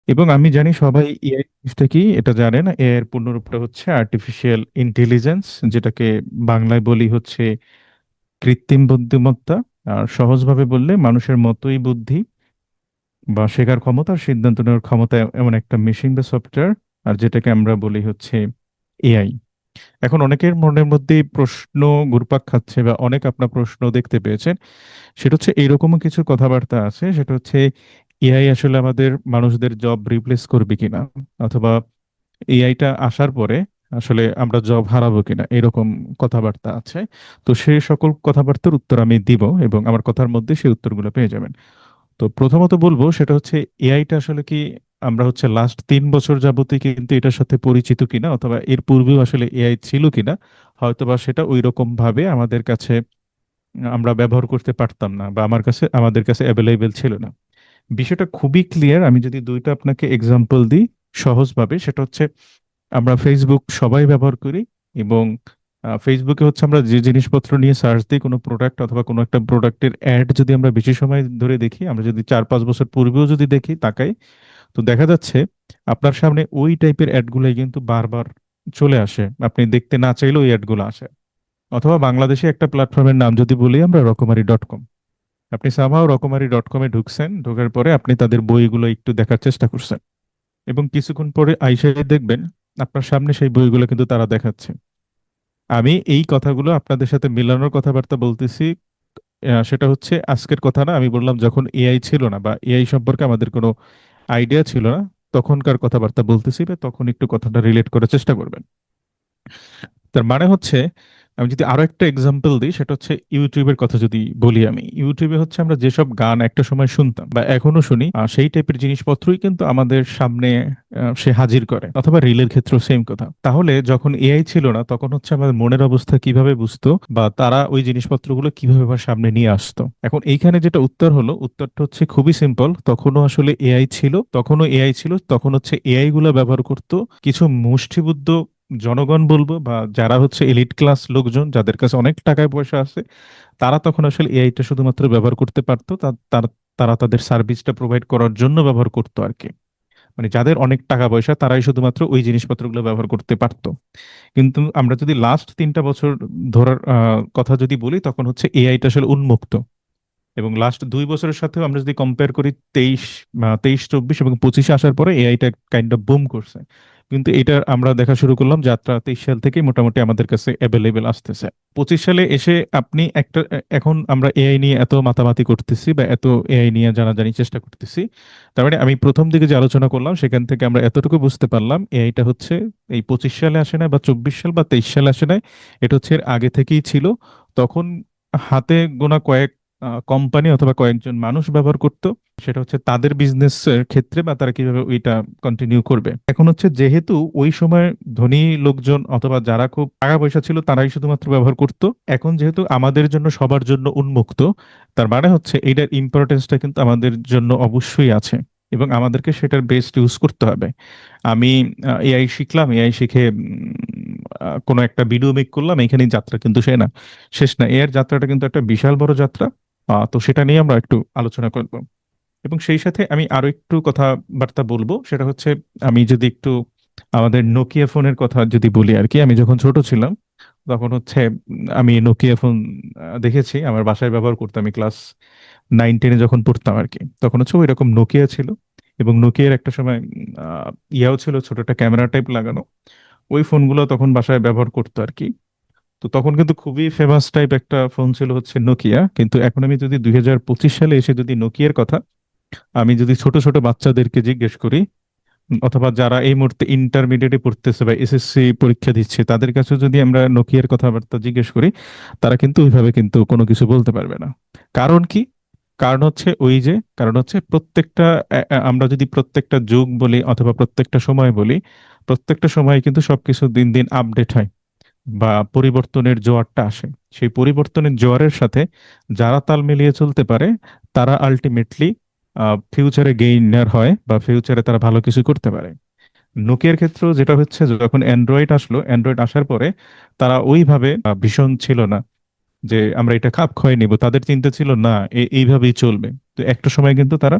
এবং আমি জানি সবাই এআই জিনিসটা কি এটা জানে না। এআই এর পূর্ণরূপটা হচ্ছে আর্টিফিশিয়াল ইন্টেলিজেন্স, যেটাকে বাংলায় বলি হচ্ছে কৃত্রিম বুদ্ধিমত্তা। আর সহজভাবে বললে মানুষের মতোই বুদ্ধি বা শেখার ক্ষমতা আর সিদ্ধান্ত নেওয়ার ক্ষমতা এমন একটা মেশিন বা সফটওয়্যার, আর যেটাকে আমরা বলি হচ্ছে এআই। এখন অনেকের মনের মধ্যে প্রশ্ন ঘুরপাক খাচ্ছে বা অনেক আপনার প্রশ্ন দেখতে পেয়েছেন। সেটা হচ্ছে এইরকমও কিছু কথাবার্তা আছে, সেটা হচ্ছে এআই আসলে আমাদের মানুষদের জব রিপ্লেস করবে কিনা, অথবা এআইটা আসার পরে আসলে আমরা জব হারাবো কিনা, এরকম কথাবার্তা আছে। তো সেই সকল কথাবার্তার উত্তর আমি দিব এবং আমার কথার মধ্যে সেই উত্তরগুলো পেয়ে যাবেন। তো প্রথমত বলবো সেটা হচ্ছে এআইটা আসলে কি আমরা হচ্ছে লাস্ট 3 বছর যাবতই কিন্তু এটার সাথে পরিচিত কিনা, অথবা এর পূর্বেও আসলে এআই ছিল কিনা, হয়তোবা সেটা ওই রকম ভাবে আমাদের কাছে আমরা ব্যবহার করতে পারতাম না, বা আমাদের কাছে অ্যাভেলেবেল ছিল না। বিষয়টা খুবই ক্লিয়ার। আমি যদি দুইটা আপনাকে এক্সাম্পল দিই সহজভাবে, সেটা হচ্ছে আমরা ফেসবুক সবাই ব্যবহার করি, এবং ফেসবুকে হচ্ছে আমরা যে জিনিসপত্র নিয়ে সার্চ দিই, কোনো প্রোডাক্ট অথবা কোনো একটা প্রোডাক্টের অ্যাড যদি আমরা বেশি সময় ধরে দেখি, আমরা যদি 4-5 বছর পূর্বেও যদি দেখি তাকাই, তো দেখা যাচ্ছে আপনার সামনে ওই টাইপের অ্যাডগুলাই কিন্তু বারবার চলে আসে, আপনি দেখতে না চাইলেও ওই অ্যাডগুলো আসে। অথবা বাংলাদেশে একটা প্ল্যাটফর্মের নাম যদি বলি আমরা, রকমারি.কম। আপনি সামহাও রকমারি.কমে ঢুকছেন, ঢোকার পরে আপনি তাদের বইগুলো একটু দেখার চেষ্টা করছেন, এবং কিছুক্ষণ পরে আইসাই দেখবেন আপনার সামনে সেই বইগুলো কিন্তু তারা দেখাচ্ছে। আমি এই কথাগুলো আপনাদের সাথে মিলানোর কথাবার্তা বলতেছি। সেটা হচ্ছে আজকের কথা না, আমি বললাম যখন এআই ছিল না বা এআই সম্পর্কে আমাদের কোনো আইডিয়া ছিল না, তখনকার কথাবার্তা বলতেছি, বা তখন একটু কথাটা রিলেট করার চেষ্টা করবেন। তার মানে হচ্ছে, আমি যদি আরো একটা এক্সাম্পল দিই, সেটা হচ্ছে ইউটিউবের কথা যদি বলি, আমি ইউটিউবে হচ্ছে আমরা যেসব গান একটা সময় শুনতাম বা এখনো শুনি, সেই টাইপের জিনিসপত্রই কিন্তু আমাদের সামনে সে হাজির করে, অথবা রিলের ক্ষেত্রেও সেম কথা। তাহলে যখন এআই ছিল না তখন হচ্ছে আমাদের মনের অবস্থা কিভাবে বুঝতো, বা তারা ওই জিনিসপত্রগুলো কিভাবে আমার সামনে নিয়ে আসতো। এখন এইখানে যেটা উত্তর হলো, উত্তরটা হচ্ছে খুবই সিম্পল। তখনও আসলে এআই ছিল, তখন হচ্ছে এআই গুলা ব্যবহার করতো কিছু মুষ্টিবুদ্ধ জনগণ বলবো, বা যারা হচ্ছে এলিট ক্লাস লোকজন, যাদের কাছে অনেক টাকা পয়সা আছে, তারা তখন আসলে এআইটা শুধুমাত্র ব্যবহার করতে পারতো, তারা তাদের সার্ভিসটা প্রোভাইড করার জন্য ব্যবহার করতো আর কি। মানে যাদের অনেক টাকা পয়সা তারাই শুধুমাত্র ওই জিনিসপত্রগুলো ব্যবহার করতে পারতো। কিন্তু আমরা যদি লাস্ট 3টা বছর ধরার কথা যদি বলি, তখন হচ্ছে এআইটা আসলে উন্মুক্ত। এবং লাস্ট 2 বছরের সাথেও আমরা যদি কম্পেয়ার করি, 23, 24 এবং 25 আসার পরে এআইটা কাইন্ড অফ বুম করছে। কিন্তু এটা আমরা দেখা শুরু করলাম যাত্রা 23 সাল থেকে মোটামুটি আমাদের কাছে অ্যাভেলেবেল আসতেছে। 25 সালে এসে আপনি এখন আমরা এআই নিয়ে এত মাতামাতি করতেছি বা এত এআই নিয়ে জানাজানি চেষ্টা করতেছি। তার মানে আমি প্রথম দিকে যে আলোচনা করলাম সেখান থেকে আমরা এতটুকু বুঝতে পারলাম, এআইটা হচ্ছে এই 25 সালে আসে না, বা 24 সাল বা 23 সালে আসে না, এটা হচ্ছে এর আগে থেকেই ছিল। তখন হাতে গোনা কয়েক কোম্পানি অথবা কয়েকজন মানুষ ব্যবহার করতো, সেটা হচ্ছে তাদের বিজনেস ক্ষেত্রে, বা তারা কিভাবে ওইটা কন্টিনিউ করবে। এখন হচ্ছে যেহেতু ওই সময় ধনী লোকজন অথবা যারা খুব টাকা পয়সা ছিল তারাই শুধুমাত্র ব্যবহার করতো, এখন যেহেতু আমাদের জন্য সবার জন্য উন্মুক্ত, তার মানে হচ্ছে এইটার ইম্পর্টেন্সটা কিন্তু আমাদের জন্য অবশ্যই আছে, এবং আমাদেরকে সেটার বেস্ট ইউজ করতে হবে। আমি এআই শিখলাম, এআই শিখে কোনো একটা ভিডিও মেক করলাম, এখানেই যাত্রা কিন্তু শেষ না। এর যাত্রাটা কিন্তু একটা বিশাল বড় যাত্রা। তো সেটা নিয়ে আমরা একটু আলোচনা করব, এবং সেই সাথে আমি আরো একটু কথাবার্তা বলবো। সেটা হচ্ছে, আমি যদি একটু আমাদের নোকিয়া ফোনের কথা যদি বলি আর কি, আমি যখন ছোট ছিলাম তখন হচ্ছে আমি নোকিয়া ফোন দেখেছি, আমার বাসায় ব্যবহার করতাম। আমি ক্লাস 9-10-এ যখন পড়তাম আর কি, তখন হচ্ছে ওই রকম নোকিয়া ছিল। এবং নোকিয়ার একটা সময় ইয়াও ছিল, ছোট একটা ক্যামেরা টাইপ লাগানো। ওই ফোনগুলো তখন বাসায় ব্যবহার করতো আর কি। তো তখন কিন্তু খুবই ফেমাস টাইপ একটা ফোন ছিল হচ্ছে নোকিয়া। কিন্তু এখন আমি যদি 2025 সালে এসে যদি নোকিয়ার কথা আমি যদি ছোট ছোট বাচ্চাদেরকে জিজ্ঞেস করি, অথবা যারা এই মুহূর্তে ইন্টারমিডিয়েটে পড়তেছে বা এসএসসি পরীক্ষা দিচ্ছে, তাদের কাছে যদি আমরা নোকিয়ার কথাবার্তা জিজ্ঞেস করি, তারা কিন্তু ওইভাবে কিন্তু কোনো কিছু বলতে পারবে না। কারণ কি? কারণ হচ্ছে প্রত্যেকটা আমরা যদি প্রত্যেকটা যুগ বলি অথবা প্রত্যেকটা সময় বলি, প্রত্যেকটা সময় কিন্তু সবকিছু দিন দিন আপডেট হয়, বা পরিবর্তনের জোয়ারটা আসে। সেই পরিবর্তনের জোয়ারের সাথে যারা তাল মিলিয়ে চলতে পারে, তারা আলটিমেটলি ফিউচারে গেইনার হয়, বা ফিউচারে তারা ভালো কিছু করতে পারে। নোকিয়ার ক্ষেত্রেও যেটা হচ্ছে, যখন অ্যান্ড্রয়েড আসলো, অ্যান্ড্রয়েড আসার পরে তারা ওইভাবে ভীষণ ছিল না যে আমরা এটা খাপ খয়ে নিব। তাদের চিন্তা ছিল না এইভাবেই চলবে। তো একটা সময় কিন্তু তারা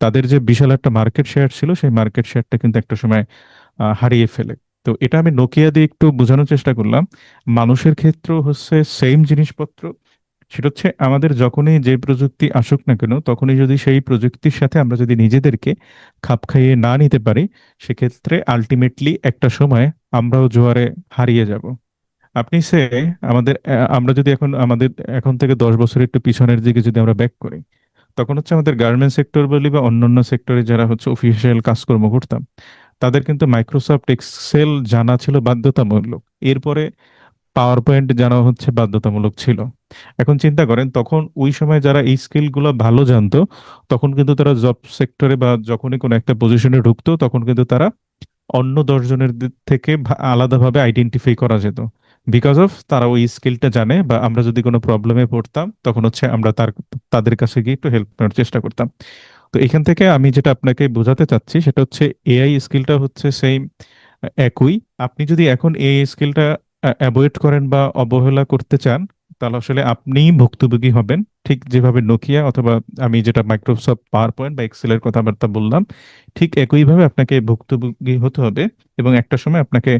তাদের যে বিশাল একটা মার্কেট শেয়ার ছিল সেই মার্কেট শেয়ারটা কিন্তু একটা সময় হারিয়ে ফেলে। তো এটা আমি নোকিয়া দিয়ে একটু বোঝানোর চেষ্টা করলাম। মানুষের ক্ষেত্রেও হচ্ছে সেম জিনিসপত্র। সেটা হচ্ছে আমাদের যখনই যে প্রযুক্তি আসুক না কেন, তখনই যদি সেই প্রযুক্তির সাথে আমরা যদি নিজেদেরকে খাপ খাইয়ে না নিতে পারি, সেক্ষেত্রে আলটিমেটলি একটা সময় আমরাও জোয়ারে হারিয়ে যাব। আপনি সে আমরা যদি এখন থেকে 10 বছর একটু পিছনের দিকে যদি আমরা ব্যাক করি, তখন হচ্ছে আমাদের গার্মেন্টস সেক্টর বলি বা অন্যান্য সেক্টরে যারা হচ্ছে অফিসিয়াল কাজকর্ম করতাম, তাদের কিন্তু মাইক্রোসফট এক্সেল জানা ছিল বাধ্যতামূলক। এরপরে পাওয়ার পয়েন্ট জানা হচ্ছে বাধ্যতামূলক ছিল। এখন চিন্তা করেন, তখন ওই সময় যারা এই স্কিলগুলো ভালো জানতো, তখন কিন্তু তারা জব সেক্টরে বা যখনই কোনো একটা পজিশনে ঢুকতো, তখন কিন্তু তারা অন্য 10 জনের থেকে আলাদাভাবে আইডেন্টিফাই করা যেত। বিকজ অফ তারা ওই স্কিলটা জানে, বা আমরা যদি কোনো প্রবলেমে পড়তাম তখন হচ্ছে আমরা তাদের কাছে গিয়ে একটু হেল্প করার চেষ্টা করতাম। তো এখান থেকে আমি যেটা আপনাকে বোঝাতে চাচ্ছি সেটা হচ্ছে এআই স্কিলটা হচ্ছে সেই একই। আপনি যদি এখন এই স্কিলটা অ্যাভয়েড করেন বা অবহেলা করতে চান, তাহলে আসলে আপনিই ভুক্তভোগী হবেন। ঠিক যেভাবে নোকিয়া অথবা আমি যেটা মাইক্রোসফট পাওয়ার পয়েন্ট বা এক্সেলের কথাবার্তা বললাম, ঠিক একইভাবে আপনাকে ভুক্তভোগী হতে হবে। এবং একটা সময় আপনাকে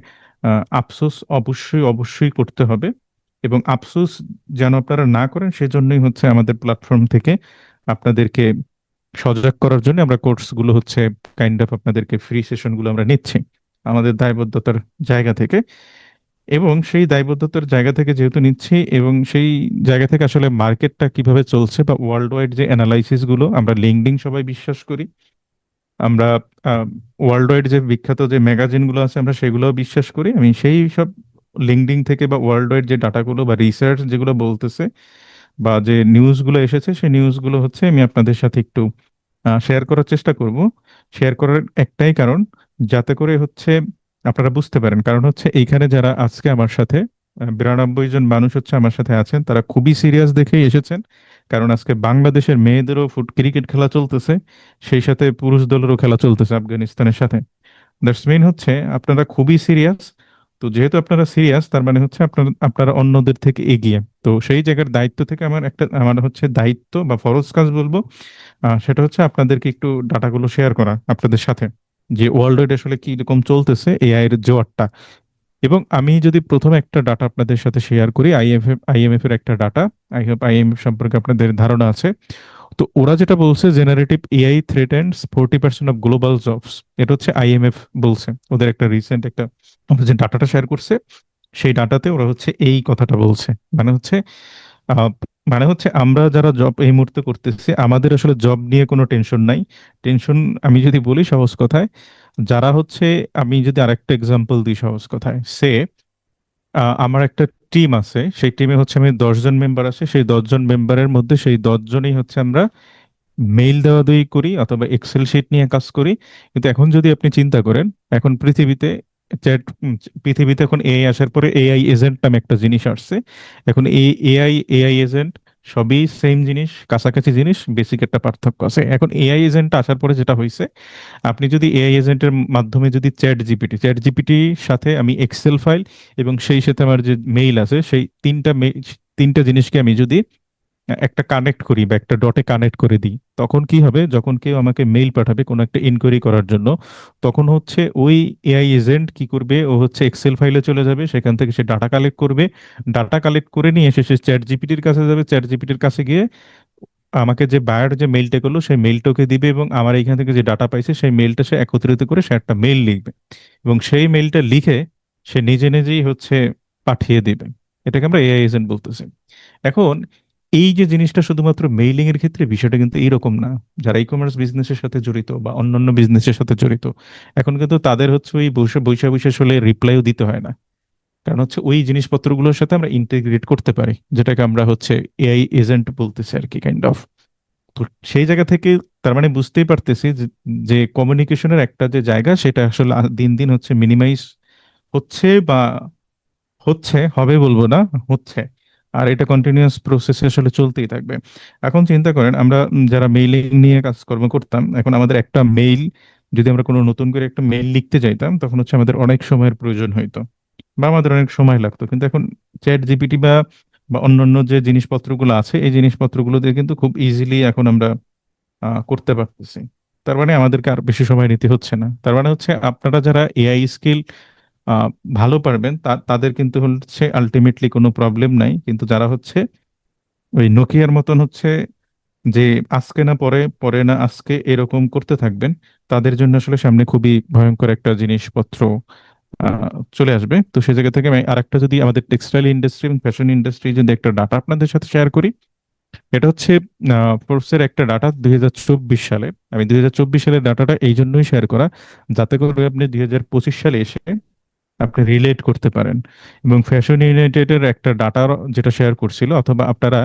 আফসোস অবশ্যই অবশ্যই করতে হবে। এবং আফসোস যেন আপনারা না করেন, সেজন্যই হচ্ছে আমাদের প্ল্যাটফর্ম থেকে আপনাদেরকে সজাগ করার জন্য আমরা কোর্সগুলো হচ্ছে কাইন্ড অফ আপনাদেরকে ফ্রি সেশনগুলো আমরা নিচ্ছি আমাদের দায়বদ্ধতার জায়গা থেকে। এবং সেই দায়বদ্ধতার জায়গা থেকে যেহেতু নিচ্ছি, এবং সেই জায়গা থেকে আসলে মার্কেটটা কিভাবে চলছে বা ওয়ার্ল্ড ওয়াইড যে অ্যানালাইসিস গুলো, আমরা লিঙ্কডইন সবাই বিশ্বাস করি। আমরা ওয়ার্ল্ড ওয়াইড যে বিখ্যাত যে ম্যাগাজিন গুলো আছে আমরা সেগুলোও বিশ্বাস করি। আমি সেই সব লিঙ্কডইন থেকে বা ওয়ার্ল্ড ওয়াইড যে ডাটাগুলো বা রিসার্চ যেগুলো বলতেছে বা যে নিউজগুলো এসেছে, সেই নিউজগুলো হচ্ছে আমি আপনাদের সাথে একটু শেয়ার করার চেষ্টা করব। শেয়ার করার একটাই কারণ, যাতে করে হচ্ছে আপনারা বুঝতে পারেন। কারণ হচ্ছে এইখানে যারা আজকে আমার সাথে 92 জন মানুষ হচ্ছে আমার সাথে আছেন, তারা খুবই সিরিয়াস দেখেই এসেছেন। কারণ আজকে বাংলাদেশের মেয়েদেরও ক্রিকেট খেলা চলতেছে, সেই সাথে পুরুষ দলেরও খেলা চলতেছে আফগানিস্তানের সাথে। দ্যাটস মিন হচ্ছে আপনারা খুবই সিরিয়াস। তো যেহেতু আপনারা সিরিয়াস, তার মানে হচ্ছে আপনারা আপনারা অন্যদের থেকে এগিয়ে। তো সেই জায়গার দায়িত্ব থেকে আমার হচ্ছে দায়িত্ব বা ফরজ কাজ বলবো, সেটা হচ্ছে আপনাদেরকে একটু ডাটাগুলো শেয়ার করা আপনাদের সাথে, যে ওয়ার্ল্ড ওয়াইড আসলে কি রকম চলতেছে এআই এর জোয়ারটা। এবং আমি যদি প্রথমে একটা ডাটা আপনাদের সাথে শেয়ার করি, আইএমএফ এর একটা ডাটা। আইএমএফ সম্পর্কে আপনাদের ধারণা আছে। তো ওরা যেটা বলছে, generative AI threatens 40% of global jobs. এটা হচ্ছে আইএমএফ বলছে। ওদের একটা রিসেন্ট একটা ওরা যে ডাটাটা শেয়ার করছে, সেই ডাটাতে ওরা হচ্ছে এই কথাটা বলছে। মানে হচ্ছে আহ, মানে হচ্ছে আমরা যারা জব এই মুহূর্তে করতেছি, আমাদের আসলে জব নিয়ে কোনো টেনশন নাই। টেনশন, আমি যদি বলি সহজ কথায়, যারা হচ্ছে, আমি যদি আরেকটা এক্সাম্পল দিই সহজ কথায়, আমার একটা টিম আছে, সেই টিমে হচ্ছে আমি 10 জন মেম্বার আছে, সেই 10 জন মেম্বারের মধ্যে সেই 10 জনই হচ্ছে আমরা মেইল দেওয়া দেওয়ি করি অথবা এক্সেল শিট নিয়ে কাজ করি। কিন্তু এখন যদি আপনি চিন্তা করেন, এখন চ্যাট পৃথিবীতে এখন এআই আসার পরে এআই এজেন্ট নামে একটা জিনিস আসছে। এখন এই এআই এজেন্ট সবই সেম জিনিস, কাছাকাছি জিনিস, বেসিক একটা পার্থক্য আছে। এখন এআই এজেন্ট আসার পরে যেটা হয়েছে, আপনি যদি এআই এজেন্টের মাধ্যমে যদি চ্যাট জিপিটির সাথে আমি এক্সেল ফাইল এবং সেই সাথে আমার যে মেইল আছে, সেই তিনটা জিনিসকে আমি যদি একটা কানেক্ট করি বা একটা ডটে কানেক্ট করে দিই, তখন কি হবে, যখন কেউ আমাকে মেইল পাঠাবে কোনো একটা ইনকোয়ারি করার জন্য, তখন হচ্ছে ওই এআই এজেন্ট কি করবে, ও হচ্ছে এক্সেল ফাইলে চলে যাবে, সেখান থেকে সে ডাটা কালেক্ট করবে। ডাটা কালেক্ট করে নিয়ে এসে সে চ্যাট জিপিটির কাছে যাবে, চ্যাট জিপিটির কাছে গিয়ে আমাকে যে বায়ার যে মেইলটা করলো সেই মেইলটাকে দিবে, এবং আমার এখান থেকে যে ডাটা পাইছে সেই মেইলটা সে একত্রিত করে সে একটা মেইল লিখবে। এবং সেই মেইলটা লিখে সে নিজে নিজেই হচ্ছে পাঠিয়ে দিবে। এটাকে আমরা এআই এজেন্ট বলতেছি। এখন এই যে জিনিসটা শুধুমাত্র মেইলিং এর ক্ষেত্রে, বিষয়টা কিন্তু এইরকম না। যারা ই কমার্স বিজনেসের সাথে জড়িত বা অন্যান্য বিজনেসের সাথে জড়িত, এখন কিন্তু তাদের হচ্ছে ওই বসে বৈশা বৈশা আসলে রিপ্লাইও দিতে হয় না। কারণ হচ্ছে ওই জিনিসপত্রগুলোর সাথে আমরা ইন্টিগ্রেট করতে পারি, যেটাকে আমরা হচ্ছে এআই এজেন্ট বলতেছি আর কি, কাইন্ড অফ। তো সেই জায়গা থেকে তার মানে বুঝতেই পারতেছি যে কমিউনিকেশনের একটা যে জায়গা, সেটা আসলে দিন দিন হচ্ছে মিনিমাইজ হচ্ছে, বা হবে বলবো না, হচ্ছে। আর এটা কন্টিনিউয়াস প্রসেসে আসলে চলতেই থাকবে। এখন চিন্তা করেন, আমরা যারা মেইলিং নিয়ে কাজকর্ম করতাম, এখন আমাদের একটা মেইল, যদি আমরা কোনো নতুন করে একটা মেইল লিখতে চাইতাম, তখন হচ্ছে আমাদের অনেক সময়ের প্রয়োজন হইতো বা আমাদের অনেক সময় লাগতো। কিন্তু এখন চ্যাট জিপিটি বা বা অন্যান্য যে জিনিসপত্রগুলো আছে, এই জিনিসপত্রগুলো দিয়ে কিন্তু খুব ইজিলি এখন আমরা করতে পারতেছি। তার মানে আমাদেরকে আর বেশি সময় নিতে হচ্ছে না। তার মানে হচ্ছে আপনারা যারা এআই স্কিল আহ, ভালো পারবেন তাদের কিন্তু হচ্ছে আলটিমেটলি কোনো প্রবলেম নাই, কিন্তু যারা হচ্ছে ওই নোকিয়ার মতন হচ্ছে যে আজকে না পরে, পরে না আজকে এরকম করতে থাকবেন, তাদের জন্য আসলে সামনে খুবই ভয়ঙ্কর একটা জিনিসপত্র চলে আসবে। তো সেই জায়গা থেকে আমি আরেকটা, যদি আমাদের টেক্সটাইল ইন্ডাস্ট্রি এবং ফ্যাশন ইন্ডাস্ট্রি যদি একটা ডাটা আপনাদের সাথে শেয়ার করি, এটা হচ্ছে ফোর্বসের একটা ডাটা 2024 সালে। আমি 2024 সালের ডাটাটা এই জন্যই শেয়ার করা, যাতে করে আপনি 2025 সালে এসে আপনি রিলেট করতে পারেন। এবং ফ্যাশন ইউনাইটেডের একটা ডাটা যেটা শেয়ার করছিল, অথবা আপনারা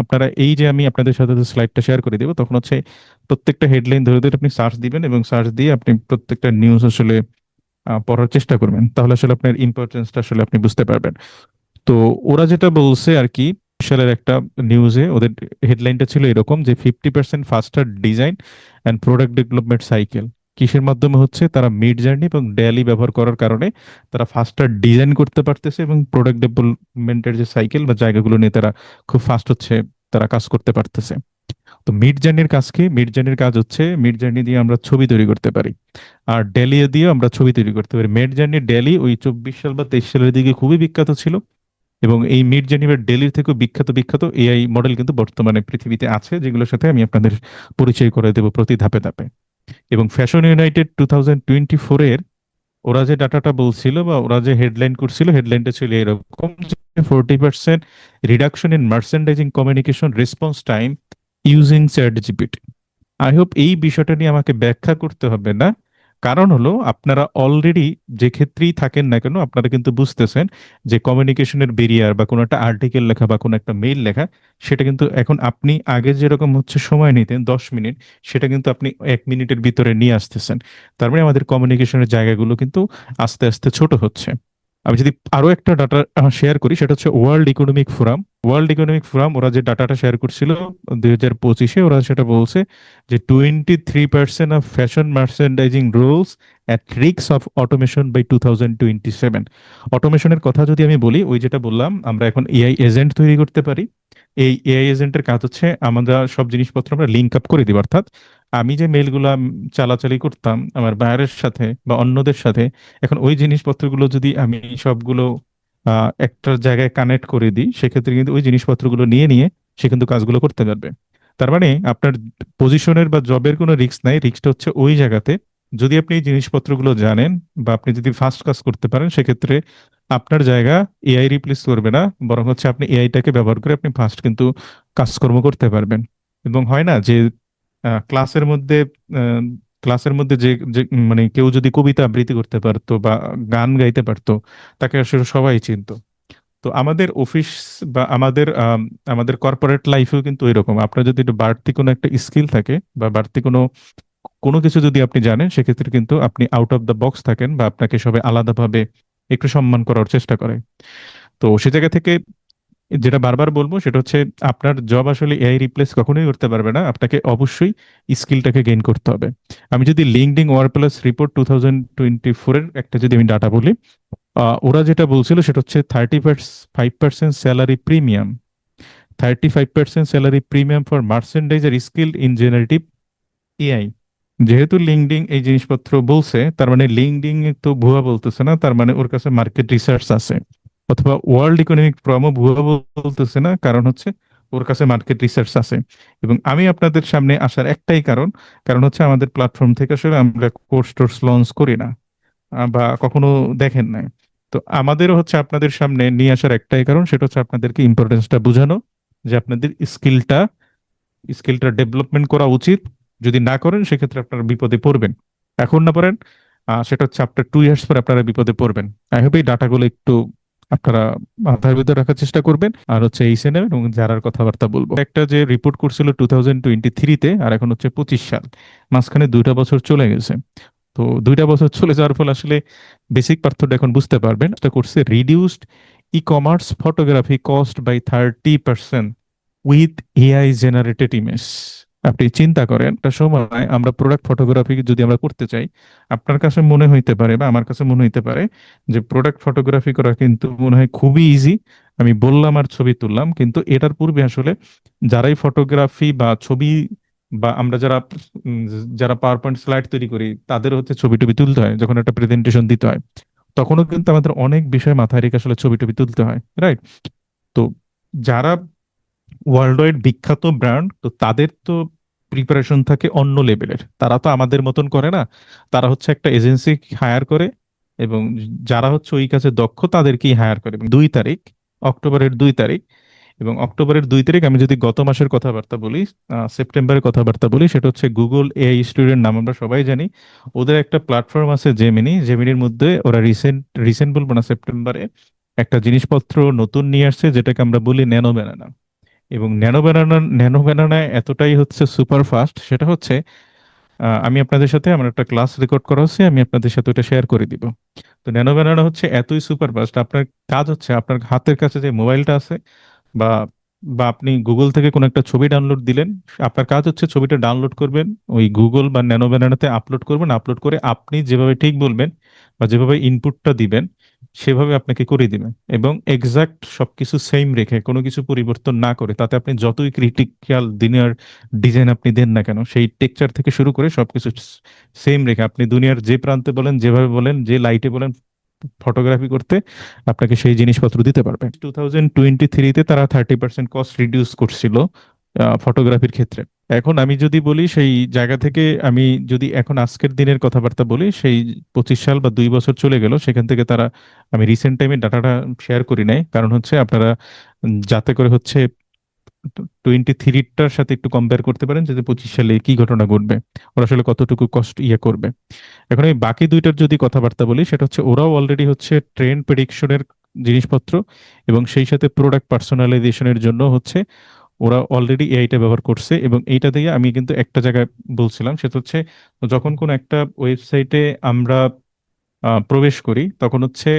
আপনারা এই যে আমি আপনাদের সাথে স্লাইডটা শেয়ার করে দেবো, তখন হচ্ছে প্রত্যেকটা হেডলাইন ধরে ধরে আপনি সার্চ দিবেন, এবং সার্চ দিয়ে আপনি প্রত্যেকটা নিউজ আসলে পড়ার চেষ্টা করবেন, তাহলে আসলে আপনার ইম্পর্টেন্সটা আসলে আপনি বুঝতে পারবেন। তো ওরা যেটা বলছে আর কি, সালের একটা নিউজে ওদের হেডলাইনটা ছিল এরকম যে 50% ফাস্টার design and product development cycle. কিসের মাধ্যমে হচ্ছে, তারা মিড জার্নি এবং ডেইলি ব্যবহার করার কারণে তারা ফাস্টার ডিজাইন করতে পারতেছে, এবং প্রোডাক্ট ডেভেলপমেন্টের যে সাইকেল বা জায়গাগুলো নিয়ে তারা খুব ফাস্ট হচ্ছে তারা কাজ করতে পারতেছে। তো মিড জার্নির কাজ কি? মিড জার্নির কাজ হচ্ছে, মিড জার্নি দিয়ে আমরা ছবি তৈরি করতে পারি, আর ডেলি দিয়েও আমরা ছবি তৈরি করতে পারি। মিড জার্নি ডেলি ওই 24 সাল বা 23 সালের দিকে খুবই বিখ্যাত ছিল, এবং এই মিড জেনিভার ডেলির থেকেও বিখ্যাত বিখ্যাত এআই মডেল কিন্তু বর্তমানে পৃথিবীতে আছে, যেগুলোর সাথে আমি আপনাদের পরিচয় করে দেবো প্রতি ধাপে ধাপে। এবং ফ্যাশন ইউনাইটেড 2024-এর ওরা যে ডাটাটা বলছিল বা ওরা যে হেডলাইন করছিল, হেডলাইনটা ছিল এরকম যে 40% reduction in merchandising communication response time using chat GPT. I hope এই বিষয়টা নিয়ে আমাকে ব্যাখ্যা করতে হবে না। কারণ হলো, আপনারা অলরেডি যে ক্ষেত্রেই থাকেন না কেন, আপনারা কিন্তু বুঝতেছেন যে কমিউনিকেশনের বেরিয়ার বা কোনো একটা আর্টিকেল লেখা বা কোনো একটা মেইল লেখা, সেটা কিন্তু এখন আপনি আগে যেরকম হচ্ছে সময় নিতেন 10 মিনিট, সেটা কিন্তু আপনি 1 মিনিটের ভিতরে নিয়ে আসতেছেন। তার মানে আমাদের কমিউনিকেশনের জায়গাগুলো কিন্তু আস্তে আস্তে ছোট হচ্ছে। আমি যদি আরো একটা ডাটা শেয়ার করি, সেটা হচ্ছে world economic forum. World economic forum ওরা যে ডাটাটা শেয়ার করছিল 2025-এ, ওরা সেটা বলছে যে 23% of fashion merchandising roles at risk of automation by 2027। অটোমেশনের কথা যদি আমি বলি, ওই যেটা বললাম, আমরা এখন এআই এজেন্ট তৈরি করতে পারি। এই এআই এজেন্টের কাজ হচ্ছে আমরা সব জিনিসপত্র আমরা লিঙ্ক আপ করে দিব। অর্থাৎ আমি যে মেলগুলো চালাচালি করতাম আমার বাইরের সাথে বা অন্যদের সাথে, এখন ওই জিনিসপত্রগুলো যদি আমি সবগুলো একটা জায়গায় কানেক্ট করে দিই, সেক্ষেত্রে কিন্তু ওই জিনিসপত্রগুলো নিয়ে নিয়ে সে কিন্তু কাজগুলো করতে পারবে। তার মানে আপনার পজিশনের বা জবের কোনো রিস্ক নাই, রিস্কটা হচ্ছে ওই জায়গাতে। যদি আপনি এই জিনিসপত্রগুলো জানেন বা আপনি যদি ফাস্ট কাজ করতে পারেন, সেক্ষেত্রে আপনার জায়গা এআই রিপ্লেস করবে না, বরং হচ্ছে আপনি এআইটাকে ব্যবহার করে আপনি ফাস্ট কিন্তু কাজকর্ম করতে পারবেন। এবং হয় না যে ক্লাসের মধ্যে আহ, ক্লাসের মধ্যে যে যে মানে কেউ যদি কবিতা আবৃত্তি করতে পারতো বা গান গাইতে পারতো, তাকে আসলে সবাই চিনতো। তো আমাদের অফিস বা আমাদের কর্পোরেট লাইফেও কিন্তু এরকম, আপনার যদি একটু বাড়তি কোনো একটা স্কিল থাকে বা বাড়তি কোনো কোনো কিছু যদি আপনি জানেন, সেক্ষেত্রে কিন্তু আপনি আউট অফ দ্য বক্স থাকেন, বা আপনাকে সবাই আলাদাভাবে একটু সম্মান করার চেষ্টা করে। তো সে জায়গা থেকে যেটা বারবার বলবো সেটা হচ্ছে, আপনার জব আসলে এআই রিপ্লেস কখনোই করতে পারবে না, আপনাকে অবশ্যই স্কিলটাকে গেইন করতে হবে। আমি যদি লিঙ্কডইন ওয়ার্ক প্লাস রিপোর্ট 2024-এর একটা যদি আমি ডাটা বলি, ওরা যেটা বলছিল সেটা হচ্ছে 35% salary premium, 35% salary premium for merchandiser skill in generative AI. যেহেতু লিঙ্কডিন এই জিনিসপত্র বলছে, তার মানে লিঙ্কডিন তো ভুয়া বলতেছে না, তার মানে ওর কাছে মার্কেট রিসার্চ আছে। অথবা ওয়ার্ল্ড ইকোনমিক ফোরামও ভুয়া বলতেছে না, কারণ হচ্ছে ওর কাছে মার্কেট রিসার্চ আছে। এবং আমি আপনাদের সামনে আসার একটাই কারণ, কারণ হচ্ছে আমাদের প্ল্যাটফর্ম থেকে আসলে আমরা কোর্স টোর্স লঞ্চ করি না, বা কখনো দেখেন নাই। তো আমাদেরও হচ্ছে আপনাদের সামনে নিয়ে আসার একটাই কারণ, সেটা হচ্ছে আপনাদেরকে ইম্পর্টেন্সটা বোঝানো, যে আপনাদের স্কিলটা ডেভেলপমেন্ট করা উচিত। যদি না করেন, সেক্ষেত্রে আপনারা বিপদে পড়বেন। এখন না পড়েন, সেটা হচ্ছে আফটার 2 ইয়ার্স পর আপনারা বিপদে পড়বেন। আই হোপ এই ডাটাগুলো একটু আপনারা মাথার ভিতরে রাখার চেষ্টা করবেন, আর হচ্ছে এই নেবেন এবং যারার কথাবার্তা বলবো। একটা যে রিপোর্ট করছিল 2023-তে, আর এখন হচ্ছে 25 সাল, মাঝখানে 2টা বছর চলে গেছে। তো 2টা বছর চলে যাওয়ার ফলে আসলে বেসিক পার্থক্য এখন বুঝতে পারবেন। এটা করছে reduced e commerce photography cost by 30% with AI generated image. আপনি চিন্তা করেন, একটা সময় আমরা প্রোডাক্ট ফটোগ্রাফি যদি আমরা করতে চাই, আপনার কাছে মনে হইতে পারে বা আমার কাছে মনে হইতে পারে যে প্রোডাক্ট ফটোগ্রাফি করা কিন্তু মনে হয় খুবই ইজি, আমি বললাম আর ছবি তুললাম। কিন্তু এটার পূর্বে আসলে যারাই ফটোগ্রাফি বা ছবি বা আমরা যারা উম, যারা পাওয়ার পয়েন্ট স্লাইড তৈরি করি তাদের হচ্ছে ছবি টবি তুলতে হয় যখন একটা প্রেজেন্টেশন দিতে হয়, তখনও কিন্তু আমাদের অনেক বিষয় মাথায় রেখে আসলে ছবি টবি তুলতে হয়, রাইট? তো যারা ওয়ার্ল্ড ওয়াইড বিখ্যাত ব্র্যান্ড, তো তাদের তো প্রিপারেশন থাকে অন্য লেভেলের, তারা তো আমাদের মতন করে না। তারা হচ্ছে একটা এজেন্সি হায়ার করে, এবং যারা হচ্ছে ওই কাজে দক্ষ তাদেরকেই হায়ার করে। এবং 2 তারিখ, অক্টোবরের 2 তারিখ, এবং অক্টোবরের 2 তারিখ আমি যদি গত মাসের কথাবার্তা বলি, সেপ্টেম্বরের কথাবার্তা বলি, সেটা হচ্ছে গুগল এআই স্টুডেন্ট নাম আমরা সবাই জানি। ওদের একটা প্ল্যাটফর্ম আছে জেমিনি, জেমিনির মধ্যে ওরা রিসেন্ট রিসেন্ট বলবো না, সেপ্টেম্বরে একটা জিনিসপত্র নতুন নিয়ে আসছে যেটাকে আমরা বলি ন্যানো ব্যানানা। এবং ন্যানো ব্যানানা এতটাই হচ্ছে সুপার ফাস্ট, সেটা হচ্ছে আমি আপনাদের সাথে আমার একটা ক্লাস রেকর্ড করা হচ্ছে, আমি আপনাদের সাথে ওটা শেয়ার করে দিব। তো ন্যানো ব্যানানা হচ্ছে এতই সুপার ফাস্ট, আপনার কাজ হচ্ছে আপনার হাতের কাছে যে মোবাইলটা আছে, বা বা আপনি গুগল থেকে কোনো একটা ছবি ডাউনলোড দিলেন, আপনার কাজ হচ্ছে ছবিটা ডাউনলোড করবেন, ওই গুগল বা ন্যানো ব্যানানাতে আপলোড করবেন, আপলোড করে আপনি যেভাবে ঠিক বলবেন বা যেভাবে ইনপুটটা দিবেন সেভাবে আপনাকে করে দিবেন। এবং এক্সাক্ট সবকিছু সেম রেখে, কোনো কিছু পরিবর্তন না করে, তাতে আপনি যতই ক্রিটিক্যাল দিনের ডিজাইন আপনি দেন না কেন, সেই টেক্সচার থেকে শুরু করে সবকিছু সেম রেখে আপনি দুনিয়ার যে প্রান্তে বলেন, যেভাবে বলেন, যে লাইটে বলেন ফটোগ্রাফি করতে, আপনাকে সেই জিনিসপত্র দিতে পারবে। 2023-তে তারা 30% কস্ট রিডিউস করছিল ফটোগ্রাফির ক্ষেত্রে। এখন আমি যদি বলি সেই জায়গা থেকে, আমি যদি এখন আজকের দিনের কথাবার্তা বলি, সেই 25 সাল বা 2 বছর চলে গেল সেখান থেকে তারা, আমি রিসেন্ট টাইমে ডাটাটা শেয়ার করি নাই, কারণ হচ্ছে আপনারা যাতে করে হচ্ছে 23টার সাথে একটু কম্পেয়ার করতে পারেন যে 25 সালে কি ঘটনা ঘটবে, ওরা আসলে কতটুকু কষ্ট ইয়ে করবে। এখন এই বাকি দুইটার যদি কথাবার্তা বলি, সেটা হচ্ছে ওরাও অলরেডি হচ্ছে ট্রেন্ড প্রেডিকশনের জিনিসপত্র, এবং সেই সাথে প্রোডাক্ট পার্সোনালাইজেশনের জন্য হচ্ছে ওরা অলরেডি এআইটা ব্যবহার করছে। এবং এইটা দিয়ে আমি কিন্তু একটা জায়গায় বলছিলাম, সেটা হচ্ছে যখন কোনো একটা ওয়েবসাইটে আমরা প্রবেশ করি, তখন হচ্ছে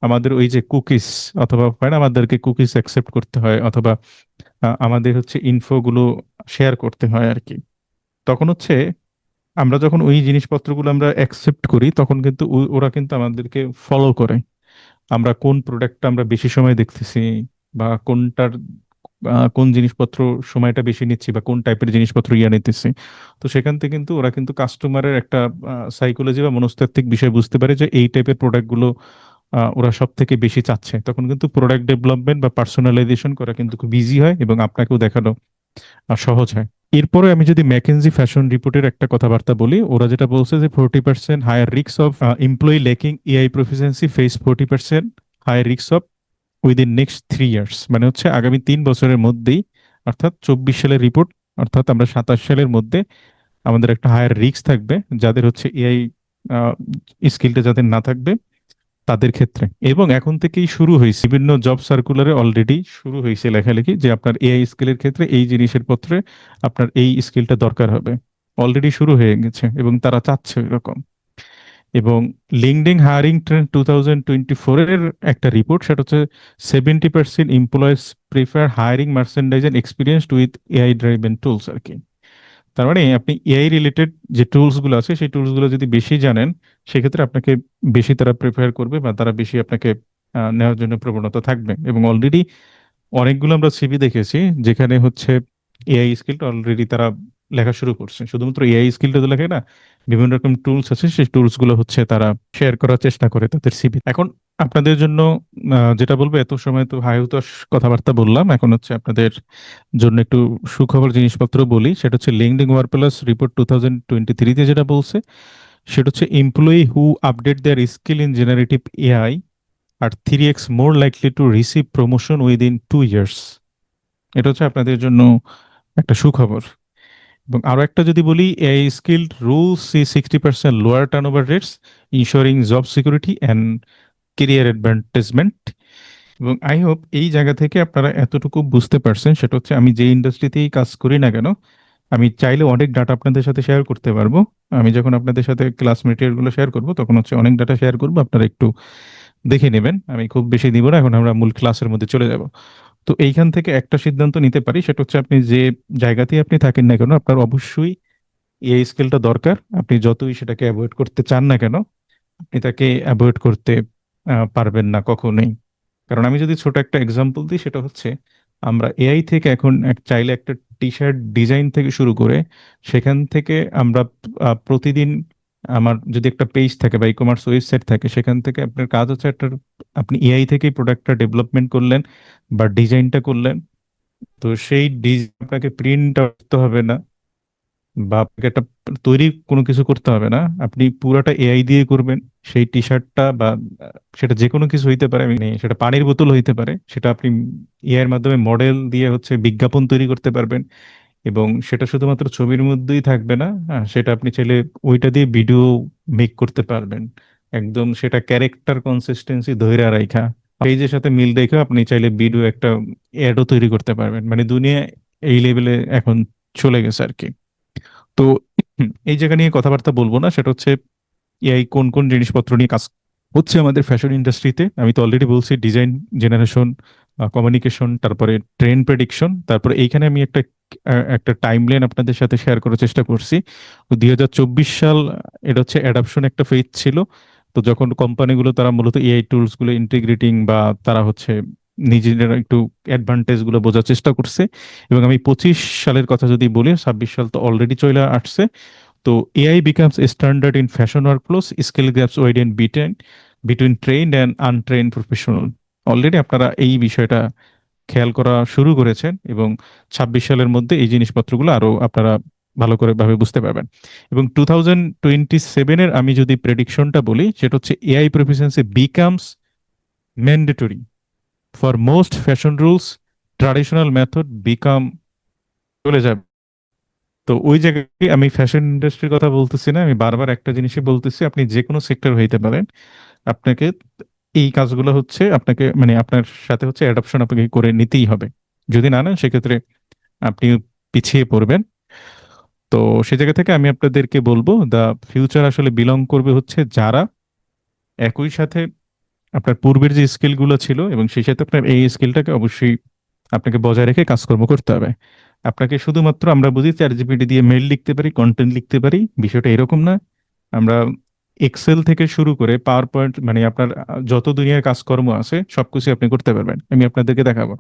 আমাদের ওই যে কুকিজ, অথবা হয় না আমাদেরকে কুকিজ অ্যাকসেপ্ট করতে হয়, অথবা আমাদের হচ্ছে ইনফোগুলো শেয়ার করতে হয় আর কি। তখন হচ্ছে আমরা যখন ওই জিনিসপত্রগুলো আমরা অ্যাকসেপ্ট করি, তখন কিন্তু ওরা কিন্তু আমাদেরকে ফলো করে, আমরা কোন প্রোডাক্টটা আমরা বেশি সময় দেখতেছি, বা কোনটার কোন জিনিসপত্র সময়টা বেশি নিচ্ছি, বা কোন টাইপের জিনিসপত্র ইয়া নিতেছি। তো সেখান থেকে কিন্তু ওরা কিন্তু কাস্টমারের একটা সাইকোলজি বা মনস্তাত্ত্বিক বিষয় বুঝতে পারে যে এই টাইপের প্রোডাক্টগুলো ওরা সব থেকে বেশি চাচ্ছে। তখন কিন্তু প্রোডাক্ট ডেভেলপমেন্ট বা পার্সোনালাইজেশন করা কিন্তু খুব ইজি হয়, এবং আপনাকেও দেখানো সহজ হয়। এরপরে আমি যদি ম্যাকেনজি ফ্যাশন রিপোর্টের একটা কথাবার্তা বলি, ওরা যেটা বলছে যে 40% higher risk of employee lacking AI proficiency face 40% higher risk of within next 3 years, মানে হচ্ছে আগামী 3 বছরের মধ্যেই, অর্থাৎ 24 সালের রিপোর্ট, অর্থাৎ আমরা 27 সালের মধ্যে আমাদের একটা হায়ার রিস্ক থাকবে যাদের হচ্ছে এআই স্কিলটা যাদের না থাকবে তাদের ক্ষেত্রে। এবং এখন থেকেই শুরু হয়েছে, বিভিন্ন জব সার্কুলারে অলরেডি শুরু হয়েছে লেখালেখি যে আপনার এআই স্কিলের ক্ষেত্রে এই জিনিসের পত্রে আপনার এই স্কিলটা দরকার হবে। অলরেডি শুরু হয়ে গেছে এবং তারা চাচ্ছে এরকম। এবং লিঙ্কডইন হায়ারিং ট্রেন্ড 2024-এর একটা রিপোর্ট, সেটা হচ্ছে 70% employees prefer hiring merchandise and experienced with AI driven tools আর কি। তার মানে আপনি এআই রিলেটেড যে টুলস গুলো আছে সেই টুলস গুলো যদি বেশি জানেন, সেক্ষেত্রে আপনাকে বেশি তারা প্রিফার করবে, বা তারা বেশি আপনাকে নেওয়ার জন্য প্রবণতা থাকবে। এবং অলরেডি অনেকগুলো আমরা সিভি দেখেছি যেখানে হচ্ছে এআই স্কিলটা অলরেডি তারা লেখা শুরু করছে। শুধুমাত্র এআই স্কিলটা তো লেখে না, বিভিন্ন রকম টুলস আছে, সেই টুলস গুলো হচ্ছে তারা শেয়ার করার চেষ্টা করে তাদের সিভি। এখন আপনাদের জন্য যেটা বলবো, এত সময় তো হাই হুতাশ কথাবার্তা বললাম, এখন হচ্ছে আপনাদের জন্য একটু সুখবর জিনিসপত্র বলি। সেটা হচ্ছে লিঙ্কডইন ওয়ার্কপ্লেস রিপোর্ট 2023-তে যেটা বলছে, সেটা হচ্ছে employee who update their skill in generative AI are 3x more likely to receive promotion within 2 years. এটা হচ্ছে আপনাদের জন্য একটা সুখবর। এবং আরো একটা যদি বলি, AI skilled roles see 60% lower turn over rates, ensuring job security and career advantagement. এবং আই হোপ এই জায়গা থেকে আপনারা এতটুকু বুঝতে পারছেন, সেটা হচ্ছে আমি যে ইন্ডাস্ট্রিতেই কাজ করি না কেন, আমি চাইলে অনেক ডাটা আপনাদের সাথে শেয়ার করতে পারবো। আমি যখন আপনাদের সাথে ক্লাস মেটেরিয়াল গুলো শেয়ার করবো, তখন হচ্ছে অনেক ডাটা শেয়ার করবো, আপনারা একটু দেখে নেবেন, আমি খুব বেশি দিব না। এখন আমরা মূল ক্লাসের মধ্যে চলে যাব। তো এইখান থেকে একটা সিদ্ধান্ত নিতে পারি, সেটা হচ্ছে আপনি যে জায়গাতেই আপনি থাকেন না কেন, আপনার অবশ্যই এই স্কিলটা দরকার। আপনি যতই সেটাকে অ্যাভয়েড করতে চান না কেন, আপনি তাকে অ্যাভয়েড করতে পারবেন না কখনোই। কারণ আমি যদি ছোট একটা এক্সাম্পল দিই, সেটা হচ্ছে আমরা এআই থেকে এখন চাইলে একটা টি শার্ট ডিজাইন থেকে শুরু করে সেখান থেকে আমরা প্রতিদিন আমার যদি একটা পেজ থাকে বা ই কমার্স ওয়েবসাইট থাকে, সেখান থেকে আপনার কাজ হচ্ছে একটা, আপনি এআই থেকেই প্রোডাক্টটা ডেভেলপমেন্ট করলেন বা ডিজাইনটা করলেন। তো সেই ডিজাইন আপনাকে প্রিন্ট করতে হবে না বা আপনাকে একটা তৈরি কোনো কিছু করতে হবে না, আপনি পুরাটা এআই দিয়ে করবেন। সেই টি শার্টটা বা সেটা যে কোনো কিছু হইতে পারে, মানে সেটা পানির বোতল হইতে পারে, সেটা আপনি এআই এর মাধ্যমে মডেল দিয়ে হচ্ছে বিজ্ঞাপন তৈরি করতে পারবেন। এবং সেটা শুধুমাত্র ছবির মধ্যেই থাকবে না, হ্যাঁ, সেটা আপনি চাইলে ওইটা দিয়ে ভিডিও মেক করতে পারবেন, একদম সেটা ক্যারেক্টার কনসিস্টেন্সি ধইরা রাইখা পেজের সাথে মিল রেখে আপনি চাইলে ভিডিও একটা অ্যাডও তৈরি করতে পারবেন। মানে দুনিয়া এই লেভেলে এখন চলে গেছে আর কি। তো এই জায়গা নিয়ে কথাবার্তা বলবো না, সেটা হচ্ছে এআই কোন কোন জিনিসপত্র নিয়ে কাজ হচ্ছে আমাদের ফ্যাশন ইন্ডাস্ট্রিতে। আমি তো অলরেডি বলছি ডিজাইন জেনারেশন, কমিউনিকেশন, তারপরে ট্রেন্ড প্রেডিকশন, তারপরে এইখানে আমি একটা টাইমলাইন আপনাদের সাথে শেয়ার করার চেষ্টা করছি। 2024 সাল, এটা হচ্ছে অ্যাডাপশন একটা ফেজ ছিল। তো যখন কোম্পানিগুলো তারা মূলত এআই টুলস গুলো ইন্টিগ্রেটিং বা তারা হচ্ছে নিজেরা একটু অ্যাডভান্টেজ গুলো বোঝার চেষ্টা করছে। এবং আমি 25 সালের কথা যদি বলি, 26 সাল তো অলরেডি চলে আসছে। তো AI becomes a standard in fashion workflows, skill gaps widen between trained and untrained professional. Already আপনারা এই বিষয়টা খেয়াল করা শুরু করেছেন এবং 26 সালের মধ্যে এই জিনিসপত্রগুলো আরো আপনারা ভালো করে ভাবে বুঝতে পারবেন। এবং 2027-এর আমি যদি প্রেডিকশনটা বলি, সেটা হচ্ছে AI proficiency becomes mandatory for most fashion rules, traditional method become চলে যাবে। তো ওই জায়গায় আমি ফ্যাশন ইন্ডাস্ট্রির কথা বলতেছি না, আমি বারবার একটা জিনিসই বলতেছি, আপনি যে কোনো সেক্টর হইতে পারেন, আপনাকে এই কাজগুলো হচ্ছে আপনাকে মানে আপনার সাথে হচ্ছে অ্যাডাপশন আপনাকে করে নিতেই হবে। যদি না নেন সেক্ষেত্রে আপনি পিছিয়ে পড়বেন। তো সে জায়গা থেকে আমি আপনাদেরকে বলবো, দা ফিউচার আসলে বিলং করবে হচ্ছে যারা একই সাথে আপনার পূর্বের যে স্কিলগুলো ছিল এবং সেই সাথে আপনার এই স্কিলটাকে অবশ্যই আপনাকে বজায় রেখে কাজকর্ম করতে হবে। আপনাকে শুধুমাত্র আমরা বুঝি চ্যাট জিপিটি দিয়ে মেল লিখতে পারি, কন্টেন্ট লিখতে পারি, বিষয়টা এরকম না। আমরা এক্সেল থেকে শুরু করে পাওয়ার পয়েন্ট, মানে আপনার যত দুনিয়ার কাজকর্ম আছে সবকিছু আপনি করতে পারবেন, আমি আপনাদেরকে দেখাবো।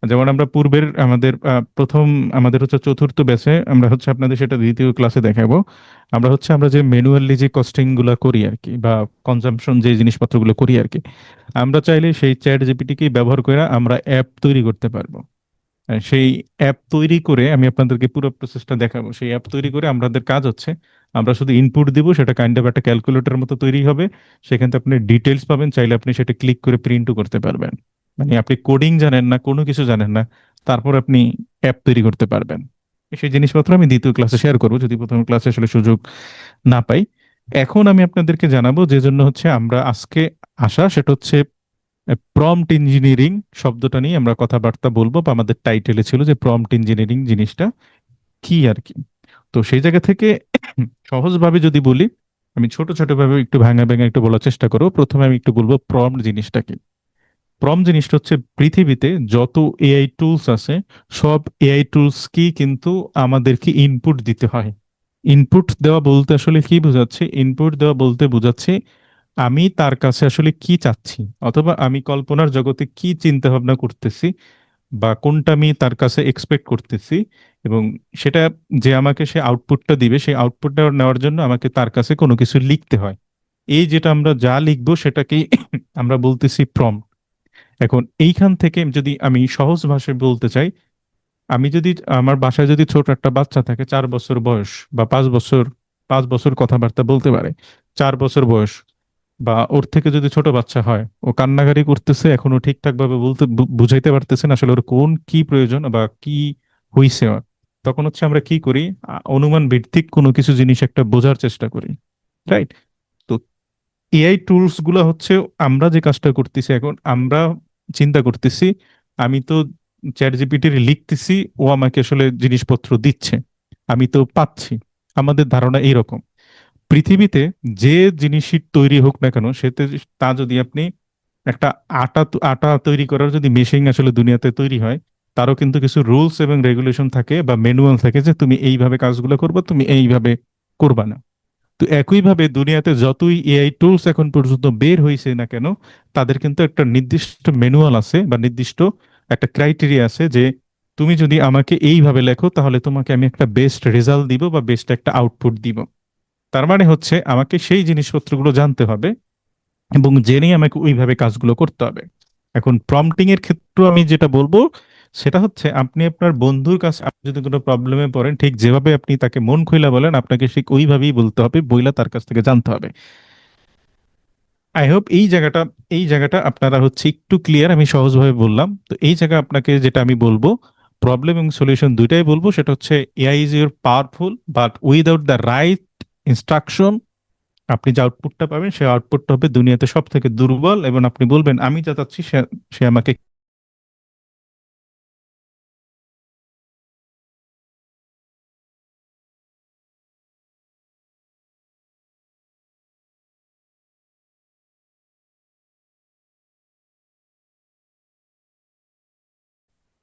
যেমন আমরা পূর্বের আমাদের প্রথম, আমাদের হচ্ছে চতুর্থ ব্যাচে, আমরা হচ্ছে আপনাদের সেটা দ্বিতীয় ক্লাসে দেখাবো। আমরা যে ম্যানুয়ালি যে কস্টিং গুলা করি আর কি, বা কনজাম্পশন যে জিনিসপত্রগুলো করি আর কি, আমরা চাইলে সেই চ্যাট জিপিটিকে ব্যবহার করে আমরা অ্যাপ তৈরি করতে পারবো। সেই অ্যাপ তৈরি করে আমি আপনাদেরকে পুরো প্রসেসটা দেখাবো। সেই অ্যাপ তৈরি করে আমাদের কাজ হচ্ছে, আমরা শুধু ইনপুট দিব, সেটা কাইন্ড অফ একটা ক্যালকুলেটর মতো তৈরি হবে। সেখান থেকে আপনি ডিটেলস পাবেন, চাইলে আপনি সেটা ক্লিক করে প্রিন্টও করতে পারবেন। মানে আপনি কোডিং জানেন না, কোনো কিছু জানেন না, তারপর আপনি অ্যাপ তৈরি করতে পারবেন। সেই জিনিসপত্র আমি দ্বিতীয় ক্লাসে শেয়ার করবো, যদি প্রথম ক্লাসে আসলে সুযোগ না পাই। এখন আমি আপনাদেরকে জানাবো যে জন্য হচ্ছে আমরা আজকে আসা, সেটা হচ্ছে প্রম্পট ইঞ্জিনিয়ারিং শব্দটা নিয়ে আমরা কথাবার্তা বলবো, বা আমাদের টাইটেলে ছিল যে প্রম্পট ইঞ্জিনিয়ারিং জিনিসটা কি আর কি। তো সেই জায়গা থেকে সহজভাবে যদি বলি, আমি ছোট ছোট ভাবে একটু ভাঙা ভাঙা একটু বলার চেষ্টা করবো। প্রথমে আমি একটু বলবো প্রম্পট জিনিসটা কি। প্রম্পট জিনিসটা হচ্ছে পৃথিবীতে যত এআই টুলস আছে, সব এআই টুলস কি কিন্তু আমাদেরকে ইনপুট দিতে হয়। ইনপুট দেওয়া বলতে আসলে কি বোঝাচ্ছে? ইনপুট দেওয়া বলতে বোঝাচ্ছে আমি তার কাছে আসলে কি চাচ্ছি, অথবা আমি কল্পনার জগতে কি চিন্তা ভাবনা করতেছি, বা কোনটা আমি তার কাছে এক্সপেক্ট করতেছি। এবং সেটা যে আমাকে সে আউটপুটটা দিবে, সেই আউটপুটটা নেওয়ার জন্য আমাকে তার কাছে কোনো কিছু লিখতে হয়। এই যেটা আমরা যা লিখবো সেটাকেই আমরা বলতেছি প্রম্পট। এখন এইখান থেকে যদি আমি সহজ ভাষায় বলতে চাই, আমি যদি আমার বাসায় যদি ছোট একটা বাচ্চা থাকে 4 বছর বয়স বা 5 বছর, 5 বছর কথাবার্তা বলতে পারে, 4 বছর বয়স, বা ওর থেকে যদি ছোট বাচ্চা হয়, ও কান্নাকারি করতেছে, এখনো ঠিকঠাক ভাবে বলতে বুঝাইতে পারতেছে না আসলে ওর কোন কি প্রয়োজন বা কি হইছে ওর। তখন হচ্ছে আমরা কি করি, অনুমান ভিত্তিক কোনো কিছু জিনিস একটা বোঝার চেষ্টা করি, রাইট? তো এআই টুলস গুলো হচ্ছে, আমরা যে কাজটা করতেছি এখন, আমরা চিন্তা করতেছি আমি তো চ্যাট জিপিটির লিখতেছি, ও আমাকে আসলে জিনিসপত্র দিচ্ছে, আমি তো পাচ্ছি। আমাদের ধারণা এইরকম। পৃথিবীতে যে জিনিসই তৈরি হোক না কেন, সেতে তা যদি আপনি একটা আটা তৈরি করার যদি মেশিন আসলে দুনিয়াতে তৈরি হয়, তারও কিন্তু কিছু রুলস এবং রেগুলেশন থাকে বা ম্যানুয়াল থাকে, যে তুমি এইভাবে কাজগুলো করবে, তুমি এইভাবে করবা না। তো একইভাবে দুনিয়াতে যতই এআই টুলস এখন পর্যন্ত বের হয়েছে না কেন, তাদের কিন্তু একটা নির্দিষ্ট ম্যানুয়াল আছে বা নির্দিষ্ট একটা ক্রাইটেরিয়া আছে, যে তুমি যদি আমাকে এইভাবে লেখো তাহলে তোমাকে আমি একটা বেস্ট রেজাল্ট দিব বা বেস্ট একটা আউটপুট দিব। তার মানে হচ্ছে আমাকে সেই জিনিসপত্রগুলো জানতে হবে এবং জেনেই আমাকে ওইভাবে কাজগুলো করতে হবে। এখন প্রম্পটিং এর ক্ষেত্রে আমি যেটা বলবো সেটা হচ্ছে আপনি আপনার বন্ধুর কাছে আপনি যদি কোনো প্রবলেমে পড়েন, ঠিক যেভাবে আপনি তাকে মন খুইলা বলেন আপনাকে ঠিক ওইভাবেই বলতে হবে, বইলা তার কাছ থেকে জানতে হবে। আই হোপ এই জায়গাটা আপনারা হচ্ছে একটু ক্লিয়ার, আমি সহজভাবে বললাম। তো এই জায়গা আপনাকে যেটা আমি বলবো, প্রবলেম এবং সলিউশন দুইটাই বলবো, সেটা হচ্ছে AI is your powerful but without the right instruction আপনি যে আউটপুটটা পাবেন সেই আউটপুটটা হবে দুনিয়াতে সব থেকে দুর্বল, এবং আপনি বলবেন আমি যা চাচ্ছি সে সে আমাকে।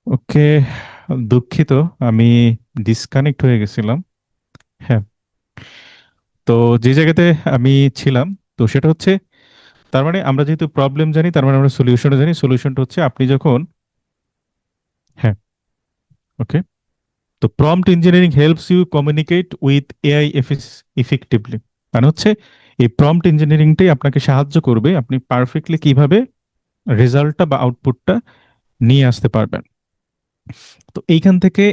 ওকে, দুঃখিত, আমি ডিসকানেক্ট হয়ে গেছিলাম। হ্যাঁ, তো যে জায়গাতে আমি ছিলাম, তো সেটা হচ্ছে তার মানে আমরা যেহেতু প্রবলেম জানি তার মানে আমরা সলিউশনও জানি। সলিউশনটা হচ্ছে আপনি যখন, হ্যাঁ, ওকে, তো prompt engineering helps you communicate with AI effectively. মানে হচ্ছে এই প্রম্পট ইঞ্জিনিয়ারিংটাই আপনাকে সাহায্য করবে আপনি পারফেক্টলি কিভাবে রেজাল্টটা বা আউটপুটটা নিয়ে আসতে পারবেন। তো এইখান থেকে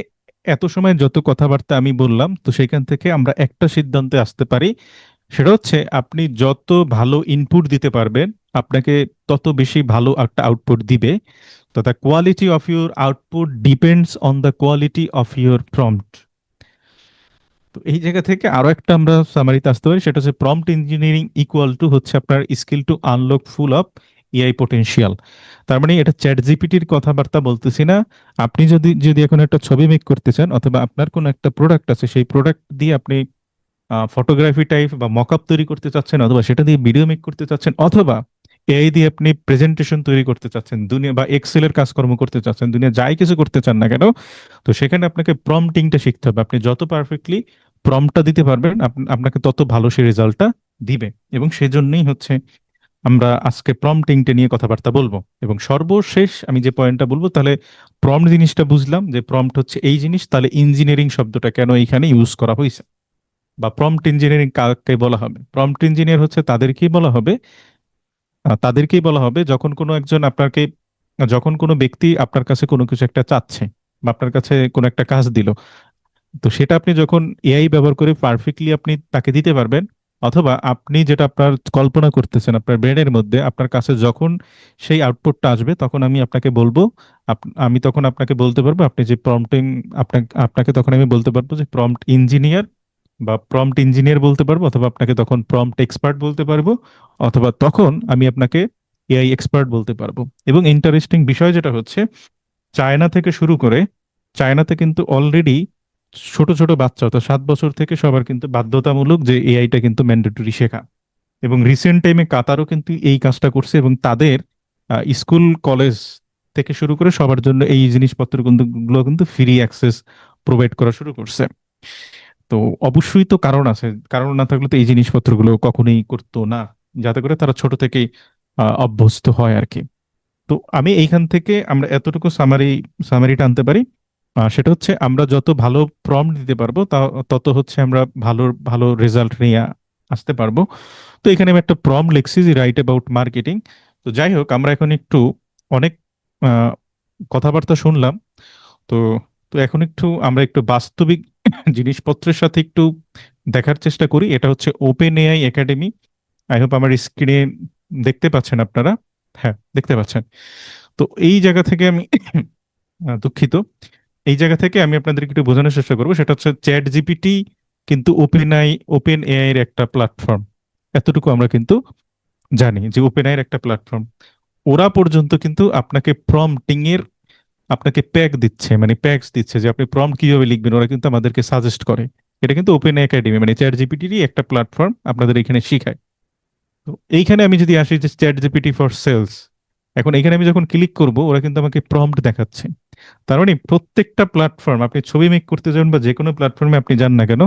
এত সময় যত কথাবার্তা আমি বললাম, তো সেইখান থেকে আমরা একটা সিদ্ধান্তে আসতে পারি, সেটা হচ্ছে আপনি যত ভালো ইনপুট দিতে পারবেন আপনাকে তত বেশি ভালো একটা আউটপুট দিবে। তো the quality of your output depends on the quality of your prompt. তো এই জায়গা থেকে আরো একটা আমরা সামারিতে আসতে পারি, সেটা হচ্ছে প্রম্পট ইঞ্জিনিয়ারিং ইকুয়াল টু হচ্ছে আপনার skill to unlock full of AI potential. তার মানে এটা চ্যাট জিপিটির কথাবার্তা বলতেছি না। আপনি যদি যদি এখন একটা ছবি মেক করতে চান অথবা আপনার কোনো একটা প্রোডাক্ট আছে সেই প্রোডাক্ট দিয়ে আপনি ফটোগ্রাফি টাইপ বা মকআপ তৈরি করতে চাচ্ছেন, অথবা সেটা দিয়ে ভিডিও মেক করতে চাচ্ছেন, অথবা এআই দিয়ে আপনি প্রেজেন্টেশন তৈরি করতে চাচ্ছেন দুনিয়া, বা এক্সেলের কাজকর্ম করতে চাচ্ছেন, দুনিয়া যাই কিছু করতে চান না কেন, তো সেখানে আপনাকে প্রম্পটিংটা শিখতে হবে। আপনি যত পারফেক্টলি প্রম্পটটা দিতে পারবেন আপনাকে তত ভালো সেই রেজাল্টটা দিবে। এবং সেজন্যই হচ্ছে আমরা আজকে প্রম্পটিংটা নিয়ে কথাবার্তা বলবো। এবং সর্বশেষ আমি যে পয়েন্টটা বলবো, তাহলে প্রম্পট জিনিসটা বুঝলাম যে প্রম্পট হচ্ছে এই জিনিস, তাহলে ইঞ্জিনিয়ারিং শব্দটা কেন এখানে ইউজ করা হয়েছে বা প্রম্পট ইঞ্জিনিয়ারিং কাকে বলা হবে? প্রম্পট ইঞ্জিনিয়ার হচ্ছে তাদেরকেই বলা হবে, তাদেরকেই বলা হবে যখন কোনো একজন আপনাকে, যখন কোনো ব্যক্তি আপনার কাছে কোনো কিছু একটা চাচ্ছে বা আপনার কাছে কোনো একটা কাজ দিল, তো সেটা আপনি যখন এআই ব্যবহার করে পারফেক্টলি আপনি তাকে দিতে পারবেন, অথবা আপনি যেটা আপনার কল্পনা করতেছেন আপনার ব্রেনের মধ্যে আপনার কাছে যখন সেই আউটপুটটা আসবে তখন আমি আপনাকে বলবো, আমি তখন আপনাকে বলতে পারবো আপনি যে প্রম্পটিং, আপনাকে আপনাকে তখন আমি বলতে পারবো যে প্রম্পট ইঞ্জিনিয়ার বা প্রম্পট ইঞ্জিনিয়ার বলতে পারবো, অথবা আপনাকে তখন প্রম্পট এক্সপার্ট বলতে পারবো, অথবা তখন আমি আপনাকে এআই এক্সপার্ট বলতে পারবো। এবং ইন্টারেস্টিং বিষয় যেটা হচ্ছে, চায়না থেকে শুরু করে, চায়নাতে কিন্তু অলরেডি ছোট ছোট বাচ্চা, তো 7 বছর থেকে সবার কিন্তু বাধ্যতামূলক যে এআইটা কিন্তু ম্যান্ডেটরি শেখা। এবং রিসেন্ট টাইমে কাতারও কিন্তু এই কাজটা করছে এবং তাদের স্কুল কলেজ থেকে শুরু করে সবার জন্য এই জিনিসপত্র কিন্তু গুলো কিন্তু ফ্রি অ্যাক্সেস প্রোভাইড করা শুরু করছে। তো অবশ্যই তো কারণ আছে, কারণ না থাকলে তো এই জিনিসপত্রগুলো কখনোই করতো না, যাতে করে তারা ছোট থেকেই অভ্যস্ত হয় আর কি। তো আমি এইখান থেকে আমরা এতটুকু সামারিটা আনতে পারি, সেটা হচ্ছে আমরা যত ভালো প্রম্পট দিতে পারবো তত হচ্ছে আমরা ভালো ভালো রেজাল্ট নিয়ে আসতে পারবো। তো এখানে আমি একটা প্রম্পট লিখছি যে রাইট অ্যাবাউট মার্কেটিং। তো যাই হোক, আমরা এখন একটু অনেক আহ, কথাবার্তা শুনলাম। তো তো এখন একটু আমরা একটু বাস্তবিক জিনিসপত্রের সাথে একটু দেখার চেষ্টা করি। এটা হচ্ছে open AI academy. I hope আমার স্ক্রিনে দেখতে পাচ্ছেন আপনারা। হ্যাঁ, দেখতে পাচ্ছেন। তো এই জায়গা থেকে আমি দুঃখিত, এই জায়গা থেকে আমি আপনাদেরকে একটু বোঝানোর চেষ্টা করবো, সেটা হচ্ছে চ্যাট জিপিটি কিন্তু ওপেন এআই এর একটা প্ল্যাটফর্ম। এতটুকু আমরা কিন্তু জানি যে ওপেন এআই এর একটা প্ল্যাটফর্ম। ওরা পর্যন্ত কিন্তু আপনাকে প্রম্পটিং এর আপনাকে প্যাক দিচ্ছে, মানে প্যাকস দিচ্ছে যে আপনি প্রম্পট কিভাবে লিখবেন, ওরা কিন্তু আমাদেরকে সাজেস্ট করে। এটা কিন্তু ওপেন একাডেমি মানে চ্যাট জিপিটিরই একটা প্ল্যাটফর্ম, আপনাদের এখানে শেখায়। তো এইখানে আমি যদি আসি যে চ্যাট জিপিটি ফর সেলস, এখন এখানে আমি যখন ক্লিক করব ওরা কিন্তু আমাকে প্রম্পট দেখাচ্ছে। তার মানে প্রত্যেকটা প্ল্যাটফর্ম, আপনি ছবি মেক করতে যাবেন বা যে কোনো প্ল্যাটফর্মে আপনি যান না কেন,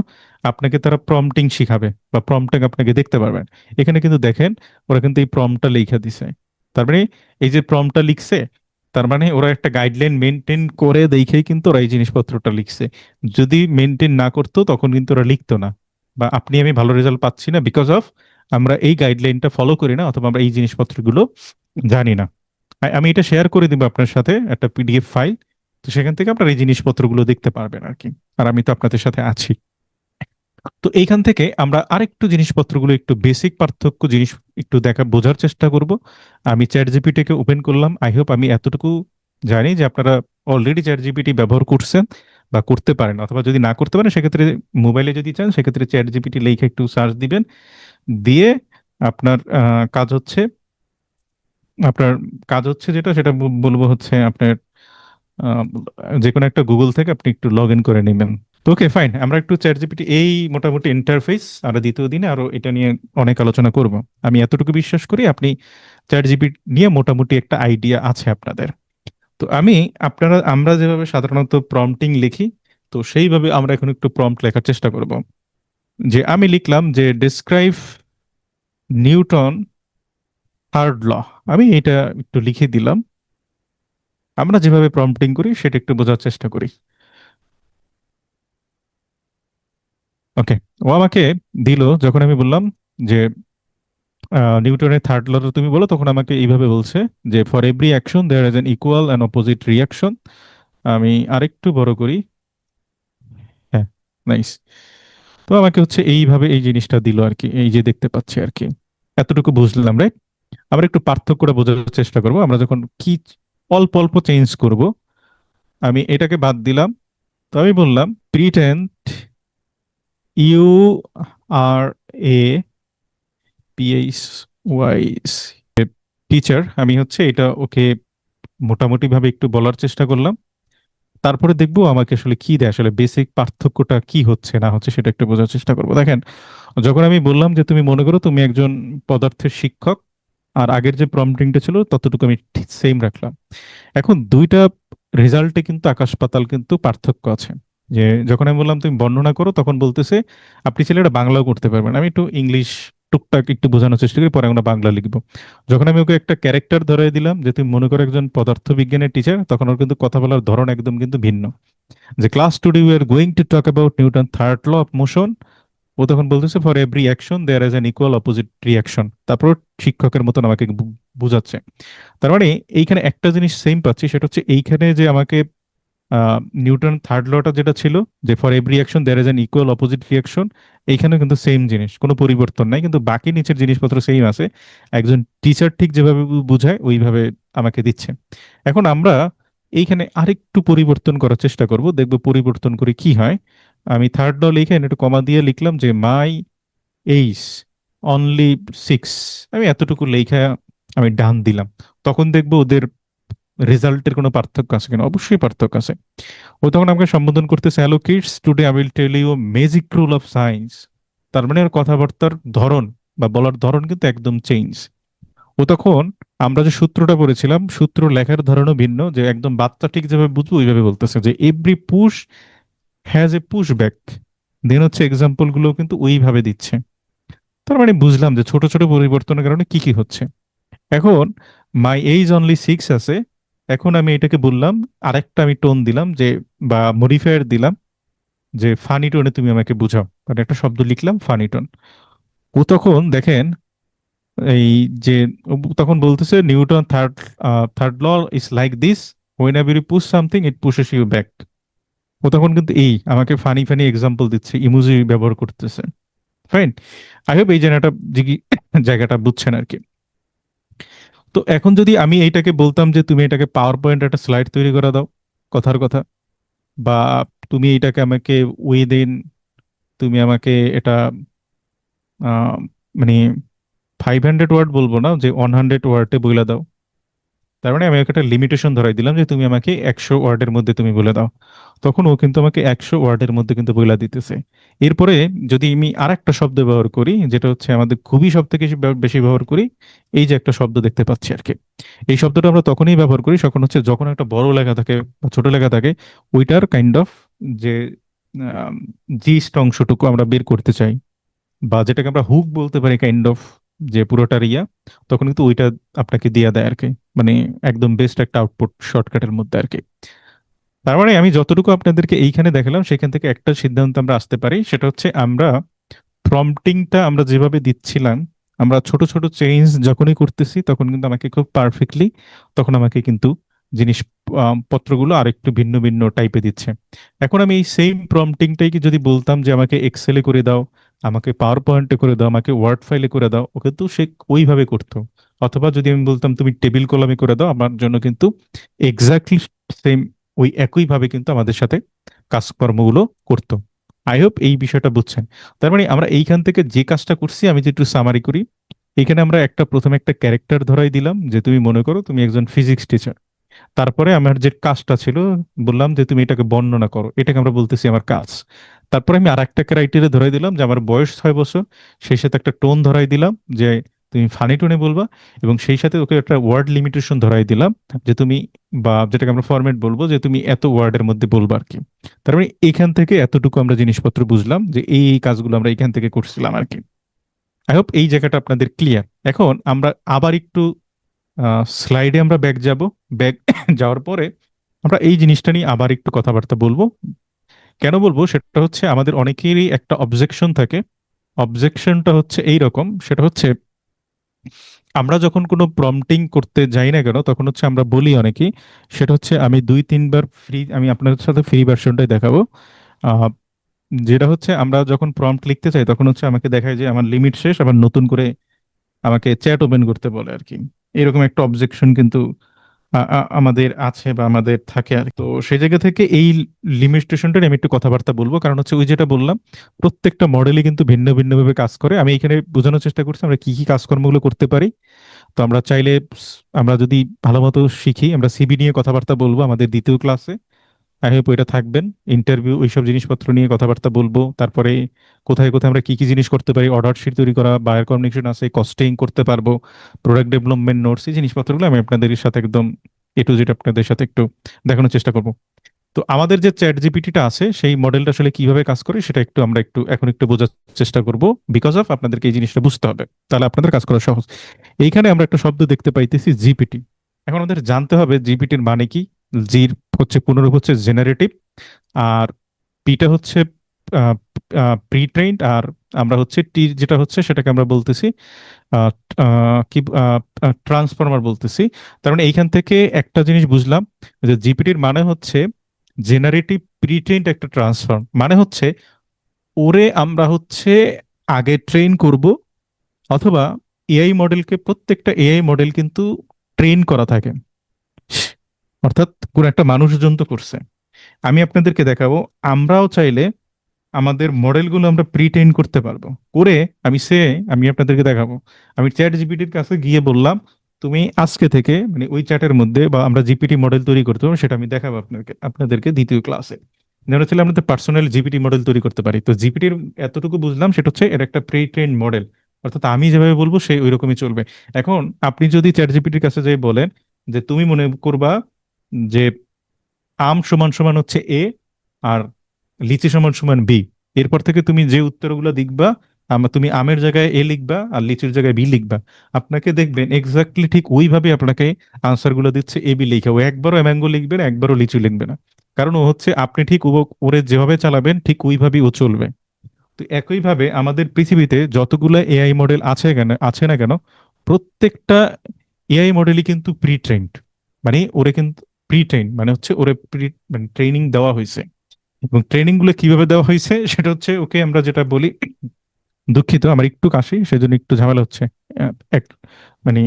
আপনাকে তারা প্রম্পটিং শিখাবে বা প্রম্পটিং আপনাকে দেখতে পারবেন। এখানে কিন্তু দেখেন ওরা কিন্তু এই প্রম্পটটা লিখে দিছে। তার মানে এই যে প্রম্পটটা লিখছে, তার মানে ওরা একটা গাইডলাইন মেনটেন করে দেখেই কিন্তু ওরা এই জিনিসপত্রটা লিখছে। যদি মেনটেন না করতো তখন কিন্তু ওরা লিখতো না, বা আপনি আমি ভালো রেজাল্ট পাচ্ছি না বিকজ অফ আমরা এই গাইডলাইনটা ফলো করি না, অথবা আমরা এই জিনিসপত্রগুলো জানি না। আমি এটা শেয়ার করে দিব আপনার সাথে একটা পিডিএফ ফাইল, তো সেখান থেকে আপনার এই জিনিসপত্রগুলো দেখতে পারবেন আর কি। আর আমি তো আপনাদের সাথে আছি। তো এইখান থেকে আমরা আরেকটু জিনিসপত্রগুলো, একটু বেসিক পার্থক্য জিনিস একটু বোঝার চেষ্টা করব। আমি চ্যাট জিপিটিকে ওপেন করলাম। আই হোপ আমি এতটুকু জানি যে আপনারা অলরেডি চ্যাট জিপিটি ব্যবহার করছেন বা করতে পারেন, অথবা যদি না করতে পারেন সেক্ষেত্রে মোবাইলে যদি চান সেক্ষেত্রে চ্যাট জিপিটি লিখে একটু সার্চ দিবেন। দিয়ে আপনার আপনার কাজ হচ্ছে যেটা সেটা বলবো হচ্ছে আপনার আহ, যে কোনো একটা গুগল থেকে আপনি একটু লগ ইন করে নেবেন। তো ওকে ফাইন, আমরা একটু চ্যাট জিপিটি এই মোটামুটি ইন্টারফেস আর দ্বিতীয় দিনে আরো এটা নিয়ে অনেক আলোচনা করব। আমি এতটুকু বিশ্বাস করি আপনি চ্যাট জিপিটি নিয়ে মোটামুটি একটা আইডিয়া আছে আপনাদের। তো আমরা যেভাবে সাধারণত প্রম্পটিং লিখি, তো সেইভাবে আমরা এখন একটু প্রম্পট লেখার চেষ্টা করব। যে আমি লিখলাম যে ডিসক্রাইব নিউটন থার্ড ল, আমি এটা একটু লিখে দিলাম। আমরা যেভাবে প্রম্পটিং করি সেটা একটু বোঝার চেষ্টা করি। ওকে, ও আমাকে দিল যখন আমি বললাম যে নিউটনের থার্ড লটা তুমি বলো, তখন আমাকে এইভাবে বলছে যে for every action there is an equal and opposite reaction. আমি আরেকটু বড় করি। হ্যাঁ, নাইস। তো আমাকে হচ্ছে এইভাবে এই জিনিসটা দিল আর কি, এই যে দেখতে পাচ্ছি আর কি। এতটুকু বুঝলাম, রাইট? আমরা একটু পার্থক্যটা বোঝার চেষ্টা করব। আমরা যখন কি অল্প অল্প চেঞ্জ করব, আমি এটাকে বাদ দিলাম। তো আমি বললাম pretend you are a physics teacher, আমি হচ্ছে এটা ওকে মোটামুটি ভাবে একটু বলার চেষ্টা করলাম। তারপরে দেখবো আমাকে আসলে কি দেয়, আসলে বেসিক পার্থক্যটা কি হচ্ছে না হচ্ছে সেটা একটু বোঝার চেষ্টা করবো। দেখেন, যখন আমি বললাম যে তুমি মনে করো তুমি একজন পদার্থের শিক্ষক, আর আগের যে প্রম্পটিংটা ছিল ততটুকু আমি ঠিক সেম রাখলাম। এখন দুইটা রেজাল্টে কিন্তু আকাশ পাতাল কিন্তু পার্থক্য আছে। যে যখন আমি বললাম তুমি বর্ণনা করো, তখন বলতেছে আপনি ছেলেটা বাংলাও করতে পারবেন। আমি একটু ইংলিশ টুকটাক একটু বোঝানোর চেষ্টা করি, পরে আমরা বাংলা লিখবো। যখন আমি ওকে একটা ক্যারেক্টার ধরে দিলাম যে তুমি মনে করো একজন পদার্থ বিজ্ঞানের টিচার, তখন ওর কিন্তু কথা বলার ধরন একদম কিন্তু ভিন্ন। যে class today we are going to talk about Newton third law of motion. ও তখন বলতেছে for every action there is an equal opposite reaction. তারপর শিক্ষকের মতন আমাকে বুঝাচ্ছে। তার মানে এইখানে একটা জিনিস সেম পাচ্ছি, সেটা হচ্ছে এইখানে যে আমাকে নিউটন থার্ড লটা যেটা ছিল যে for every action there is an equal opposite reaction, এইখানে কিন্তু সেম জিনিস, কোনো পরিবর্তন নাই, কিন্তু বাকি নিচের জিনিসপত্র সেম আছে। একজন টিচার ঠিক যেভাবে বুঝায় ওইভাবে আমাকে দিচ্ছে। এখন আমরা এইখানে আরেকটু পরিবর্তন করার চেষ্টা করব, দেখব পরিবর্তন করে কি হয়। আমি থার্ড ল লিখে একটু কমা দিয়ে লিখলাম যে মাই এইজ অনলি 6। আমি এতটুকু লেখা আমি ডান দিলাম। তখন দেখবো ওদের রেজাল্টের কোনো পার্থক্য আছে কিনা। অবশ্যই পার্থক্য আছে। ও তখন আমাকে সম্বোধন করতেছে hello kids, today I will tell you magic rule of science. তার মানে ওর কথাবার্তার ধরন বা বলার ধরন কিন্তু একদম চেঞ্জ। ও তখন আমরা যে সূত্রটা পড়েছিলাম, সূত্র লেখার ধরনও ভিন্ন, যে একদম বাচ্চা ঠিক যেভাবে বুঝবো ওইভাবে বলতেছে যে every push has a push back. Then হচ্ছে এক্সাম্পল গুলো কিন্তু ওইভাবে দিচ্ছে। তার মানে বুঝলাম যে ছোট ছোট পরিবর্তনের কারণে কি কি হচ্ছে। এখন মাই এইজ অনলি 6 আছে। এখন আমি এটাকে বললাম, আরেকটা আমি টোন দিলাম যে, বা মডিফায়ার দিলাম যে ফানি টোনে তুমি আমাকে বুঝাও, মানে একটা শব্দ লিখলাম ফানি টোন। ও তখন দেখেন এই যে ও তখন বলতেছে Newton third third law is like this, whenever you push something it pushes you back. ও তখন কিন্তু এই আমাকে ফানি ফানি এক্সাম্পল দিচ্ছে, ইমোজি ব্যবহার করতেছে। ফাইন, আই হোপ এই জায়গাটা জায়গাটা বুঝছেন আর কি। তো এখন যদি আমি এইটাকে বলতাম যে তুমি এটাকে পাওয়ার পয়েন্ট একটা স্লাইড তৈরি করে দাও, কথার কথা, বা তুমি এটাকে আমাকে উইদিন, তুমি আমাকে এটা আহ, মানে 500 ওয়ার্ড বলবো না, যে 100 ওয়ার্ডে বলে দাও। তার মানে আমি ওকে একটা লিমিটেশন ধরাই দিলাম যে তুমি আমাকে 100 ওয়ার্ডের মধ্যে তুমি বলে দাও। তখন ও কিন্তু আমাকে 100 ওয়ার্ডের মধ্যে কিন্তু বলে দিতেছে। এরপরে যদি আমি আর একটা শব্দ ব্যবহার করি, যেটা হচ্ছে আমাদের খুবই সব থেকে বেশি বেশি ব্যবহার করি, এই যে একটা শব্দ দেখতে পাচ্ছি আর কি। এই শব্দটা আমরা তখনই ব্যবহার করি যখন হচ্ছে যখন একটা বড় লেখা থাকে বা ছোট লেখা থাকে, ওইটার কাইন্ড অফ যে জিস্ট অংশটুকু আমরা বের করতে চাই, বা যেটাকে আমরা হুক বলতে পারি কাইন্ড অফ, যে পুরোটার ইয়া, তখন কিন্তু ওইটা আপনাকে দিয়ে দেয় আর কি। মানে একদম বেস্ট একটা আউটপুট শর্টকাটের মধ্যে আর কি। তার মানে আমি যতটুকু আপনাদেরকে এইখানে দেখালাম সেখান থেকে একটা সিদ্ধান্ত আমরা আসতে পারি, সেটা হচ্ছে আমরা প্রম্পটিংটা আমরা যেভাবে দিচ্ছিলাম, আমরা ছোট ছোট চেঞ্জ যখনই করতেছি তখন কিন্তু আমাকে খুব পারফেক্টলি, তখন আমাকে কিন্তু জিনিস পত্রগুলো আরেকটু ভিন্ন ভিন্ন টাইপে দিচ্ছে। এখন আমি এই সেম প্রম্পটিংটাই কি যদি বলতাম যে আমাকে এক্সেলে করে দাও, আমাকে পাওয়ার পয়েন্টে করে দাও, আমাকে ওয়ার্ড ফাইলে করে দাও, ওকে তো সে ওইভাবে করতো। অথবা যদি আমি বলতাম তুমি টেবিল কলামে করে দাও, আমার জন্য কিন্তু এক্স্যাক্টলি সেম ওই একইভাবে কিন্তু আমাদের সাথে কাজকর্মগুলো করতো। আই হোপ এই বিষয়টা বুঝছেন। তার মানে আমরা এইখান থেকে যে কাজটা করছি, আমি যদি একটু সামারি করি, এখানে আমরা প্রথমে একটা ক্যারেক্টার ধরাই দিলাম যে তুমি মনে করো তুমি একজন ফিজিক্স টিচার। তারপরে আমার যে কাজটা ছিল, বললাম যে তুমি এটাকে বর্ণনা করো, এটাকে আমরা বলতেছি আমার কাজ। তারপরে আমি আরেকটা ক্রাইটেরিয়া ধরাই দিলাম যে আমার বয়স 6 বছর, সেই সাথে একটা টোন ধরাই দিলাম যে তুমি ফানি টোনে বলবা, এবং সেই সাথে ওকে একটা ওয়ার্ড লিমিটেশন ধরাই দিলাম যে তুমি, বা যেটাকে আমরা ফরম্যাট বলবো, যে তুমি এত ওয়ার্ডের মধ্যে বলবা আর কি। তার মানে এখান থেকে এতটুকু আমরা জিনিসপত্র বুঝলাম যে এই এই কাজগুলো আমরা এখান থেকে করছিলাম আর কি। আই হোপ এই জায়গাটা আপনাদের ক্লিয়ার। এখন আমরা আবার একটু স্লাইডে আমরা ব্যাক যাব। ব্যাক যাওয়ার পরে আমরা এই জিনিসটা নিয়ে আবার একটু কথাবার্তা বলবো। কেন বলবো সেটা হচ্ছে, আমাদের অনেকেরই একটা অবজেকশন থাকে। অবজেকশনটা হচ্ছে এই রকম, সেটা হচ্ছে আমরা যখন কোনো প্রম্পটিং করতে যাই না কেন, তখন হচ্ছে আমরা বলি অনেকেই, সেটা হচ্ছে আমি 2-3 বার ফ্রি, আমি আপনাদের সাথে ফ্রি ভার্সনটাই দেখাবো। আহ, যেটা হচ্ছে আমরা যখন প্রম্পট লিখতে চাই তখন হচ্ছে আমাকে দেখায় যে আমার লিমিট শেষ, আবার নতুন করে আমাকে চ্যাট ওপেন করতে বলে আর কি। এরকম একটা অবজেকশন কিন্তু আমাদের আছে বা আমাদের থাকে আর কি। তো সেই জায়গা থেকে এই লিমিটেশনটা নিয়ে আমি একটু কথাবার্তা বলবো, কারণ হচ্ছে ওই যেটা বললাম, প্রত্যেকটা মডেলই কিন্তু ভিন্ন ভিন্ন ভাবে কাজ করে। আমি এখানে বোঝানোর চেষ্টা করছি আমরা কি কি কাজকর্মগুলো করতে পারি। তো আমরা চাইলে আমরা যদি ভালো মতো শিখি, আমরা সিবি নিয়ে কথাবার্তা বলবো আমাদের দ্বিতীয় ক্লাসে। আই হোপ ওইটা থাকবেন। ইন্টারভিউ ওইসব জিনিসপত্র নিয়ে কথাবার্তা বলবো। তারপরে কোথায় কোথায় আমরা কি কি জিনিস করতে পারি, অর্ডার শিট তৈরি করা, বায়ার কমিউনিকেশন আছে, কস্টিং করতে পারবো, প্রোডাক্ট ডেভেলপমেন্ট নোটস, এই জিনিসপত্রগুলো আমি আপনাদের সাথে একদম এ টু জেড আপনাদের সাথে একটু দেখানোর চেষ্টা করব। তো আমাদের যে চ্যাট জিপিটিটা আছে সেই মডেলটা আসলে কিভাবে কাজ করে সেটা একটু আমরা এখন একটু বোঝার চেষ্টা করব। বিকজ অফ আপনাদেরকে এই জিনিসটা বুঝতে হবে, তাহলে আপনাদের কাজ করা সহজ। এইখানে আমরা একটা শব্দ দেখতে পাইতেছি জিপিটি। এখন আমাদের জানতে হবে জিপিটির মানে কি। জির হচ্ছে পুনরূপ হচ্ছে জেনারেটিভ, আর পিটা হচ্ছে প্রি ট্রেইনড, আর আমরা হচ্ছে টি যেটা হচ্ছে সেটাকে আমরা বলতেছি আহ, কি ট্রান্সফর্মার বলতেছি। তার মানে এইখান থেকে একটা জিনিস বুঝলাম যে জিপিটির মানে হচ্ছে জেনারেটিভ প্রি ট্রেইনড একটা ট্রান্সফর্ম, মানে হচ্ছে ওরে আমরা হচ্ছে আগে ট্রেন করব, অথবা এআই মডেলকে, প্রত্যেকটা এআই মডেল কিন্তু ট্রেন করা থাকে, অর্থাৎ কোন একটা মানুষজন তো করছে। আমি আপনাদেরকে দেখাবো, আমরাও চাইলে আমাদের মডেলগুলো আমরা প্রি ট্রেন করতে পারবো করে। আমি আপনাদেরকে দেখাবো। আমি চ্যাট জিপিটির কাছে গিয়ে বললাম তুমি আজকে থেকে, মানে ওই চ্যাটের মধ্যে বা আমরা জিপিটি মডেল তৈরি করতে পারবো, সেটা আমি দেখাবো আপনাদেরকে দ্বিতীয় ক্লাসে। যেটা ছিল আমাদের পার্সোনাল জিপিটি মডেল তৈরি করতে পারি। তো জিপিটির এতটুকু বুঝলাম, সেটা হচ্ছে এর একটা প্রি ট্রেন মডেল, অর্থাৎ আমি যেভাবে বলবো সে ওই রকমই চলবে। এখন আপনি যদি চ্যাট জিপিটির কাছে যাই বলেন যে তুমি মনে করবা যে আম সমান সমান হচ্ছে এ, আর লিচি সমান সমান বি, এরপর থেকে তুমি যে উত্তরগুলো লিখবা, তুমি আমের জায়গায় এ লিখবা আর লিচুর জায়গায় বি লিখবা, আপনাকে দেখবেন এক্স্যাক্টলি ঠিক ওইভাবে আপনাকে আনসার গুলো দিচ্ছে এ বি লিখে। ও একবারও ম্যাঙ্গো লিখবে না, একবারও লিচু লিখবে না, কারণ ও হচ্ছে আপনি ঠিক ওরে যেভাবে চালাবেন ঠিক ওইভাবেই ও চলবে। তো একইভাবে আমাদের পৃথিবীতে যতগুলো এআই মডেল আছে না কেন, প্রত্যেকটা এআই মডেলই কিন্তু প্রি ট্রেন্ড, মানে ওরে কিন্তু প্রি ট্রেন মানে হচ্ছে ওরে মানে ট্রেনিং দেওয়া হয়েছে। এবং ট্রেনিং গুলো কিভাবে দেওয়া হয়েছে সেটা হচ্ছে, ওকে আমরা যেটা বলি, দুঃখিত আমার একটু কাশি সেজন্য একটু ঝামেলা হচ্ছে। এক মানে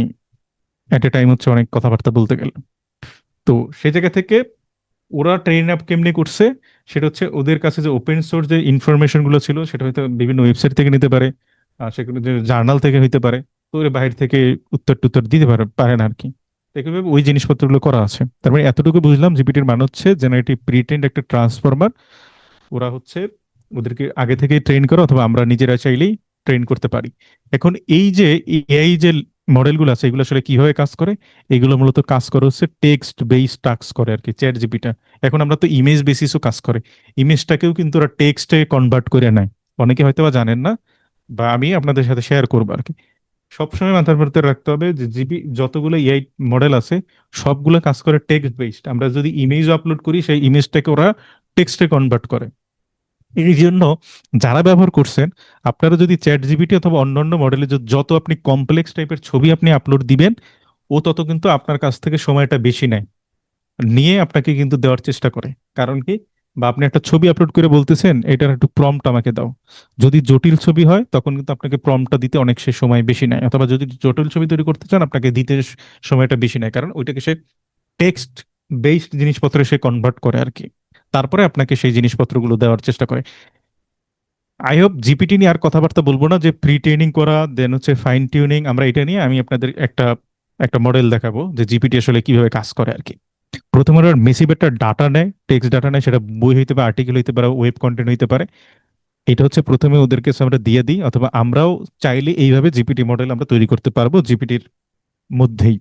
এট এ টাইম হচ্ছে অনেক কথাবার্তা বলতে গেলে। তো সেই জায়গা থেকে ওরা ট্রেন আপ কেমনি করছে, সেটা হচ্ছে ওদের কাছে যে ওপেন সোর্স যে ইনফরমেশন গুলো ছিল, সেটা হয়তো বিভিন্ন ওয়েবসাইট থেকে নিতে পারে, আর সেগুলো যে জার্নাল থেকে হইতে পারে। তো ওরা বাইরে থেকে উত্তর টুত্তর দিতে পারে না আর কি। তো একইভাবে ওই জিনিসপত্রগুলো করা আছে। তার মানে এতটুকু বুঝলাম জিপিটির মানে হচ্ছে জেনারেটিভ প্রিটেন্ড একটা ট্রান্সফরমার। ওরা হচ্ছে ওদেরকে আগে থেকে ট্রেন করে, অথবা আমরা নিজেরা চাইলেই ট্রেন করতে পারি। এখন এই যে এআই যে মডেলগুলো আছে এগুলো আসলে কিভাবে কাজ করে, এগুলো মূলত কাজ করে হচ্ছে টেক্সট বেস টাস্ক করে আর কি চ্যাট জিপিটা। এখন আমরা তো ইমেজ বেসিসও কাজ করে, ইমেজটাকেও কিন্তু ওরা টেক্সটে কনভার্ট করে নেয়। অনেকে হয়তো বা জানেন না, বা আমি আপনাদের সাথে শেয়ার করবো আর কি। সবসময় মাথার ভেতরে রাখতে হবে যে জিপি যতগুলো এআই মডেল আছে সবগুলো কাজ করে টেক্সট বেসড। আমরা যদি ইমেজ আপলোড করি সেই ইমেজটাকে ওরা টেক্সটে কনভার্ট করে। এই জন্য যারা ব্যবহার করছেন, আপনারা যদি চ্যাট জিপিটি অথবা অন্যান্য মডেলে যত আপনি কমপ্লেক্স টাইপের ছবি আপনি আপলোড দিবেন, ও তত কিন্তু আপনার কাছ থেকে সময়টা বেশি নেয়, নিয়ে আপনাকে কিন্তু দেওয়ার চেষ্টা করে। কারণ কি, বা আপনি একটা ছবি আপলোড করে বলতেছেন এটার একটু প্রম্পট আমাকে দাও, যদি জটিল ছবি হয় তখন কিন্তু আপনাকে প্রম্পটটা দিতে অনেক সে সময় বেশি নেয়, অথবা যদি জটিল ছবি তৈরি করতে চান আপনাকে দিতে সময়টা বেশি নেয়, কারণ ওইটাকে সে টেক্সট বেসড জিনিসপত্রে সে কনভার্ট করে আর কি, তারপরে আপনাকে সেই জিনিসপত্রগুলো দেওয়ার চেষ্টা করে। আই হোপ জিপিটি নিয়ে আর কথাবার্তা বলবো না, যে প্রি ট্রেনিং করা দেন হচ্ছে ফাইন টিউনিং, আমরা এটা নিয়ে আমি আপনাদের একটা একটা মডেল দেখাবো যে জিপিটি আসলে কিভাবে কাজ করে আর কি। প্রথমে ওরা মেসিভ একটা ডাটা নেয়, টেক্সট ডাটা নেয়, সেটা বই হইতে পারে, আর্টিকেল হইতে পারে, ওয়েব কন্টেন্ট হইতে পারে। এটা হচ্ছে প্রথমে ওদের কাছে আমরা দিয়ে দিই, অথবা আমরাও চাইলে এইভাবে জিপিটি মডেল আমরা তৈরি করতে পারবো জিপিটির মধ্যেই।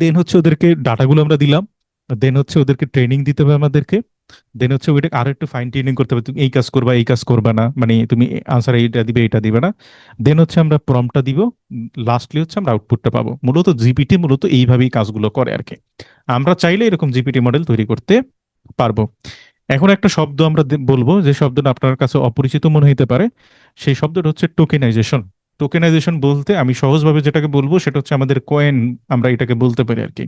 দেন হচ্ছে ওদেরকে ডাটাগুলো আমরা দিলাম, দেন হচ্ছে ওদেরকে ট্রেনিং দিতে হবে আমাদেরকে, দেন হচ্ছে ওইটা আরো একটু ফাইন টিউনিং করতে হবে, তুমি এই কাজ করবা এই কাজ করবা না, মানে তুমি আনসার এইটা দিবে এটা দিবে না। দেন হচ্ছে আমরা প্রম্পটটা দিব, লাস্টলি হচ্ছে আমরা আউটপুটটা পাবো। মূলত জিপিটি মূলত এইভাবেই কাজগুলো করে আর কি। আমরা চাইলে এরকম জিপিটি মডেল তৈরি করতে পারবো। এখন একটা শব্দ আমরা বলবো, যে শব্দটা আপনার কাছে অপরিচিত মনে হতে পারে, সেই শব্দটা হচ্ছে টোকেনাইজেশন। টোকেনাইজেশন বলতে আমি সহজভাবে যেটাকে বলবো সেটা হচ্ছে আমাদের কয়েন, আমরা এটাকে বলতে পারি আর কি।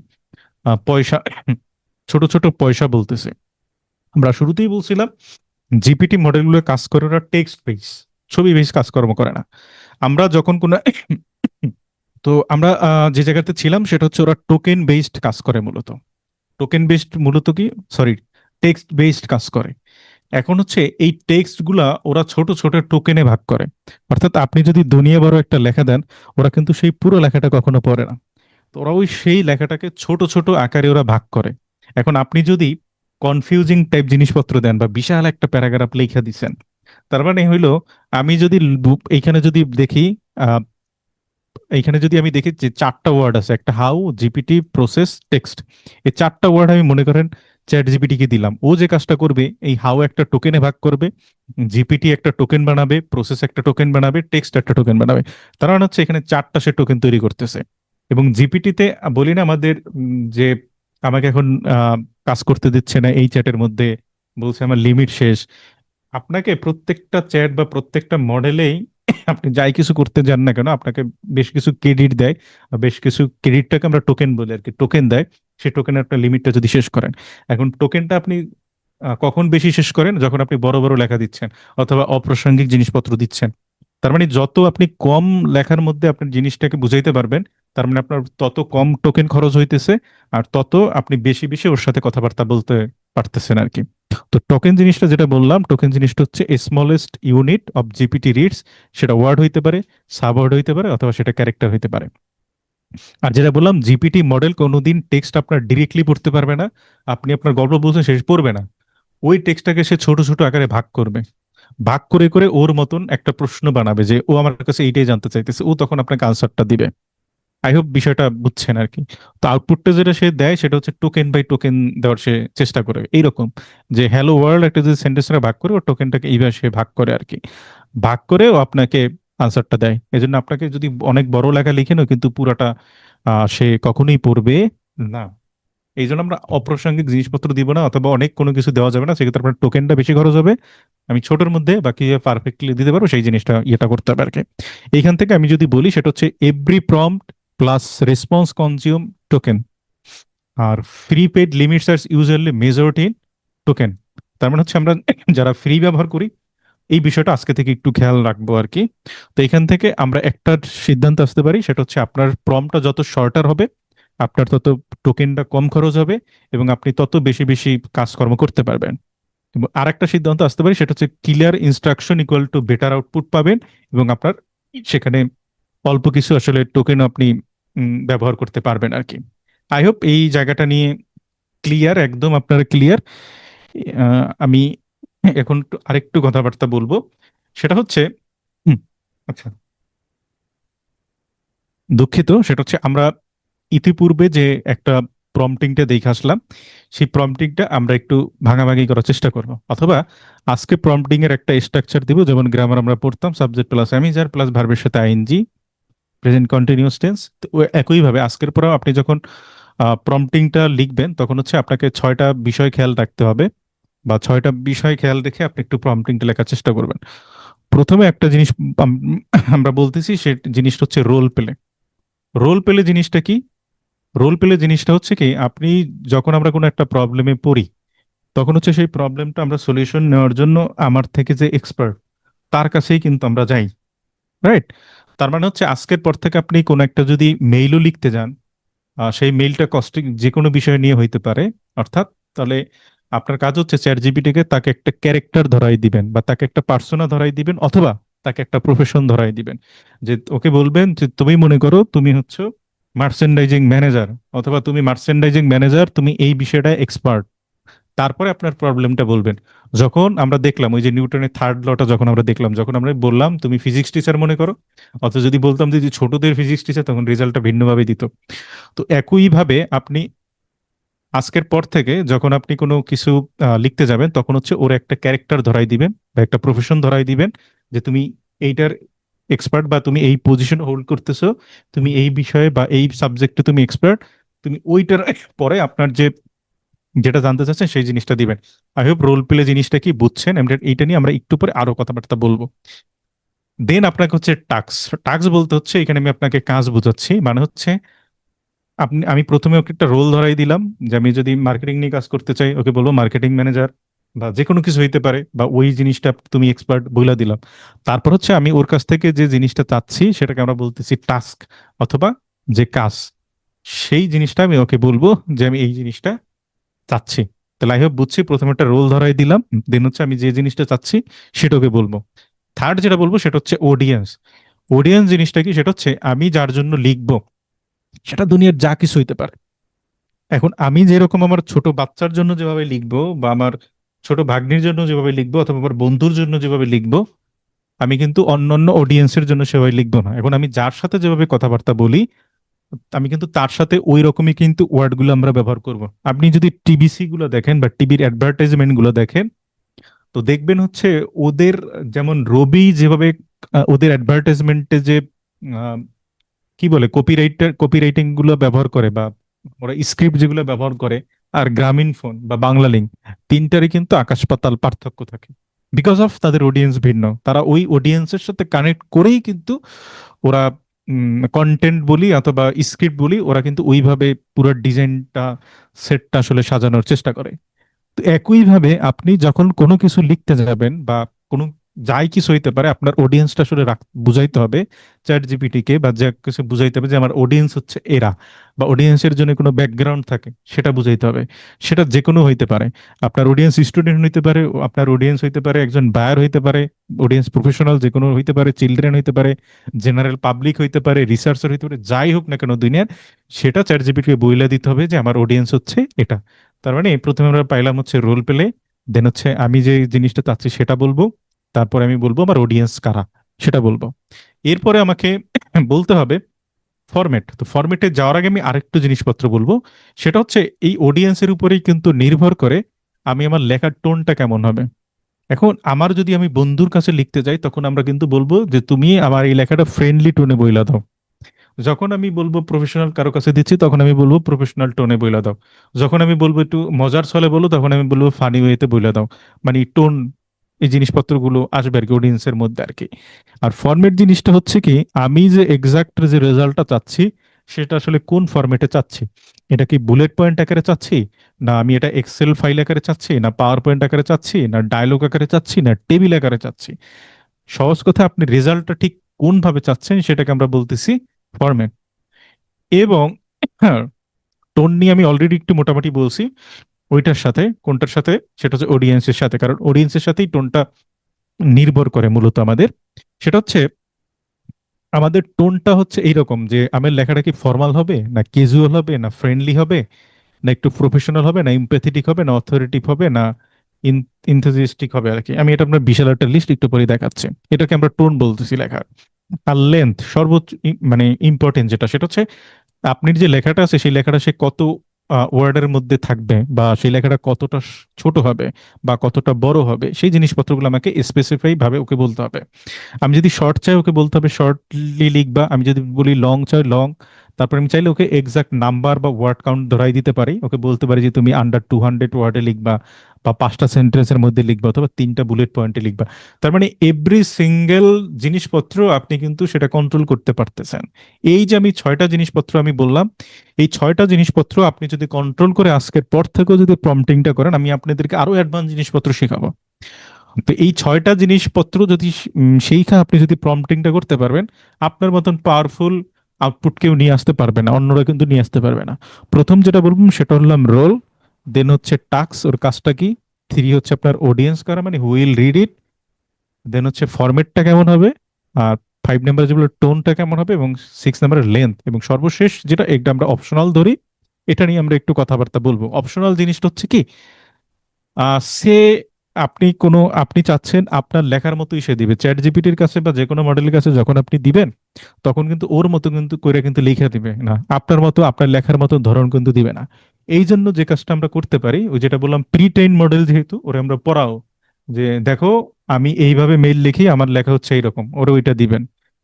পয়সা, ছোট ছোট পয়সা বলতেছে। আমরা শুরুতেই বলছিলাম জিপিটি মডেলগুলো কাজ করে ওরা টেক্সট বেস, ছবি বেস কাজকর্ম করে না। আমরা যখন কোনো তো আমরা যে জায়গাতে ছিলাম সেটা হচ্ছে ওরা টোকেন বেসড কাজ করে মূলত। টোকেন বেসড মূলত কি, সরি, টেক্সট বেসড কাজ করে। এখন হচ্ছে এই টেক্সট গুলা ওরা ছোট ছোট টোকেনে ভাগ করে। অর্থাৎ আপনি যদি দুনিয়া বড় একটা লেখা দেন, ওরা কিন্তু সেই পুরো লেখাটা কখনো পড়ে না। তো ওরা ওই সেই লেখাটাকে ছোট ছোট আকারে ওরা ভাগ করে। এখন আপনি যদি কনফিউজিং টাইপ জিনিসপত্র দেন বা বিশাল একটা প্যারাগ্রাফ লেখা দিচ্ছেন, তার মানে হইলো আমি যদি এইখানে যদি দেখি, আহ, এইখানে যদি আমি দেখি যে চারটা ওয়ার্ড আছে, একটা হাউ, জিপিটি, প্রসেস, টেক্সট। এই চারটা ওয়ার্ড আমি মনে করেন চ্যাট জিপিটি কে দিলাম, ও যে কাজটা করবে এই হাউ একটা টোকেনে ভাগ করবে, জিপিটি একটা টোকেন বানাবে, প্রসেস একটা টোকেন বানাবে, টেক্সট একটা টোকেন বানাবে। তার মানে হচ্ছে এখানে চারটা সে টোকেন তৈরি করতেছে। এবং জিপিটিতে বলি না আমাদের যে আমাকে এখন আহ, কাজ করতে দিচ্ছে না এই চ্যাটের মধ্যে, বলছে আমার লিমিট শেষ। আপনাকে প্রত্যেকটা চ্যাট বা প্রত্যেকটা মডেলেই আপনি যাই কিছু করতে যান না কেন আপনাকে বেশ কিছু ক্রেডিট দেয়, বা বেশ কিছু ক্রেডিটটাকে আমরা টোকেন বলি আর কি, টোকেন দেয়। সেই টোকেনের একটা লিমিটটা যদি শেষ করেন, এখন টোকেনটা আপনি কখন বেশি শেষ করেন, যখন আপনি বড় বড় লেখা দিচ্ছেন অথবা অপ্রাসঙ্গিক জিনিসপত্র দিচ্ছেন। তার মানে যত আপনি কম লেখার মধ্যে আপনার জিনিসটাকে বুঝাইতে পারবেন, তার মানে আপনার তত কম টোকেন খরচ হইতেছে, আর তত আপনি বেশি বেশি ওর সাথে কথাবার্তা বলতে পারতেছেন আর কি। তো টোকেন জিনিসটা যেটা বললাম, টোকেন জিনিসটা হচ্ছে smallest unit of GPT reads. সেটা ওয়ার্ড হইতে পারে, সাব ওয়ার্ড হইতে পারে, অথবা সেটা ক্যারেক্টার হইতে পারে। আর যেটা বললাম জিপিটি মডেল কোনোদিন টেক্সট আপনার ডিরেক্টলি পড়তে পারবে না। আপনি আপনার গল্প বলছেন শেষ পড়বে না, ওই টেক্সটটাকে সে ছোট ছোট আকারে ভাগ করবে, ভাগ করে করে ওর মতন একটা প্রশ্ন বানাবে যে ও আমার কাছে এইটাই জানতে চাইতেছে, ও তখন আপনাকে আনসারটা দিবে। আই হোপ বিষয়টা বুঝছেন আর কি। তো আউটপুটটা যেটা সে দেয় সেটা হচ্ছে টোকেন বাই টোকেন দেওয়ার সে চেষ্টা করে, এইরকম যে হ্যালো ওয়ার্ল্ড একটা যদি সেন্টেন্সটা ভাগ করে ও টোকেনটাকে এইভাবে সে ভাগ করে আর কি, ভাগ করে ও আপনাকে আনসারটা দেয়। এজন্য আপনাকে যদি অনেক বড় লেখা লিখেনও কিন্তু পুরাটা সে কখনোই পড়বে না। এই জন্য আমরা অপ্রাসঙ্গিক জিনিসপত্র দিব না, অথবা অনেক কোনো কিছু দেওয়া যাবে না, সেক্ষেত্রে আপনার টোকেনটা বেশি খরচ হবে। আমি ছোটের মধ্যে বাকি পারফেক্টলি দিতে পারবো সেই জিনিসটা ইয়েটা করতে হবে আর কি। এইখান থেকে আমি যদি বলি সেটা হচ্ছে every prompt plus response consume token, আর free paid limits are usually measured in token. তার মানে হচ্ছে আমরা যারা ফ্রি ব্যবহার করি এই বিষয়টা আজকে থেকে একটু খেয়াল রাখবো আর কি। তো এখান থেকে আমরা একটা সিদ্ধান্ত আসতে পারি, সেটা হচ্ছে আপনার প্রম্পটটা যত শর্টার হবে আপনার তত টোকেনটা কম খরচ হবে, এবং আপনি তত বেশি বেশি কাজকর্ম করতে পারবেন। এবং আরেকটা সিদ্ধান্ত আসতে পারি সেটা হচ্ছে clear instruction equal to better output পাবেন, এবং আপনার সেখানে অল্প কিছু আসলে টোকেন আপনি ব্যবহার করতে পারবেন আর কি। আই হোপ এই জায়গাটা নিয়ে ক্লিয়ার, একদম আপনারা ক্লিয়ার। আমি এখন আরেকটু কথাবার্তা বলবো, সেটা হচ্ছে হুম, আচ্ছা, দুঃখিত, সেটা হচ্ছে আমরা ইতিপূর্বে যে একটা প্রম্পটিংটা দেখে আসলাম, সেই প্রম্পটিংটা আমরা একটু ভাগাভাগি করার চেষ্টা করব, অথবা আজকে প্রম্পটিং এর একটা স্ট্রাকচার দিব, যেমন গ্রামার আমরা পড়তাম সাবজেক্ট প্লাস অ্যামিজার প্লাস ভার্বের সাথে আইএনজি প্রেজেন্ট কন্টিনিউয়াস টেন্স। তো একইভাবে আজকের পরেও আপনি যখন প্রম্পটিংটা লিখবেন তখন হচ্ছে আপনাকে 6টা বিষয় খেয়াল রাখতে হবে, বা 6টা বিষয় খেয়াল রেখে আপনি একটু প্রম্পটিংটা লেখার চেষ্টা করবেন। প্রথমে একটা জিনিস আমরা বলতেছি, সে জিনিসটা হচ্ছে রোল প্লে। রোল প্লে জিনিসটা কি? রোল প্লে জিনিসটা হচ্ছে কি, আপনি যখন আমরা কোনো একটা প্রবলেমে পড়ি তখন হচ্ছে সেই প্রবলেমটা আমরা সলিউশন নেওয়ার জন্য আমার থেকে যে এক্সপার্ট তার কাছেই কিন্তু আমরা যাই, রাইট? তার মানে হচ্ছে আজকের পর থেকে আপনি কোনো একটা যদি মেইলও লিখতে যান, সেই মেইলটা কস্টিং যে কোনো বিষয় নিয়ে হইতে পারে, অর্থাৎ তাহলে আপনার কাজ হচ্ছে চ্যাট জিপিটিকে তাকে একটা ক্যারেক্টার ধরাই দিবেন, বা তাকে একটা পার্সোনা ধরাই দিবেন, অথবা তাকে একটা প্রফেশন ধরাই দিবেন। যে ওকে বলবেন যে তুমি মনে করো তুমি হচ্ছে মার্চেন্ডাইজিং ম্যানেজার, অথবা তুমি মার্চেন্ডাইজিং ম্যানেজার, তুমি এই বিষয়টায় এক্সপার্ট। তারপরে আপনার প্রবলেমটা বলবেন। যখন আমরা দেখলাম ওই যে নিউটনের থার্ড লটা, যখন আমরা দেখলাম, যখন আমরা বললাম তুমি ফিজিক্স টিচার মনে করো, অথবা যদি বলতাম যে ছোটদের ফিজিক্স টিচার, তখন রেজাল্টটা ভিন্নভাবে দিত। তো একইভাবে আপনি আজকের পর থেকে যখন আপনি কোনো কিছু লিখতে যাবেন তখন হচ্ছে ওর একটা ক্যারেক্টার ধরাই দিবেন বা একটা প্রফেশন ধরাই দিবেন, যে তুমি এইটার এক্সপার্ট, বা তুমি এই পজিশন হোল্ড করতেছো, তুমি এই বিষয়ে বা এই সাবজেক্টে তুমি এক্সপার্ট, তুমি ওইটার পরে আপনার যে যেটা জানতে চাচ্ছেন সেই জিনিসটা দিবেন। আই হোপ রোল প্লে জিনিসটা কি বুঝছেন। এইটা নিয়ে আমরা একটু পরে আরো কথাবার্তা বলবো। দেন আপনাকে হচ্ছে টাস্ক। টাস্ক বলতে হচ্ছে, এখানে আমি আপনাকে কাজ বোঝাচ্ছি, মানে হচ্ছে আমি প্রথমে ওকে একটা রোল ধরাই দিলাম, যে আমি যদি মার্কেটিং নিয়ে কাজ করতে চাই ওকে বলবো মার্কেটিং ম্যানেজার, বা যে কোনো কিছু হইতে পারে, বা ওই জিনিসটা তুমি এক্সপার্ট বইলা দিলাম। তারপর হচ্ছে আমি ওর কাছ থেকে যে জিনিসটা চাচ্ছি সেটাকে আমরা বলতেছি টাস্ক, অথবা যে কাজ। সেই জিনিসটা আমি ওকে বলবো যে আমি এই জিনিসটা চাচ্ছি। তাহলে আই হোপ বুঝছি, প্রথমে একটা রোল ধরাই দিলাম, দেন হচ্ছে আমি যে জিনিসটা চাচ্ছি সেটাকে বলবো। থার্ড যেটা বলবো সেটা হচ্ছে অডিয়েন্স। অডিয়েন্স জিনিসটা কি, সেটা হচ্ছে আমি যার জন্য লিখবো সেটা দুনিয়ার যা কিছু হইতে পারে। এখন আমি যেরকম আমার ছোট বাচ্চার জন্য যেভাবে লিখবো, বা আমার ছোট ভাগ্নির জন্য যেভাবে লিখবো, অথবা আমার বন্ধুর জন্য যেভাবে লিখবো, আমি কিন্তু অন্যান্য অডিয়েন্সের জন্য সেভাবে লিখবো না। এখন আমি যার সাথে যেভাবে কথাবার্তা বলি, আমি কিন্তু তার সাথে ওই রকমই কিন্তু ওয়ার্ড গুলো আমরা ব্যবহার করব। আপনি যদি টিবিসি গুলো দেখেন বা টিভির অ্যাডভার্টাইজমেন্ট গুলো দেখেন, তো দেখবেন হচ্ছে ওদের, যেমন রবি যেভাবে ওদের অ্যাডভার্টাইজমেন্টে যে আহ, কি বলে কপিরাইটিং গুলো ব্যবহার করে, বা ওরা স্ক্রিপ্ট যেগুলো ব্যবহার করে, আর গ্রামীণ ফোন বা বাংলা লিঙ্ক, তিনটারই কিন্তু আকাশ পাতাল পার্থক্য থাকে। বিকজ অফ তাদের অডিয়েন্স ভিন্ন, তারা ওই অডিয়েন্সের সাথে কানেক্ট করেই কিন্তু ওরা কন্টেন্ট বলি অথবা স্ক্রিপ্ট বলি, ওরা কিন্তু ওইভাবে পুরো ডিজাইনটা, সেটটা আসলে সাজানোর চেষ্টা করে। তো একইভাবে আপনি যখন কোনো কিছু লিখতে যাবেন, বা কোনো যাই কিছু হইতে পারে, আপনার অডিয়েন্সটা আসলে বুঝাইতে হবে চ্যাট জিপিটি কে, বা যা কিছু বুঝাইতে হবে যে আমার অডিয়েন্স হচ্ছে এরা, বা অডিয়েন্সের জন্য কোনো ব্যাকগ্রাউন্ড থাকে সেটা বুঝাইতে হবে। সেটা যে কোনো হইতে পারে। আপনার অডিয়েন্স স্টুডেন্ট হইতে পারে, আপনার অডিয়েন্স হইতে পারে একজন বায়ার হইতে পারে, অডিয়েন্স প্রফেশনাল যে কোনো হইতে পারে, চিলড্রেন হইতে পারে, জেনারেল পাবলিক হইতে পারে, রিসার্চার হইতে পারে, যাই হোক না কেন দুনিয়ার, সেটা চ্যাট জিপিটি কে বইলা দিতে হবে যে আমার অডিয়েন্স হচ্ছে এটা। তার মানে প্রথমে আমরা পাইলাম হচ্ছে রোল প্লে, দেন হচ্ছে আমি যে জিনিসটা চাচ্ছি সেটা বলবো, তারপরে আমি বলবো আমার অডিয়েন্স কারা সেটা বলবো। এরপরে আমাকে বলতে হবে ফরম্যাট। তো ফরম্যাটে যাওয়ার আগে আমি আরেকটু জিনিসপত্র বলবো, সেটা হচ্ছে এই অডিয়েন্সের উপরেই কিন্তু নির্ভর করে আমি আমার লেখার টোনটা কেমন হবে। এখন আমার যদি আমি বন্ধুর কাছে লিখতে যাই তখন আমরা কিন্তু বলবো যে তুমি আমার এই লেখাটা ফ্রেন্ডলি টোনে বইলা দাও। যখন আমি বলবো প্রফেশনাল কারো কাছে দিচ্ছি তখন আমি বলবো প্রফেশনাল টোনে বইলা দাও। যখন আমি বলবো একটু মজার ছলে বলো তখন আমি বলবো ফানি ওয়েতে বইলা দাও। মানে টোন, এই জিনিসপত্রগুলো আসবে আর কি অডিয়েন্সের মধ্যে আর কি। আর ফরম্যাট জিনিসটা হচ্ছে কি, আমি যে এক্সাক্ট যে রেজাল্টটা চাচ্ছি সেটা আসলে কোন ফরম্যাটে চাচ্ছি। এটা কি বুলেট পয়েন্ট আকারে চাচ্ছি, না আমি এটা এক্সেল ফাইল আকারে চাচ্ছি, না পাওয়ার পয়েন্ট আকারে চাচ্ছি, না ডায়লগ আকারে চাচ্ছি, না টেবিল আকারে চাচ্ছি। সহজ কথা, আপনি রেজাল্টটা ঠিক কোন ভাবে চাচ্ছেন সেটাকে আমরা বলতেছি ফরম্যাট। এবং হ্যাঁ, টোন নিয়ে আমি অলরেডি একটু মোটামুটি বলছি। ওইটার সাথে কোনটার সাথে, সেটা হচ্ছে অডিয়েন্সের সাথে, কারণ অডিয়েন্সের সাথেই টোনটা নির্ভর করে মূলত আমাদের। সেটা হচ্ছে আমাদের টোনটা হচ্ছে এইরকম যে আমার লেখাটা কি ফর্মাল হবে, না ক্যাজুয়াল হবে, না ফ্রেন্ডলি হবে, না একটু প্রফেশনাল হবে, না ইম্প্যাথেটিক হবে, না অথরিটিভ হবে, না ইনথুজিয়াস্টিক হবে আর কি। আমি এটা আপনার বিশাল একটা লিস্ট একটু পরে দেখাচ্ছি। এটাকে আমরা টোন বলতেছি লেখার। আর লেন্থ সর্বোচ্চ মানে ইম্পর্টেন্ট যেটা, সেটা হচ্ছে আপনার যে লেখাটা আছে সেই লেখাটা সে কত ওয়ার্ডের মধ্যে থাকবে, বা সেই লেখাটা কতটা ছোট হবে বা কতটা বড় হবে, সেই জিনিসপত্রগুলো আমাকে স্পেসিফাই ভাবে ওকে বলতে হবে। আমি যদি শর্ট চাই ওকে বলতে হবে শর্টলি লিখবা, আমি যদি বলি লং চাই লং। তারপর আমি চাইলে ওকে এক্সাক্ট নাম্বার বা ওয়ার্ড কাউন্ট ধরাই দিতে পারি, ওকে বলতে পারি যে তুমি আন্ডার 200 ওয়ার্ডে লিখবা, বা 5টা সেন্টেন্সের মধ্যে লিখবা, অথবা 3টা বুলেট পয়েন্টে লিখবা। তার মানে এভরি সিঙ্গেল জিনিসপত্র আপনি কিন্তু সেটা কন্ট্রোল করতে পারতেছেন। এই যে আমি 6টা জিনিসপত্র আমি বললাম, এই 6টা জিনিসপত্র আপনি যদি কন্ট্রোল করে আজকের পর থেকেও যদি প্রম্পটিংটা করেন, আমি আপনাদেরকে আরো অ্যাডভান্স জিনিসপত্র শেখাবো। তো এই 6টা জিনিসপত্র যদি সেইখানে আপনি যদি প্রম্পটিংটা করতে পারবেন, আপনার মতন পাওয়ারফুল আউটপুট কেউ নিয়ে আসতে পারবে না, অন্যরা কিন্তু নিয়ে আসতে পারবে না। প্রথম যেটা বলবো সেটা হলাম রোল, দেন হচ্ছে টাস্ক, ওর কাজটা কি। 3 হচ্ছে আপনার অডিয়েন্স কারা, মানে হু উইল রিড ইট। দেন হচ্ছে ফরম্যাটটা কেমন হবে। আর 5 নাম্বার যেগুলো টোনটা কেমন হবে, এবং 6 নাম্বারের লেন্থ, এবং সর্বশেষ যেটা একটা আমরা অপশনাল ধরি, এটা নিয়ে আমরা একটু কথাবার্তা বলবো। অপশনাল জিনিসটা হচ্ছে কি, সে আপনি চাচ্ছেন আপনার লেখার মতোই সে দিবে চ্যাট জিপিটির কাছে বা যে কোনো মডেলের কাছে, যখন আপনি দিবেন তখন কিন্তু ওর মতো কিন্তু করে কিন্তু লিখে দিবে না, আপনার মতো আপনার লেখার মতো ধরন কিন্তু দিবে না। এই জন্য যে কাজটা আমরা করতে পারি, ওই যেটা বললাম প্রি ট্রেইন মডেল, যেহেতু ওরে আমরা পড়াও যে দেখো আমি এইভাবে মেইল লিখি, আমার লেখা হচ্ছে এইরকম, ওরে ওইটা দিবেন।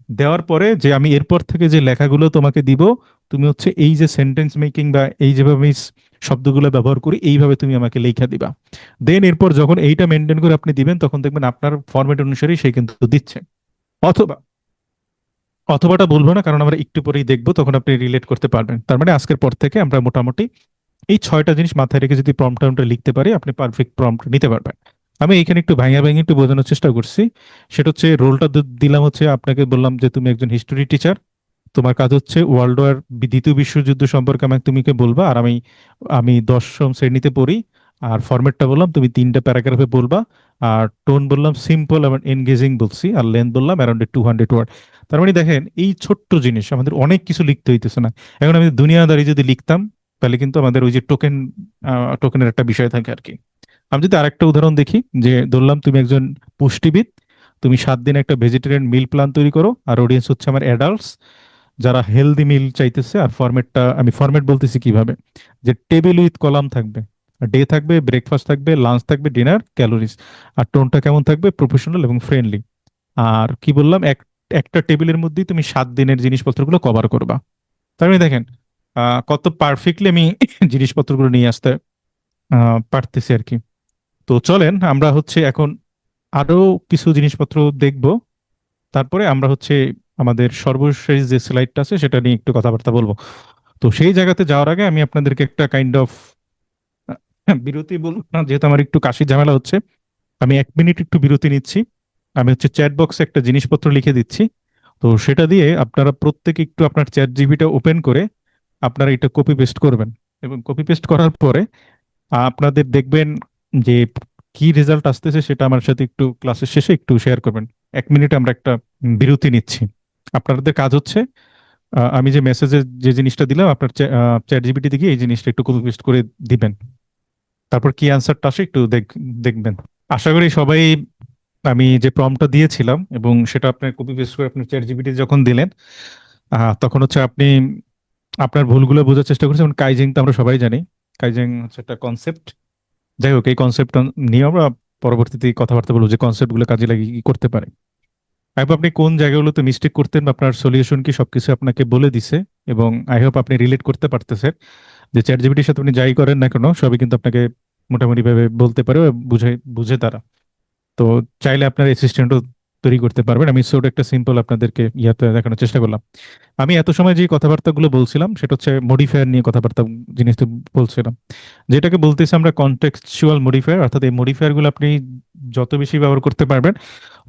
দেওয়ার পরে যে আমি এরপর থেকে যে লেখাগুলো তোমাকে দিব, তুমি হচ্ছে এই যে সেন্টেন্স মেকিং বা এই যেভাবে আমি শব্দগুলো ব্যবহার করি এইভাবে তুমি আমাকে লেখা দিবা। দেন এরপর যখন এইটা মেনটেন করে আপনি দিবেন, তখন দেখবেন আপনার ফরম্যাট অনুসারেই সে কিন্তু দিচ্ছে। অথবা অথবাটা বলবো না, কারণ আমরা একটু পরেই দেখবো, তখন আপনি রিলেট করতে পারবেন। তার মানে আজকের পর থেকে আমরা মোটামুটি এই 6টা জিনিস মাথায় রেখে যদি প্রম্পট লিখতে পারি, আপনি পারফেক্ট প্রম্পট নিতে পারবেন। আমি এখানে একটু ভাঙা ভেঙে একটু বোঝানোর চেষ্টা করছি। সেটা হচ্ছে রোলটা দিলাম হচ্ছে, আপনাকে বললাম যে তুমি একজন হিস্টোরি টিচার, তোমার কাজ হচ্ছে ওয়ার্ল্ড ওয়ার দ্বিতীয় বিশ্বযুদ্ধ সম্পর্কে আমাকে তুমিকে বলবা, আর আমি আমি 10ম শ্রেণীতে পড়ি। আর ফরম্যাটটা বললাম তুমি 3টা প্যারাগ্রাফে বলবা। আর টোন বললাম সিম্পল এবং এনগেজিং বলছি, আর লেন্থ বললাম অ্যারাউন্ড 200 ওয়ার্ড। তার মানে দেখেন এই ছোট্ট জিনিস আমাদের অনেক কিছু লিখতে হইতেছে না। এখন আমি দুনিয়াদারি যদি লিখতাম, তাহলে কিন্তু আমাদের ওই যে টোকেনের একটা বিষয় থাকে আর কি। আমি যদি আরেকটা উদাহরণ দেখি, যে ধরলাম তুমি একজন পুষ্টিবিদ, তুমি 7 দিন একটা ভেজিটেরিয়ান মিল প্ল্যান তৈরি করো, আর অডিয়েন্স হচ্ছে আমার অ্যাডাল্টস যারা হেলদি মিল চাইতেছে। আর ফরম্যাটটা আমি ফরম্যাট বলতেছি কিভাবে, যে টেবিল উইথ কলাম থাকবে, ডে থাকবে, ব্রেকফাস্ট থাকবে, লাঞ্চ থাকবে, ডিনার, ক্যালোরিজ। আর টোনটা কেমন থাকবে, প্রফেশনাল এবং ফ্রেন্ডলি। আর কি বললাম, একটা টেবিলের মধ্যেই তুমি 7 দিনের জিনিসপত্রগুলো কভার করবা। তার মানে দেখেন কত পারফেক্টলি আমি জিনিসপত্রগুলো নিয়ে আসতে পারতেছি আর কি। তো চলেন আমরা হচ্ছে এখন আরো কিছু জিনিসপত্র দেখব, তারপরে আমরা হচ্ছে আমাদের সর্বশেষ যে স্লাইডটা আছে সেটা নিয়ে একটু কথাবার্তা বলবো। তো সেই জায়গাতে যাওয়ার আগে আমি আপনাদেরকে একটা কাইন্ড অফ বিরতি বলবো না, যেহেতু আমার একটু কাশি ঝামেলা হচ্ছে। আমি 1 মিনিট একটু বিরতি নিচ্ছি। আমি হচ্ছে চ্যাট বক্সে একটা জিনিসপত্র লিখে দিচ্ছি। তো সেটা দিয়ে আপনারা প্রত্যেকে একটু আপনার চ্যাট জিবিটা ওপেন করে আপনারা এটা কপি পেস্ট করবেন। এবং কপি পেস্ট করার পরে আপনাদের দেখবেন যে কি রেজাল্ট আসতেছে, সেটা আমার সাথে একটু ক্লাসের শেষে একটু শেয়ার করবেন। 1 মিনিট আমরা একটা বিরতি নিচ্ছি। আপনাদের কাজ হচ্ছে আমি যে মেসেজে যে জিনিসটা দিলাম আপনার চ্যাট জিপিটি থেকে এই জিনিসটা একটু কপি পেস্ট করে দিবেন। তারপর কি অ্যান্সারটা আসে একটু দেখবেন। আশা করি সবাই আমি যে প্রম্পটটা দিয়েছিলাম এবং সেটা আপনার কপি পেস্ট করে আপনি চ্যাট জিপিটি যখন দিলেন, তখন হচ্ছে আপনি আপনার ভুলগুলো বোঝার চেষ্টা করছেন। যেমন কাইজিং তো আমরা সবাই জানি, কাইজিং হচ্ছে একটা কনসেপ্ট। যাই হোক, এই কনসেপ্টটা নিয়ে আমরা পরবর্তীতে কথাবার্তা বলবো, যে কনসেপ্টগুলো কাজে লাগিয়ে কি করতে পারে। আই হোপ আপনি কোন জায়গাগুলোতে মিস্টেক করতেন বা আপনার সলিউশন কি সবকিছু আপনাকে বলে দিছে। এবং আই হোপ আপনি রিলেট করতে পারতেছেন যে চ্যাট জিপিটির সাথে আপনি যাই করেন না কেন, সবই কিন্তু আপনাকে মোটামুটি ভাবে বলতে পারে বা বুঝে বুঝে তারা। তো চাইলে আপনার অ্যাসিস্ট্যান্টও তৈরি করতে পারবেন। আমি ছোট একটা সিম্পল আপনাদেরকে ইয়াতে দেখানোর চেষ্টা করলাম। আমি এত সময় যে কথাবার্তাগুলো বলছিলাম সেটা হচ্ছে মডিফায়ার নিয়ে কথাবার্তা জিনিস তো বলছিলাম, যেটাকে বলতেছি আমরা কনটেক্সচুয়াল মডিফায়ার। অর্থাৎ এই মডিফায়ার গুলো আপনি যত বেশি ব্যবহার করতে পারবেন,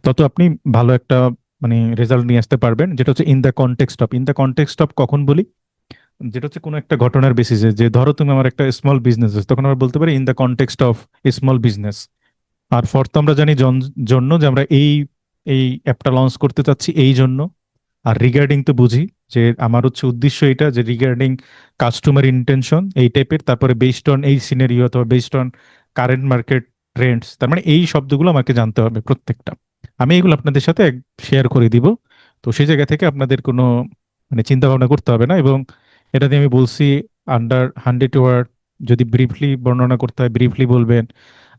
তত আপনি ভালো একটা মানে রেজাল্ট নিয়ে আসতে পারবেন। যেটা হচ্ছে ইন দ্য কনটেক্সট অফ কখন বলি, যেটা হচ্ছে কোনো একটা ঘটনার বেসিসে, যে ধরো তুমি আমার একটা স্মল বিজনেস, তখন আমরা বলতে পারি in the context of small business. আর ফর তো আমরা জানি জন্য, যে আমরা এই এই অ্যাপটা লঞ্চ করতে চাচ্ছি এই জন্য। আর রিগার্ডিং তো বুঝি, যে আমার হচ্ছে উদ্দেশ্য এটা, যে রিগার্ডিং কাস্টমার ইন্টেনশন এই টাইপের, তারপরে বেসড অন এই সিনারিও অথবা based on current market Trends. তার মানে এই শব্দগুলো আমাকে জানতে হবে প্রত্যেকটা। আমি এগুলো আপনাদের সাথে শেয়ার করে দিব। তো সেই জায়গা থেকে আপনাদের কোনো মানে চিন্তা ভাবনা করতে হবে না। এবং এটা দিয়ে আমি বলছি আন্ডার 100 ওয়ার্ড, যদি ব্রিফলি বর্ণনা করতে হয় ব্রিফলি বলবেন।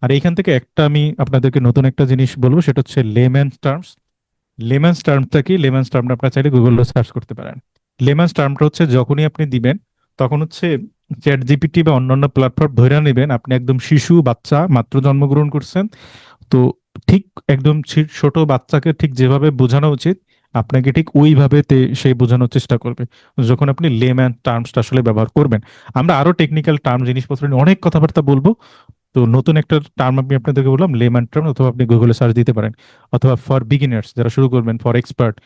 আর এইখান থেকে একটা আমি আপনাদেরকে নতুন একটা জিনিস বলবো, সেটা হচ্ছে লেম্যানস টার্মস। লেম্যানস টার্মটা কি? লেম্যানস টার্মটা আপনারা চাইলে গুগলে সার্চ করতে পারেন। লেম্যানস টার্মটা হচ্ছে যখনই আপনি দিবেন, তখন হচ্ছে চ্যাট জিপিটি বা অন্যান্য প্ল্যাটফর্ম ধরে নেবেন আপনি একদম শিশু বাচ্চা মাত্র জন্মগ্রহণ করছেন। তো ঠিক একদম ছোট বাচ্চাকে ঠিক যেভাবে বোঝানো উচিত, আপনাকে ঠিক ওইভাবে সেই বোঝানোর চেষ্টা করবে যখন আপনি লেম্যান টার্মসটা আসলে ব্যবহার করবেন। আমরা আরো টেকনিক্যাল টার্ম জিনিসপত্র নিয়ে অনেক কথাবার্তা বলবো। তো নতুন একটা টার্ম আমি আপনাদেরকে বললাম লেম্যান টার্ম, অথবা আপনি গুগলে সার্চ দিতে পারেন, অথবা ফর বিগিনার্স যারা শুরু করবেন, ফর এক্সপার্ট।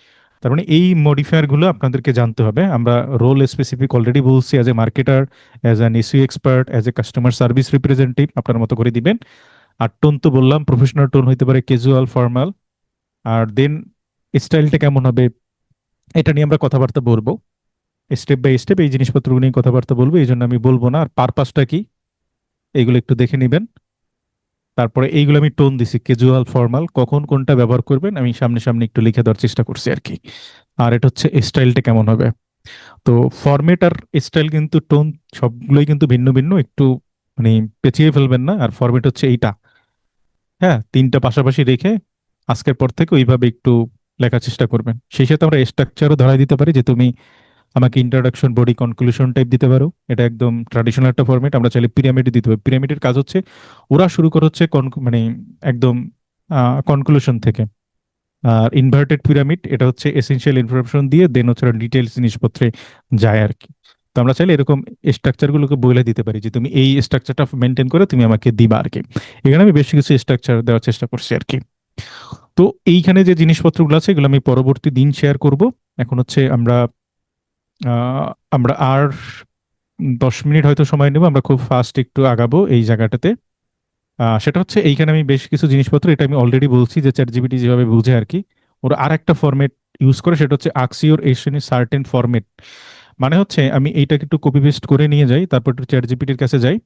তার মানে এই মডিফায়ার গুলো আপনাদেরকে জানতে হবে। আমরা রোল স্পেসিফিক অলরেডি বলছি, as a marketer, as an issue expert, as a customer service representative আপনার মতো করে দিবেন। আর টোন তো বললাম, প্রফেশনাল টোন হইতে পারে ক্যাজুয়াল, ফর্মাল। আর দেন স্টাইলটা কেমন হবে এটা নিয়ে আমরা কথাবার্তা বলবো, স্টেপ বাই স্টেপ এই জিনিসপত্রগুলো নিয়ে কথাবার্তা বলবো, এই জন্য আমি বলবো না। আর পারপাসটা কি এইগুলো একটু দেখে নিবেন। তারপরে এইগুলো আমি টোন দিছি, ক্যাজুয়াল, ফর্মাল, কখন কোনটা ব্যবহার করবেন আমি সামনে সামনে একটু লিখে দেওয়ার চেষ্টা করছি আর কি। আর এটা হচ্ছে স্টাইলটা কেমন হবে। তো ফরম্যাট আর স্টাইল কিন্তু টোন সবগুলোই কিন্তু ভিন্ন ভিন্ন, একটু মানে পেঁচিয়ে ফেলবেন না। আর ফরম্যাট হচ্ছে এইটা, হ্যাঁ, তিনটা পাশাপাশি রেখে আজকের পর থেকে ওইভাবে একটু লেখার চেষ্টা করবেন। সেই সাথে আমরা স্ট্রাকচারও ধরাই দিতে পারি, যে তুমি আমাকে ইন্ট্রোডাকশন, বডি, কনক্লুশন টাইপ দিতে পারো। এটা একদম ট্র্যাডিশনাল একটা ফরম্যাট। আমরা চাইলে পিরামিড দিতে পারি। পিরামিডের কাজ হচ্ছে ওরা শুরু করে হচ্ছে মানে একদম কনক্লুশন থেকে। আর ইনভার্টেড পিরামিড এটা হচ্ছে এসেনশিয়াল ইনফরমেশন দিয়ে দেন হচ্ছে ডিটেলস জিনিসপত্রে যায় আর কি। তো আমরা চাইলে এরকম স্ট্রাকচার গুলোকে বলে দিতে পারি যে তুমি এই স্ট্রাকচারটা মেনটেন করে তুমি আমাকে দিবা আর কি। এখানে আমি বেশ কিছু স্ট্রাকচার দেওয়ার চেষ্টা করছি আর কি। তো এইখানে যে জিনিসপত্রগুলো আছে এগুলো আমি পরবর্তী দিন শেয়ার করব। এখন হচ্ছে আহ, আমরা আর 10 মিনিট হয়তো সময় নেব, আমরা খুব ফাস্ট একটু আগাবো এই জায়গাটাতে। সেটা হচ্ছে এইখানে আমি বেশ কিছু জিনিসপত্র, এটা আমি অলরেডি বলছি যে চ্যাট জিপিটি যেভাবে বুঝে আর কি, ওরা আর একটা ফরম্যাট ইউজ করে, সেটা হচ্ছে আক্সিওর এশন সার্টেন ফরম্যাট। মানে হচ্ছে আমি এইটাকে একটু কপি পেস্ট করে নিয়ে যাই, তারপর একটু চ্যাট জিপিটির কাছে যাই,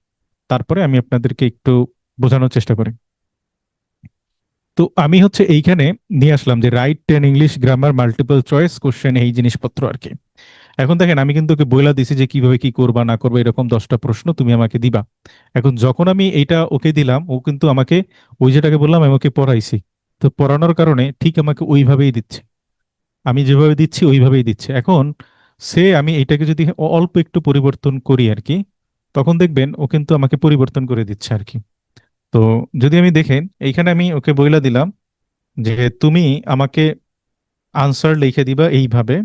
তারপরে আমি আপনাদেরকে একটু বোঝানোর চেষ্টা করি। তো আমি হচ্ছে এইখানে নিয়ে আসলাম যে right 10 English grammar multiple choice question, এই জিনিসপত্র আর কি। এখন দেখেন আমি কিন্তু ওকে বইলা দিছি যে কিভাবে কি করবা না করবা, এরকম 10টা প্রশ্ন তুমি আমাকে দিবা। এখন যখন আমি এইটা ওকে দিলাম, ও কিন্তু আমাকে ওই যেটাকে বললাম আমি ওকে পড়াইছি, তো পড়ানোর কারণে ঠিক আমাকে ওইভাবেই দিচ্ছে। আমি যেভাবে দিচ্ছি ওইভাবেই দিচ্ছে। এখন আমি এইটাকে যদি অল্প একটু পরিবর্তন করি আর কি, তখন দেখবেন ও কিন্তু আমাকে পরিবর্তন করে দিচ্ছে আর কি। তো যদি আমি দেখেন এইখানে আমি ওকে বইলা দিলাম যে তুমি আমাকে আনসার লিখে দিবা এইভাবে,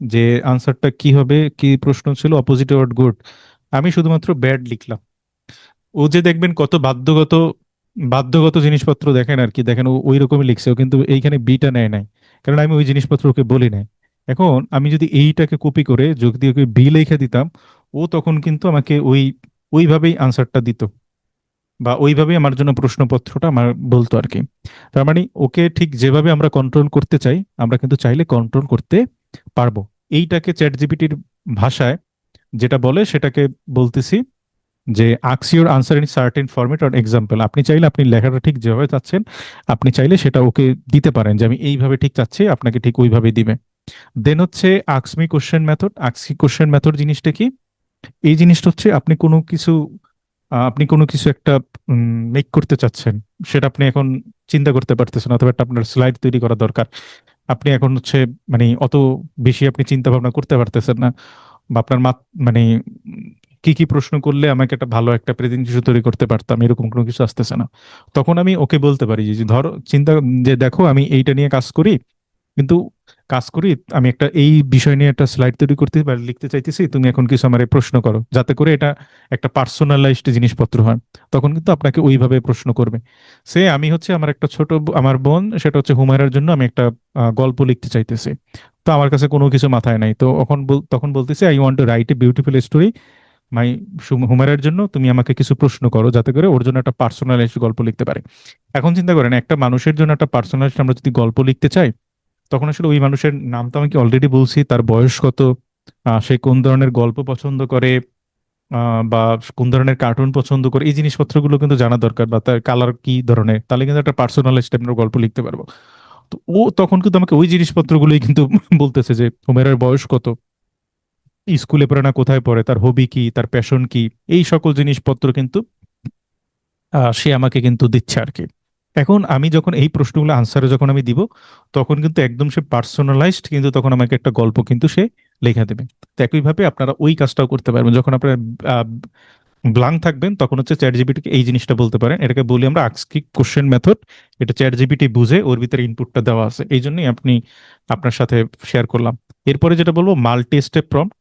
যে আনসারটা কি হবে, কি প্রশ্ন ছিল, অপোজিট ওয়ার্ড গুড। আমি শুধুমাত্র ব্যাড লিখলাম। ও যে দেখবেন কত বাধ্যগত বাধ্যগত জিনিসপত্র দেখেন আর কি, দেখেন ও ওই রকমই লিখছে, ও কিন্তু এইখানে বিটা নেয় নাই, কারণ আমি ওই জিনিসপত্র ওকে বলি নাই। এখন আমি যদি এইটাকে কপি করে যদি ওকে বি লিখে দিতাম, ও তখন কিন্তু আমাকে ওইভাবেই আনসারটা দিত, বা ওইভাবেই আমার জন্য প্রশ্নপত্রটা আমার বলতো আর কি। তার মানে ওকে ঠিক যেভাবে আমরা কন্ট্রোল করতে চাই, আমরা কিন্তু চাইলে কন্ট্রোল করতে পারবো। এইটাকে চ্যাট জিপিটির ভাষায় যেটা বলে সেটাকে বলতেছি যে ask your answer in certain format or example. আপনি চাইলে আপনি লেখাটা ঠিক যেভাবে চাচ্ছেন, আপনি চাইলে সেটা ওকে দিতে পারেন যে আমি এইভাবে ঠিক চাচ্ছি, আপনাকে ঠিক ওইভাবে দিবে। দেন হচ্ছে আক্সমি কোশ্চেন মেথড। আক্সমি কোশ্চেন মেথড জিনিসটা কি? এই জিনিসটা হচ্ছে আপনি কোনো কিছু একটা মেক করতে চাচ্ছেন, সেটা আপনি এখন চিন্তা করতে পারতেছেন, অথবা একটা আপনার স্লাইড তৈরি করা দরকার। আপনি এখন হচ্ছে মানে অত বেশি আপনি চিন্তা ভাবনা করতে পারতেছেন না, বা আপনার মানে উম, কি কি প্রশ্ন করলে আমাকে একটা ভালো একটা প্রেজেন্টেশন তৈরি করতে পারতাম, এরকম কোনো কিছু আসতেছে না। তখন আমি ওকে বলতে পারি যে ধরো চিন্তা, যে দেখো আমি এইটা নিয়ে কাজ করি, কিন্তু কাজ করি আমি একটা এই বিষয় নিয়ে একটা স্লাইড তৈরি করতে বা লিখতে চাইতেছি, তুমি এখন কিছু আমার প্রশ্ন করো, যাতে করে এটা একটা পার্সোনালাইজড জিনিসপত্র হয়। তখন কিন্তু আপনাকে ওইভাবে প্রশ্ন করবে। আমি হচ্ছে আমার একটা আমার বোন, সেটা হচ্ছে হুমায়রার জন্য আমি একটা গল্প লিখতে চাইতেছি। তো আমার কাছে কোনো কিছু মাথায় নাই, তো তখন বলতেছে I want to write a beautiful story my হুমায়রার জন্য, তুমি আমাকে কিছু প্রশ্ন করো যাতে করে ওর জন্য একটা পার্সোনালাইজড গল্প লিখতে পারে। এখন চিন্তা করেন, একটা মানুষের জন্য একটা পার্সোনালাইজড আমরা যদি গল্প লিখতে চাই, তখন আসলে ওই মানুষের নাম তো আমাকে অলরেডি বলছি, তার বয়স কত, সে কোন ধরনের গল্প পছন্দ করে, বা কোন ধরনের কার্টুন পছন্দ করে, এই জিনিসপত্রগুলো কিন্তু জানা দরকার, বা তার কালার কি ধরনের, তাহলে কিন্তু একটা পার্সোনালাইজড টাইপের গল্প লিখতে পারবো। তো ও তখন কিন্তু আমাকে ওই জিনিসপত্রগুলোই কিন্তু বলতেছে যে হুমেরার বয়স কত, স্কুলে পড়ে না কোথায় পড়ে, তার হবি কি, তার প্যাশন কি, এই সকল জিনিসপত্র কিন্তু সে আমাকে কিন্তু দিচ্ছে আর কি। এখন আমি যখন এই প্রশ্নগুলো আনসারে যখন আমি দিব, তখন কিন্তু একদম সে পার্সোনালাইজড, কিন্তু তখন আমাকে একটা গল্প কিন্তু সে লেখা দেবে। তো একইভাবে আপনারা ওই কাজটাও করতে পারবেন, যখন আপনারা ব্লাঙ্ক থাকবেন তখন হচ্ছে চ্যাট জিপিটিকে এই জিনিসটা বলতে পারেন, এটাকে বলি আমরা আস্কিং কোশ্চেন মেথড। এটা চ্যাট জিপিটি বুঝে, ওর ভিতরে ইনপুটটা দেওয়া আছে, এই জন্যই আপনি আপনার সাথে শেয়ার করলাম। এরপরে যেটা বলবো, multi step prompt.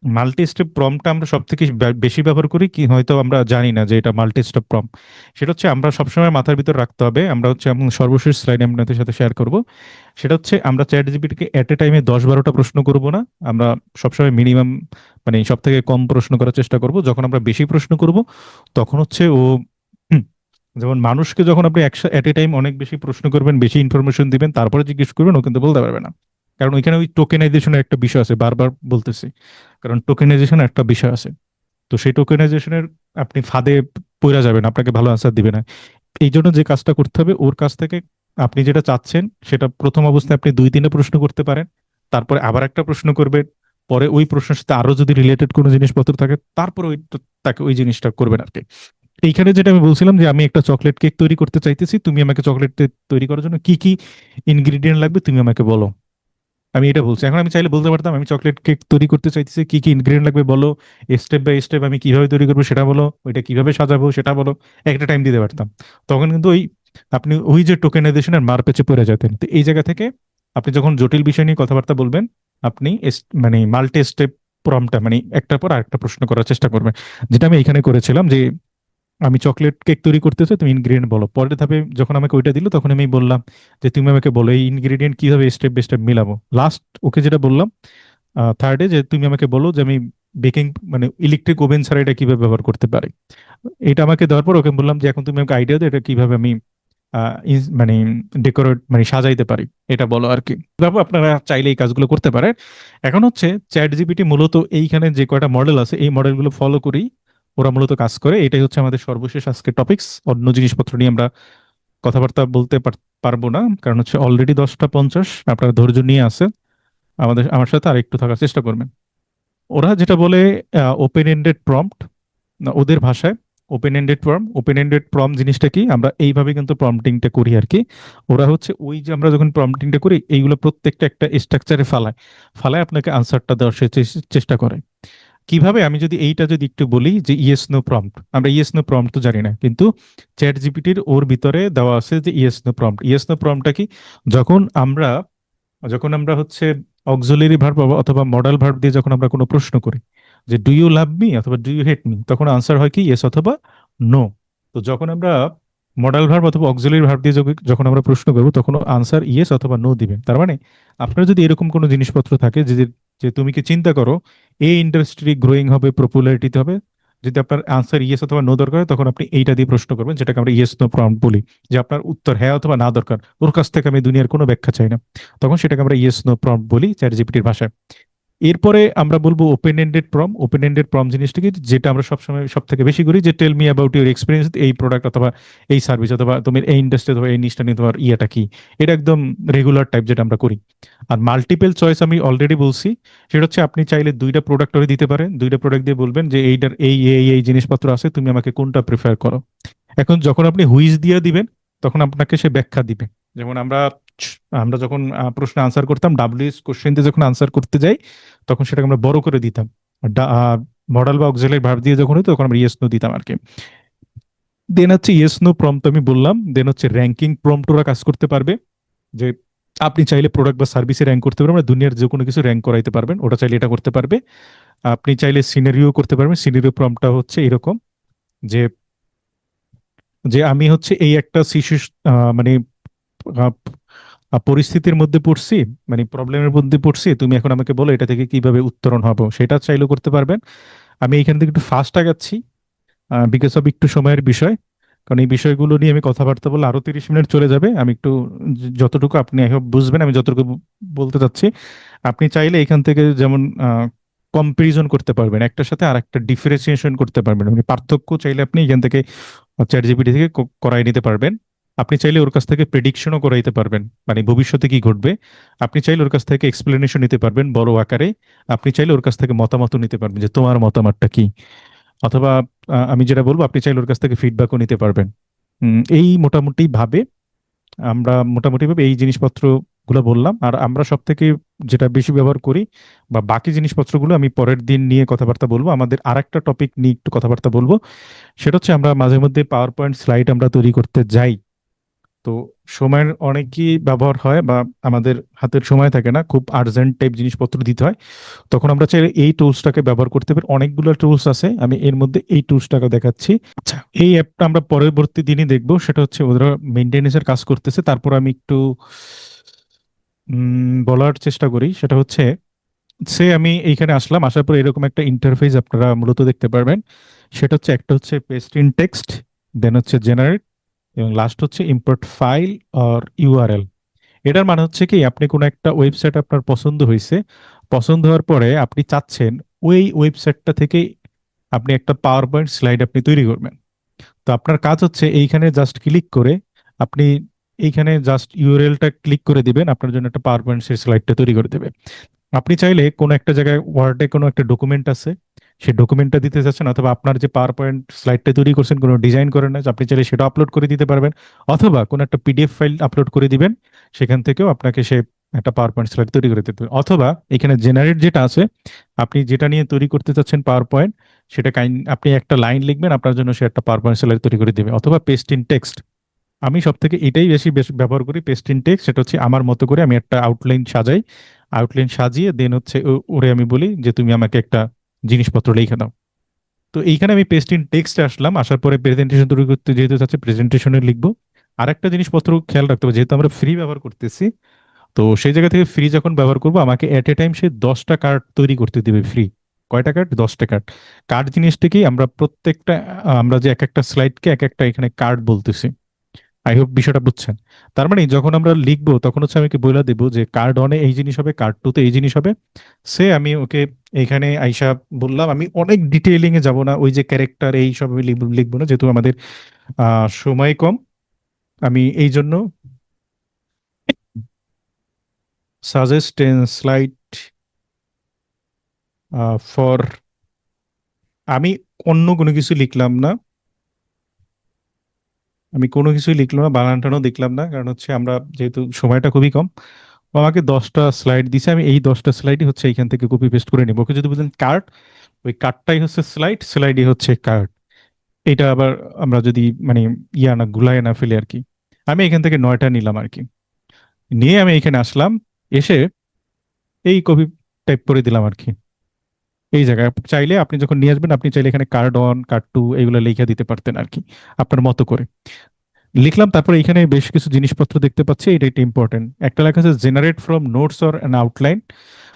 Multi step প্রম্পটটা আমরা সব থেকে বেশি ব্যবহার করি, কি হয়তো আমরা জানি না যে এটা মাল্টি স্টেপ প্রম্পট। সেটা হচ্ছে আমরা সবসময় মাথার ভিতর রাখতে হবে, আমরা হচ্ছে আমি সর্বশেষ স্লাইডে আপনাদের সাথে শেয়ার করব। সেটা হচ্ছে আমরা চ্যাট জিপিটিকে এট এ টাইমে 10-12টা প্রশ্ন করব না। আমরা সবসময় মিনিমাম, মানে সব থেকে কম প্রশ্ন করার চেষ্টা করব। যখন আমরা বেশি প্রশ্ন করব, তখন হচ্ছে ও হুম, যেমন মানুষকে যখন আপনি একসাথে এট এ টাইম অনেক বেশি প্রশ্ন করবেন, বেশি ইনফরমেশন দিবেন, তারপরে জিজ্ঞেস করবেন, ও কিন্তু বলতে পারবে না। কারণ ওইখানে ওই টোকেনাইজেশনের একটা বিষয় আছে, বারবার বলতেছি, কারণ টোকেনাইজেশন একটা বিষয় আছে। তো সেই টোকেনাইজেশনের আপনি ফাঁদে পড়া যাবেন, আপনাকে ভালো আনসার দিবে না। এই জন্য যে কাজটা করতে হবে, ওর কাছ থেকে আপনি যেটা চাচ্ছেন সেটা প্রথম অবস্থায় আপনি 2-3 প্রশ্ন করতে পারেন, তারপরে আবার একটা প্রশ্ন করবেন, পরে ওই প্রশ্নের সাথে আরো যদি রিলেটেড কোনো জিনিসপত্র থাকে, তারপরে ওই তাকে ওই জিনিসটা করবেন আর কি। এইখানে যেটা আমি বলছিলাম যে আমি একটা চকলেট কেক তৈরি করতে চাইতেছি, তুমি আমাকে চকলেট কেক তৈরি করার জন্য কি কি ইনগ্রিডিয়েন্ট লাগবে তুমি আমাকে বলো। আমি এটা বলছি, এখন আমি চাইলে বলতে পারতাম আমি চকলেট কেক তৈরি করতে চাইতেছি, কি কি ইনগ্রেডিয়েন্ট লাগবে বলো, স্টেপ বাই স্টেপ আমি কিভাবে তৈরি করবো সেটা বলো, ওইটা কিভাবে সাজাবো সেটা বলো, একটা টাইম দিতে পারতাম। তখন কিন্তু ওই আপনি ওই যে টোকেনাইজেশনের মার পেছে পড়ে যেতেন। তো এই জায়গা থেকে আপনি যখন জটিল বিষয় নিয়ে কথাবার্তা বলবেন, আপনি মানে মাল্টি স্টেপ প্রম্পটটা, মানে একটার পর আরেকটা প্রশ্ন করার চেষ্টা করবেন, যেটা আমি এখানে করেছিলাম। যে আমি চকলেট কেক তৈরি করতেছে, তুমি ইনগ্রিডিয়েন্ট বলো। পরের ধাপে যখন আমাকে ওইটা দিল, তখন আমি বললাম যে তুমি আমাকে বলো এই ইনগ্রিডিয়েন্ট কিভাবে স্টেপ বাই স্টেপ মিলাবো। লাস্ট ওকে যেটা বললাম থার্ডে, যে তুমি আমাকে বলো যে আমি বেকিং, মানে ইলেকট্রিক ওভেন ছাড়া এটা কিভাবে ব্যবহার করতে পারি। এটা আমাকে দেওয়ার পর ওকে বললাম যে এখন তুমি আমাকে আইডিয়া দাও এটা কিভাবে আমি মানে ডেকোরেট, মানে সাজাইতে পারি, এটা বলো আর কি। ভাবো আপনারা চাইলে এই কাজগুলো করতে পারেন। এখন হচ্ছে চ্যাট জিপিটি মূলত এইখানে যে কয়টা মডেল আছে, এই মডেলগুলো ফলো করেই ওরা মূলত কাজ করে। এটাই হচ্ছে আমাদের সর্বশেষ আজকে টপিকস। অন্য জিনিসপত্র নিয়ে আমরা কথাবার্তা বলতে পারবো না, কারণ হচ্ছে অলরেডি 10টা 50, আপনারা ধৈর্য নিয়ে আছে, আমার সাথে আর একটু থাকার চেষ্টা করবেন। ওরা যেটা বলে ওপেন এন্ডেড প্রম্পট, ওদের ভাষায় ওপেন এন্ডেড প্রম্পট জিনিসটা কি, আমরা এইভাবে কিন্তু প্রম্পটিংটা করি আর কি। ওরা হচ্ছে ওই যে আমরা যখন প্রম্পটিংটা করি, এইগুলো প্রত্যেকটা একটা স্ট্রাকচারে ফালায় ফালায় আপনাকে আনসারটা দেওয়ার সে চেষ্টা করে। কিভাবে, আমি যদি এইটা যদি একটু বলি, যে ইয়েস নো প্রম্পট, আমরা ইয়েস নো প্রম্পট তো জানি না, কিন্তু চ্যাট জিপিটির ওর ভিতরে দেওয়া আছে যে yes no prompt. Yes no প্রম্পটটা কি, যখন আমরা যখন আমরা হচ্ছে অক্সিলারি ভার্ব অথবা মডাল ভার্ব দিয়ে যখন আমরা কোনো প্রশ্ন করি, যে ডু ইউ লাভ মি অথবা ডু ইউ হেট মি, তখন আনসার হয় কি ইয়েস অথবা নো। তো যখন আমরা মডাল ভার্ব অথবা অক্সিলারি ভার্ব দিয়ে যখন আমরা প্রশ্ন করবো, তখন আনসার ইয়েস অথবা নো দিবেন। তার মানে আপনার যদি এরকম কোনো জিনিসপত্র থাকে যে যে যে তুমি কি চিন্তা করো এই ইন্ডাস্ট্রি গ্রোয়িং হবে, পপুলারিটিতে হবে, যদি আপনার আনসার ইয়েস অথবা নো দরকার হয়, তখন আপনি এইটা দিয়ে প্রশ্ন করবেন, যেটাকে আমরা ইয়েস নো প্রম্পট বলি। যে আপনার উত্তর হ্যাঁ অথবা না দরকার, ওর কাছ থেকে আমি দুনিয়ার কোনো ব্যাখ্যা চাই না, তখন সেটাকে আমরা ইয়েস নো প্রম্পট বলি চ্যাট জিপিটির ভাষায়। এরপরে আমরা বলবো ওপেন এন্ডেড প্রম। ওপেন এন্ডেড প্রম জিনিসটা কি, যেটা আমরা সবসময় সব থেকে বেশি করি, যে tell me about your experience, এই প্রোডাক্ট অথবা এই সার্ভিস অথবা তুমি এই ইন্ডাস্ট্রি অথবা এই নিশটা নিয়ে তোমার ইয়েটা কি। এটা একদম রেগুলার টাইপ যেটা আমরা করি। আর মাল্টিপল চয়েস আমি অলরেডি বলছি, সেটা হচ্ছে আপনি চাইলে 2টা প্রোডাক্ট দিতে পারেন, 2টা প্রোডাক্ট দিয়ে বলবেন যে এইটার এই এই এই জিনিসপত্র আছে, তুমি আমাকে কোনটা প্রিফার করো। এখন যখন আপনি হুইজ দিয়ে দিবেন, তখন আপনাকে সে ব্যাখ্যা দিবে। যেমন আমরা আমরা যখন প্রশ্ন আনসার করতাম, ডাব্লিউএস কোশ্চেন দিয়ে যখন আনসার করতে যাই, তখন সেটাকে আমরা বড় করে দিতাম। মডেল বা অক্সিলারি ভার্ব দিয়ে যখন হতো, তখন আমরা ইয়েস নো দিতাম আর কি। দেন হচ্ছে ইয়েস নো প্রম্পট আমি বললাম। দেন হচ্ছে র্যাঙ্কিং প্রম্পট ওরা কাজ করতে পারবে, যে আপনি চাইলে প্রোডাক্ট বা সার্ভিসে র্যাঙ্ক করতে পারবেন, দুনিয়ার যে কোনো কিছু র্যাঙ্ক করাইতে পারবেন, ওটা চাইলে এটা করতে পারবে। আপনি চাইলে সিনারিও করতে পারবেন। সিনারিও প্রম্পটটা হচ্ছে এরকম, যে যে আমি হচ্ছে এই একটা শিশু, মানে আহ, পরিস্থিতির মধ্যে পড়ছি, মানে প্রবলেমের মধ্যে পড়ছি, তুমি এখন আমাকে বলো এটা থেকে কিভাবে উত্তরণ হবো, সেটা চাইলেও করতে পারবেন। আমি এখান থেকে একটু ফাস্ট আগাচ্ছি বিকজ অফ একটু সময়ের বিষয়, কারণ এই বিষয়গুলো নিয়ে আমি কথাবার্তা বললে আরো 30 মিনিট চলে যাবে। আমি একটু যতটুকু আপনি I hope বুঝবেন, আমি যতটুকু বলতে চাচ্ছি। আপনি চাইলে এখান থেকে যেমন কম্পারিজন করতে পারবেন, একটার সাথে আর একটা ডিফারেন্সিয়েশন করতে পারবেন, মানে পার্থক্য চাইলে আপনি এখান থেকে চ্যাট জিপিটি থেকে করাই নিতে পারবেন। আপনি চাইলে ওর কাছ থেকে প্রেডিকশনও করাইতে পারবেন, মানে ভবিষ্যতে কি ঘটবে। আপনি চাইলে ওর কাছ থেকে এক্সপ্লেনেশন নিতে পারবেন বড় আকারে। আপনি চাইলে ওর কাছ থেকে মতামত নিতে পারবেন যে তোমার মতামতটা কি। অথবা আমি যেটা বলবো, আপনি চাইলে ওর কাছ থেকে ফিডব্যাকও নিতে পারবেন। এই মোটামুটি ভাবে আমরা মোটামুটি ভাবে এই জিনিসপত্র গুলো বললাম। আর আমরা সব থেকে যেটা বেশি ব্যবহার করি বা বাকি জিনিসপত্রগুলো আমি পরের দিন নিয়ে কথাবার্তা বলবো, আমাদের আরেকটা টপিক নিয়ে একটু কথাবার্তা বলবো। সেটা হচ্ছে আমরা মাঝে মধ্যে পাওয়ার পয়েন্ট স্লাইড আমরা তৈরি করতে যাই। তো সময়ের অনেকই ব্যবহার হয় বা আমাদের হাতের সময় থাকে না, খুব আর্জেন্ট টাইপ জিনিসপত্র দিতে হয়, তখন আমরা চাইলে এই টুলসটাকে ব্যবহার করতে পারি। অনেকগুলো টুলস আছে, আমি এর মধ্যে এই টুলসটাকে দেখাচ্ছি। আচ্ছা, এই অ্যাপটা আমরা পরবর্তী দিনই দেখবো। সেটা হচ্ছে ওরা মেনটেনেন্সের কাজ করতেছে, তারপর আমি একটু বলার চেষ্টা করি। সেটা হচ্ছে, সে আমি এইখানে আসলাম, আসার পর এরকম একটা ইন্টারফেস আপনারা মূলত দেখতে পারবেন। সেটা হচ্ছে, একটা হচ্ছে পেস্ট ইন টেক্সট, দেন হচ্ছে জেনারেট, এবং লাস্ট হচ্ছে ইম্পোর্ট ফাইল অর ইউআরএল। এটার মানে হচ্ছে কি, আপনি কোনো একটা ওয়েবসাইট আপনার পছন্দ হয়েছে, পছন্দ হওয়ার পরে আপনি চাচ্ছেন ওই ওয়েবসাইটটা থেকে আপনি একটা পাওয়ার পয়েন্ট স্লাইড আপনি তৈরি করবেন। তো আপনার কাজ হচ্ছে এইখানে জাস্ট ক্লিক করে আপনি এইখানে জাস্ট ইউআরএলটা ক্লিক করে দিবেন, আপনার জন্য একটা পাওয়ার পয়েন্ট সেই স্লাইডটা তৈরি করে দেবে। আপনি চাইলে কোনো একটা জায়গায় ওয়ার্ডে কোনো একটা ডকুমেন্ট আছে, সেই ডকুমেন্টটা দিতে চাচ্ছেন, অথবা আপনার যে পাওয়ার পয়েন্ট স্লাইডটা তৈরি করছেন কোনো ডিজাইন করেন না, আপনি চাইলে সেটা আপলোড করে দিতে পারবেন। অথবা কোনো একটা পিডিএফ ফাইল আপলোড করে দিবেন, সেখান থেকেও আপনাকে সে একটা পাওয়ার পয়েন্ট স্লাইড তৈরি করে দিতে পারবে। অথবা এখানে জেনারেট যেটা আছে, আপনি যেটা নিয়ে তৈরি করতে চাচ্ছেন পাওয়ার পয়েন্ট, সেটা আপনি একটা লাইন লিখবেন, আপনার জন্য সে একটা পাওয়ার পয়েন্ট স্লাইড তৈরি করে দিবে। অথবা পেস্ট ইন টেক্সট, আমি সব থেকে এটাই বেশি বেশি ব্যবহার করি, পেস্ট ইন টেক্সট। সেটা হচ্ছে আমার মতো করে আমি একটা আউটলাইন সাজাই, আউটলাইন সাজিয়ে দেন হচ্ছে ওরে আমি বলি যে তুমি আমাকে একটা জিনিসপত্র লিখে দাও। তো এইখানে আমি পেস্ট ইন টেক্সটে আসলাম, আসার পরে প্রেজেন্টেশন তৈরি করতে যেহেতু চাচ্ছি প্রেজেন্টেশনে লিখবো। আর একটা জিনিসপত্র খেয়াল রাখতে হবে, যেহেতু আমরা ফ্রি ব্যবহার করতেছি, তো সেই জায়গা থেকে ফ্রি যখন ব্যবহার করবো, আমাকে এট এ টাইম সে 10টা কার্ড তৈরি করতে দিবে ফ্রি। কয়টা কার্ড? 10টা কার্ড। কার্ড জিনিসটা কি, আমরা প্রত্যেকটা আমরা যে এক একটা স্লাইডকে এক একটা এখানে কার্ড বলতেছি। আই হোপ বিষয়টা বুঝছেন। তার মানে যখন আমরা লিখবো তখন হচ্ছে আমি ওকে বলে দেবো যে কার্ড ওয়ানে এই জিনিস হবে, কার্ড টু তে এই জিনিস হবে। সে আমি ওকে এখানে আইসা বললাম, আমি অনেক ডিটেইলিং এ যাব না, ওই যে ক্যারেক্টার এই সব আমি লিখবো না, যেহেতু আমাদের সময় কম। আমি এই জন্য সাজেস্ট স্লাইড ফর, আমি অন্য কোনো কিছু লিখলাম না, আমি কোনো কিছুই লিখলাম না, বানান টানও দেখলাম না, কারণ হচ্ছে আমরা যেহেতু সময়টা খুবই কম। ও আমাকে 10টা স্লাইড দিছে, আমি এই 10টা স্লাইডই হচ্ছে এইখান থেকে কপি পেস্ট করে নিব। ওকে যদি বলেন কার্ড, ওই কার্ডটাই হচ্ছে স্লাইড, স্লাইডই হচ্ছে কার্ড। এটা আবার আমরা যদি মানে ইয়া না গুলায় না ফেলে আর কি। আমি এখান থেকে 9টা নিলাম আর কি, নিয়ে আমি এখানে আসলাম, এসে এই কপি টাইপ করে দিলাম আর কি। এই জায়গায় চাইলে আপনি যখন নিয়ে আসবেন, আপনি চাইলে এখানে কার্ড ওয়ান কার্ড টু এগুলো লিখে দিতে পারতেন আর কি, আপনার মতো করে লিখলাম। তারপরে এখানে বেশ কিছু জিনিসপত্র দেখতে পাচ্ছি, এটা একটা ইম্পর্টেন্ট, একটা লেখা আছে generate from notes or an outline.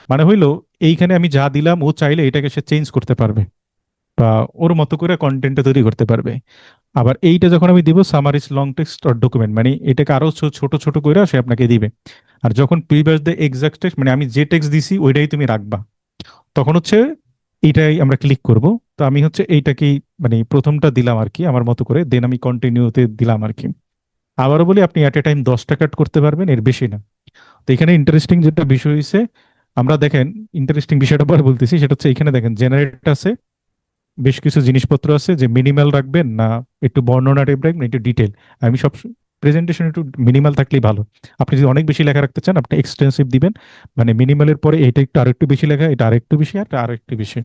মানে হইলো, এইখানে আমি যা দিলাম ও চাইলে এটাকে সে চেঞ্জ করতে পারবে বা ওর মতো করে কন্টেন্টটা তৈরি করতে পারবে। আবার এইটা যখন আমি দিব summaries long text or document, মানে এটাকে আরো ছোট ছোট করে সে আপনাকে দিবে। আর যখন প্রিভিয়াস দ্য এক্সাক্ট টেক্সট, মানে আমি যে টেক্সট দিছি ওইটাই তুমি রাখবা, তখন হচ্ছে এইটাই আমরা ক্লিক করব। তো আমি হচ্ছে এইটাকেই মানে প্রথমটা দিলাম আর কি আমার মতো করে, দেন আমি কন্টিনিউতে দিলাম আর কি। আবারও বলি, আপনি এট এ টাইম 10টা কাট করতে পারবেন, এর বেশি না। তো এখানে ইন্টারেস্টিং যেটা বিষয় হয়েছে, আমরা দেখেন ইন্টারেস্টিং বিষয়টা পরে বলতেছি, সেটা হচ্ছে এখানে দেখেন জেনারেট আছে, বেশ কিছু জিনিসপত্র আছে যে মিনিমাল রাখবেন না একটু বর্ণনা টাইপ রাখবেন একটু ডিটেল। আমি সব প্রেজেন্টেশন একটু মিনিমাল থাকলেই ভালো। আপনি যদি অনেক বেশি লেখা রাখতে চান, আপনি এক্সটেন্সিভ দিবেন, মানে মিনিমালের পরে এটা একটু আরেকটু বেশি লেখা, এটা আরেকটু বেশি, আর আরেকটু বেশি।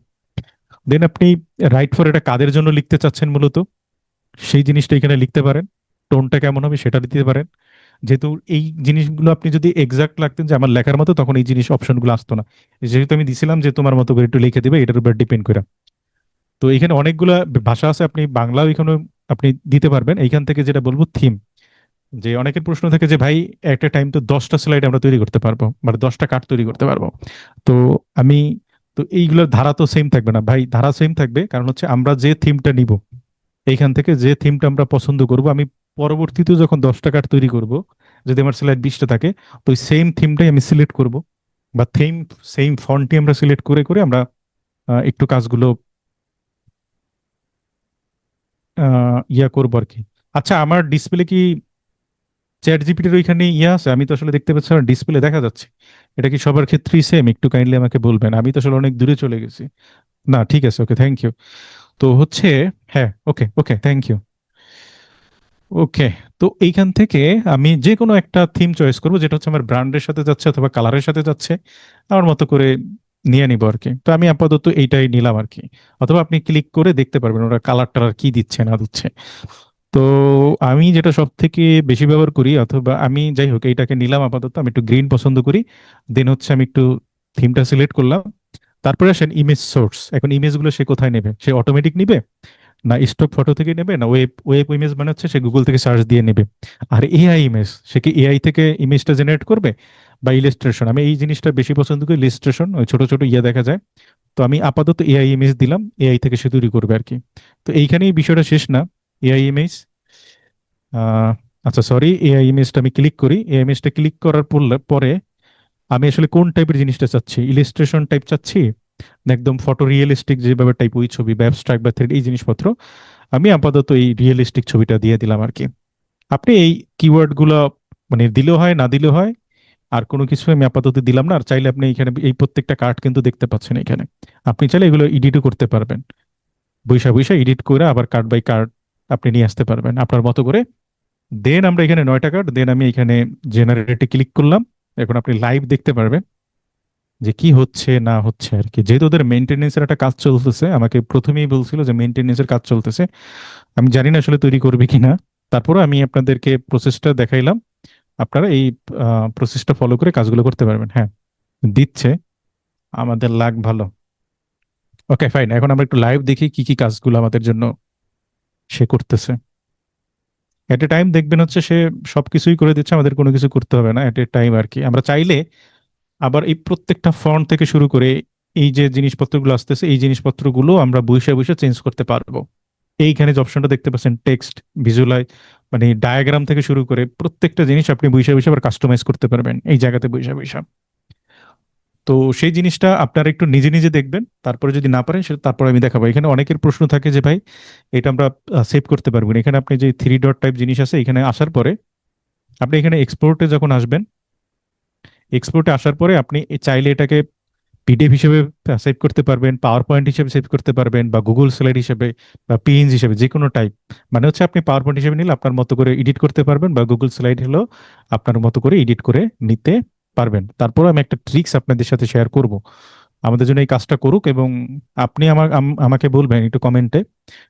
দেন আপনি রাইট ফর, এটা কাদের জন্য লিখতে চাচ্ছেন মূলত, সেই জিনিসটা এখানে লিখতে পারেন। টোনটা কেমন হবে সেটা দিতে পারেন। যেহেতু এই জিনিসগুলো আপনি যদি এক্সাক্ট লাগতেন যে আমার লেখার মতো, তখন এই জিনিস অপশনগুলো আসতো না। যেহেতু আমি দিছিলাম যে তোমার মতো করে একটু লিখে দিবে, এটার উপর ডিপেন্ড করে। তো এখানে অনেকগুলা ভাষা আছে, আপনি বাংলাও এখানে আপনি দিতে পারবেন। এইখান থেকে যেটা বলবো থিম, যে অনেকের প্রশ্ন থাকে যে ভাই একটা টাইম তো 10টা স্লাইড আমরা তৈরি করতে পারবো, মানে 10টা কার্ড তৈরি করতে পারবো। তো আমি, তো এইগুলোর ধারা তো সেম থাকবে না ভাই, ধারা সেম থাকবে কারণ হচ্ছে আমরা যে থিমটা নিব, এইখান থেকে যে থিমটা আমরা পছন্দ করব, আমি পরবর্তীতে যখন 10টা কার্ড তৈরি করব, যদি আমার স্লাইড 20টা থাকে, তো ওই সেম থিমটাই আমি সিলেক্ট করব, বা থিম সেম ফন্টটি আমরা সিলেক্ট করে করে আমরা একটু কাজগুলো ইয়া করবো আর কি। আচ্ছা, আমার ডিসপ্লে কি চ্যাট জিপিটির ওইখানে ইয়ে আছে, আমি তো আসলে দেখতে পাচ্ছি না, ডিসপ্লে দেখা যাচ্ছে। এটা কি সবার ক্ষেত্রেই সেম? একটু কাইন্ডলি আমাকে বলবেন, আমি তো আসলে অনেক দূরে চলে গেছি। না ঠিক আছে, ওকে, থ্যাংক ইউ। তো হচ্ছে, হ্যাঁ, ওকে ওকে, থ্যাংক ইউ। ওকে, তো এইখান থেকে আমি যে কোনো একটা থিম চয়েস করবো, যেটা হচ্ছে আমার ব্র্যান্ডের সাথে যাচ্ছে অথবা কালারের সাথে যাচ্ছে, আমার মতো করে নিয়ে নিবো আর কি। তো আমি আপাতত এইটাই নিলাম আর কি। অথবা আপনি ক্লিক করে দেখতে পারবেন ওরা কালার টালার কি দিচ্ছে না দিচ্ছে। তো আমি যেটা সব থেকে বেশি ব্যবহার করি, অথবা আমি যাই হোক এইটাকে নিলাম আপাতত, আমি একটু গ্রিন পছন্দ করি। দেন হচ্ছে আমি একটু থিমটা সিলেক্ট করলাম। তারপরে আসেন ইমেজ সোর্স। এখন ইমেজগুলো সে কোথায় নেবে? সে অটোমেটিক নিবে, না স্টক ফটো থেকে নেবে, না ওয়েব ওয়েব ইমেজ বানাচ্ছে সে গুগল থেকে সার্চ দিয়ে নেবে? আর এআই ইমেজ, সে কি এআই থেকে ইমেজটা জেনারেট করবে, বা ইলিস্ট্রেশন? আমি এই জিনিসটা বেশি পছন্দ করি, ইলিস্ট্রেশন, ওই ছোট ছোট ইয়ে দেখা যায়। তো আমি আপাতত এআই ইমেজ দিলাম, এআই থেকে সে তৈরি করবে আর কি। তো এইখানেই বিষয়টা শেষ না। এআই ইমেজ, আচ্ছা সরি, এআই ইমেজটা আমি ক্লিক করি। এআই ইমেজটা ক্লিক করার পরে আমি আসলে কোন টাইপের জিনিসটা চাচ্ছি, ইলিস্ট্রেশন টাইপ চাচ্ছি, না একদম ফটো রিয়েলিস্টিক যেভাবে টাইপ ওই ছবি, বা অ্যাবস্ট্রাক্ট বা থ্রিডি এই জিনিসপত্র? আমি আপাতত এই রিয়েলিস্টিক ছবিটা দিয়ে দিলাম আর কি। আপনি এই কিওয়ার্ড গুলো মানে দিলেও হয়, না দিলেও হয়। আর কোনো কিছু আমি আপাতত দিলাম না। আর চাইলে আপনি এখানে এই প্রত্যেকটা কার্ড কিন্তু দেখতে পাচ্ছেন এখানে, আপনি চাইলে এগুলো এডিটও করতে পারবেন। বৈশা বৈশা এডিট করে আবার কার্ড বাই কার্ড আপনি নিয়ে আসতে পারবেন আপনার মতো করে। দেন আমরা এখানে 9টা কার্ড, দেন আমি এখানে জেনারেটে ক্লিক করলাম। এখন আপনি লাইভ দেখতে পারবেন যে কি হচ্ছে না হচ্ছে আর কি। যেহেতু ওদের মেনটেনেন্সের একটা কাজ চলতেছে, আমাকে প্রথমেই বলছিল যে মেনটেনেন্সের কাজ চলতেছে। আমি জানি না আসলে তৈরি করবে কিনা। তারপরে আমি আপনাদেরকে প্রসেসটা দেখাইলাম। আপনারা এই প্রসেসটা ফলো করে কাজগুলো করতে পারবেন। হ্যাঁ, দিচ্ছে, আমাদের লাগ ভালো। ওকে ফাইন, এখন আমরা একটু লাইভ দেখি কি কি কাজগুলো আমাদের জন্য সে করতেছে। এট এ টাইম দেখবেন হচ্ছে সে সবকিছুই করে দিচ্ছে, আমাদের কোনো কিছু করতে হবে না এট এ টাইম আর কি। আমরা চাইলে আবার এই প্রত্যেকটা ফন্ট থেকে শুরু করে এই যে জিনিসপত্রগুলো আসতেছে, এই জিনিসপত্রগুলো আমরা বসে বসে চেঞ্জ করতে পারবো। এইখানে যে অপশনটা দেখতে পাচ্ছেন, টেক্সট, ভিজুয়ালাইজ, মানে ডায়াগ্রাম থেকে শুরু করে প্রত্যেকটা জিনিস আপনি বসে বসে আবার কাস্টমাইজ করতে পারবেন এই জায়গাতে বসে বসে। তো সেই জিনিসটা আপনারা একটু নিজে নিজে দেখবেন, তারপরে যদি না পারেন সেটা তারপরে আমি দেখাবো। এখানে অনেকের প্রশ্ন থাকে যে ভাই এটা আমরা সেভ করতে পারবো না। এখানে আপনি যে থ্রি ডট টাইপ জিনিস আছে এখানে আসার পরে, আপনি এখানে এক্সপোর্টে যখন আসবেন, এক্সপোর্টে আসার পরে আপনি চাইলে এটাকে পিডিএফ হিসেবে সেভ করতে পারবেন, পাওয়ার পয়েন্ট হিসেবে সেভ করতে পারবেন, বা গুগল স্লাইড হিসেবে, বা পিএনজি হিসেবে, যে কোনো টাইপ। মানে হচ্ছে আপনি পাওয়ার পয়েন্ট হিসেবে নিলে আপনার মতো করে এডিট করতে পারবেন, বা গুগল স্লাইড হলেও আপনার মতো করে এডিট করে নিতে পারবেন। তারপর আমি একটা ট্রিক্স আপনাদের সাথে শেয়ার করব, আমাদের জন্য এই কাজটা করুক। এবং আপনি আমাকে বলবেন একটু কমেন্টে।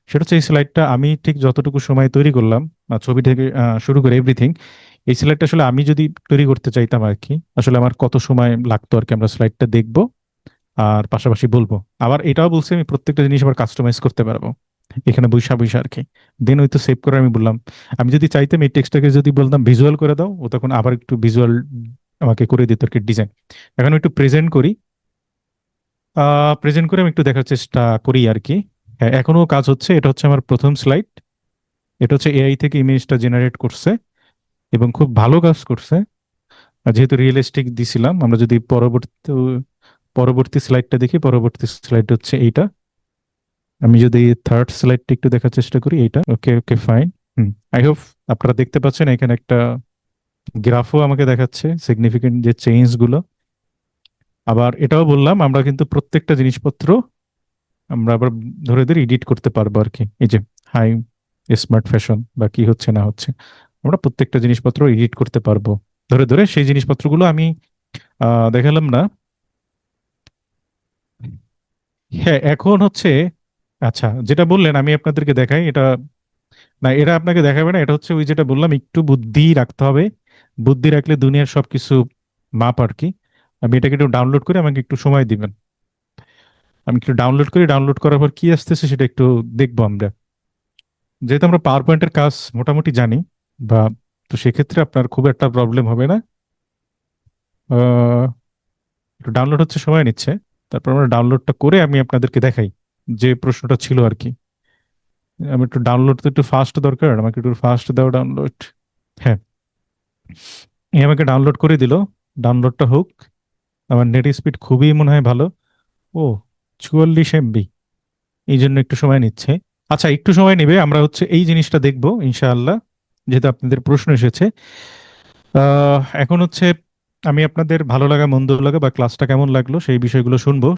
সেটা হচ্ছে এই স্লাইডটা আমি ঠিক যতটুকু সময় তৈরি করলাম, ছবি থেকে শুরু করে এভরিথিং, এই স্লাইডটা আসলে আমি যদি তৈরি করতে চাইতাম আর কি, আসলে আমার কত সময় লাগতো আর কি। আমরা স্লাইডটা দেখবো আর পাশাপাশি বলবো। আবার এটাও বলছি আমি প্রত্যেকটা জিনিস আবার কাস্টমাইজ করতে পারবো এখানে বৈশা বৈশা আর কি। দেন ওই তো সেভ করে আমি বললাম, আমি যদি চাইতাম এই টেক্সটটাকে যদি বলতাম ভিজুয়াল করে দাও, ও তখন আবার একটু ভিজুয়াল আমাকে করে দিত আর কি, ডিজাইন। এখন আমি একটু প্রেজেন্ট করি। প্রেজেন্ট করে আমি একটু দেখার চেষ্টা করি আর কি। হ্যাঁ, এখনো কাজ হচ্ছে। এটা হচ্ছে আমার প্রথম স্লাইড। এটা হচ্ছে এআই থেকে ইমেজটা জেনারেট করছে এবং খুব ভালো কাজ করছে। আর যেহেতু রিয়েলিস্টিক দিছিলাম, আমরা যদি পরবর্তী পরবর্তী স্লাইডটা দেখি, পরবর্তী স্লাইড হচ্ছে এইটা। আমি যদি থার্ড স্লাইডটা একটু দেখার চেষ্টা করি, এইটা, ওকে ওকে ফাইন। আই হোপ আপনারা দেখতে পাচ্ছেন এখানে একটা গ্রাফও আমাকে দেখাচ্ছে সিগনিফিকেন্ট যে চেঞ্জ গুলো। আবার এটাও বললাম আমরা কিন্তু প্রত্যেকটা জিনিসপত্র আমরা আবার ধরে ধরে এডিট করতে পারবো আর কি। এই যে হাই স্মার্ট ফ্যাশন বা কি হচ্ছে না হচ্ছে, আমরা প্রত্যেকটা জিনিসপত্র এডিট করতে পারবো ধরে ধরে। সেই জিনিসপত্রগুলো আমি দেখালাম না। হ্যাঁ, এখন হচ্ছে, আচ্ছা যেটা বললেন আমি আপনাদেরকে দেখাই এটা। না, এটা আপনাকে দেখাবে না, এটা হচ্ছে ওই যেটা বললাম একটু বুদ্ধি রাখতে হবে। বুদ্ধি রাখলে দুনিয়ার সবকিছু মাপ আর কি। আমি এটাকে একটু ডাউনলোড করে, আমাকে একটু সময় দিবেন। আমি একটু ডাউনলোড করি, ডাউনলোড করার পর কি আসতেছে সেটা একটু দেখবো আমরা। যেহেতু আমরা পাওয়ার পয়েন্টের কাজ মোটামুটি জানি, বা, তো সেক্ষেত্রে আপনার খুব একটা প্রবলেম হবে না। আহ, একটু ডাউনলোড হচ্ছে, সময় নিচ্ছে। তারপর আমরা ডাউনলোডটা করে আমি আপনাদেরকে দেখাই যে প্রশ্নটা ছিল আর কি। আমি একটু ডাউনলোড তো একটু ফাস্ট দরকার, আমাকে একটু ফাস্ট দাও ডাউনলোড। হ্যাঁ, এ আমাকে ডাউনলোড করে দিল। ডাউনলোডটা হোক। আমার নেট স্পিড খুবই মনে হয় ভালো। ও, 44 MB, এই জন্য একটু সময় নিচ্ছে। আচ্ছা, একটু সময় নেবে, আমরা হচ্ছে এই জিনিসটা দেখবো ইনশাআল্লাহ, যেহেতু আপনাদের প্রশ্ন এসেছে। এখন হচ্ছে আমি আপনাদের ভালো লাগা মন্দ লাগা বা ক্লাসটা কেমন লাগলো সেই বিষয়গুলো শুনবো।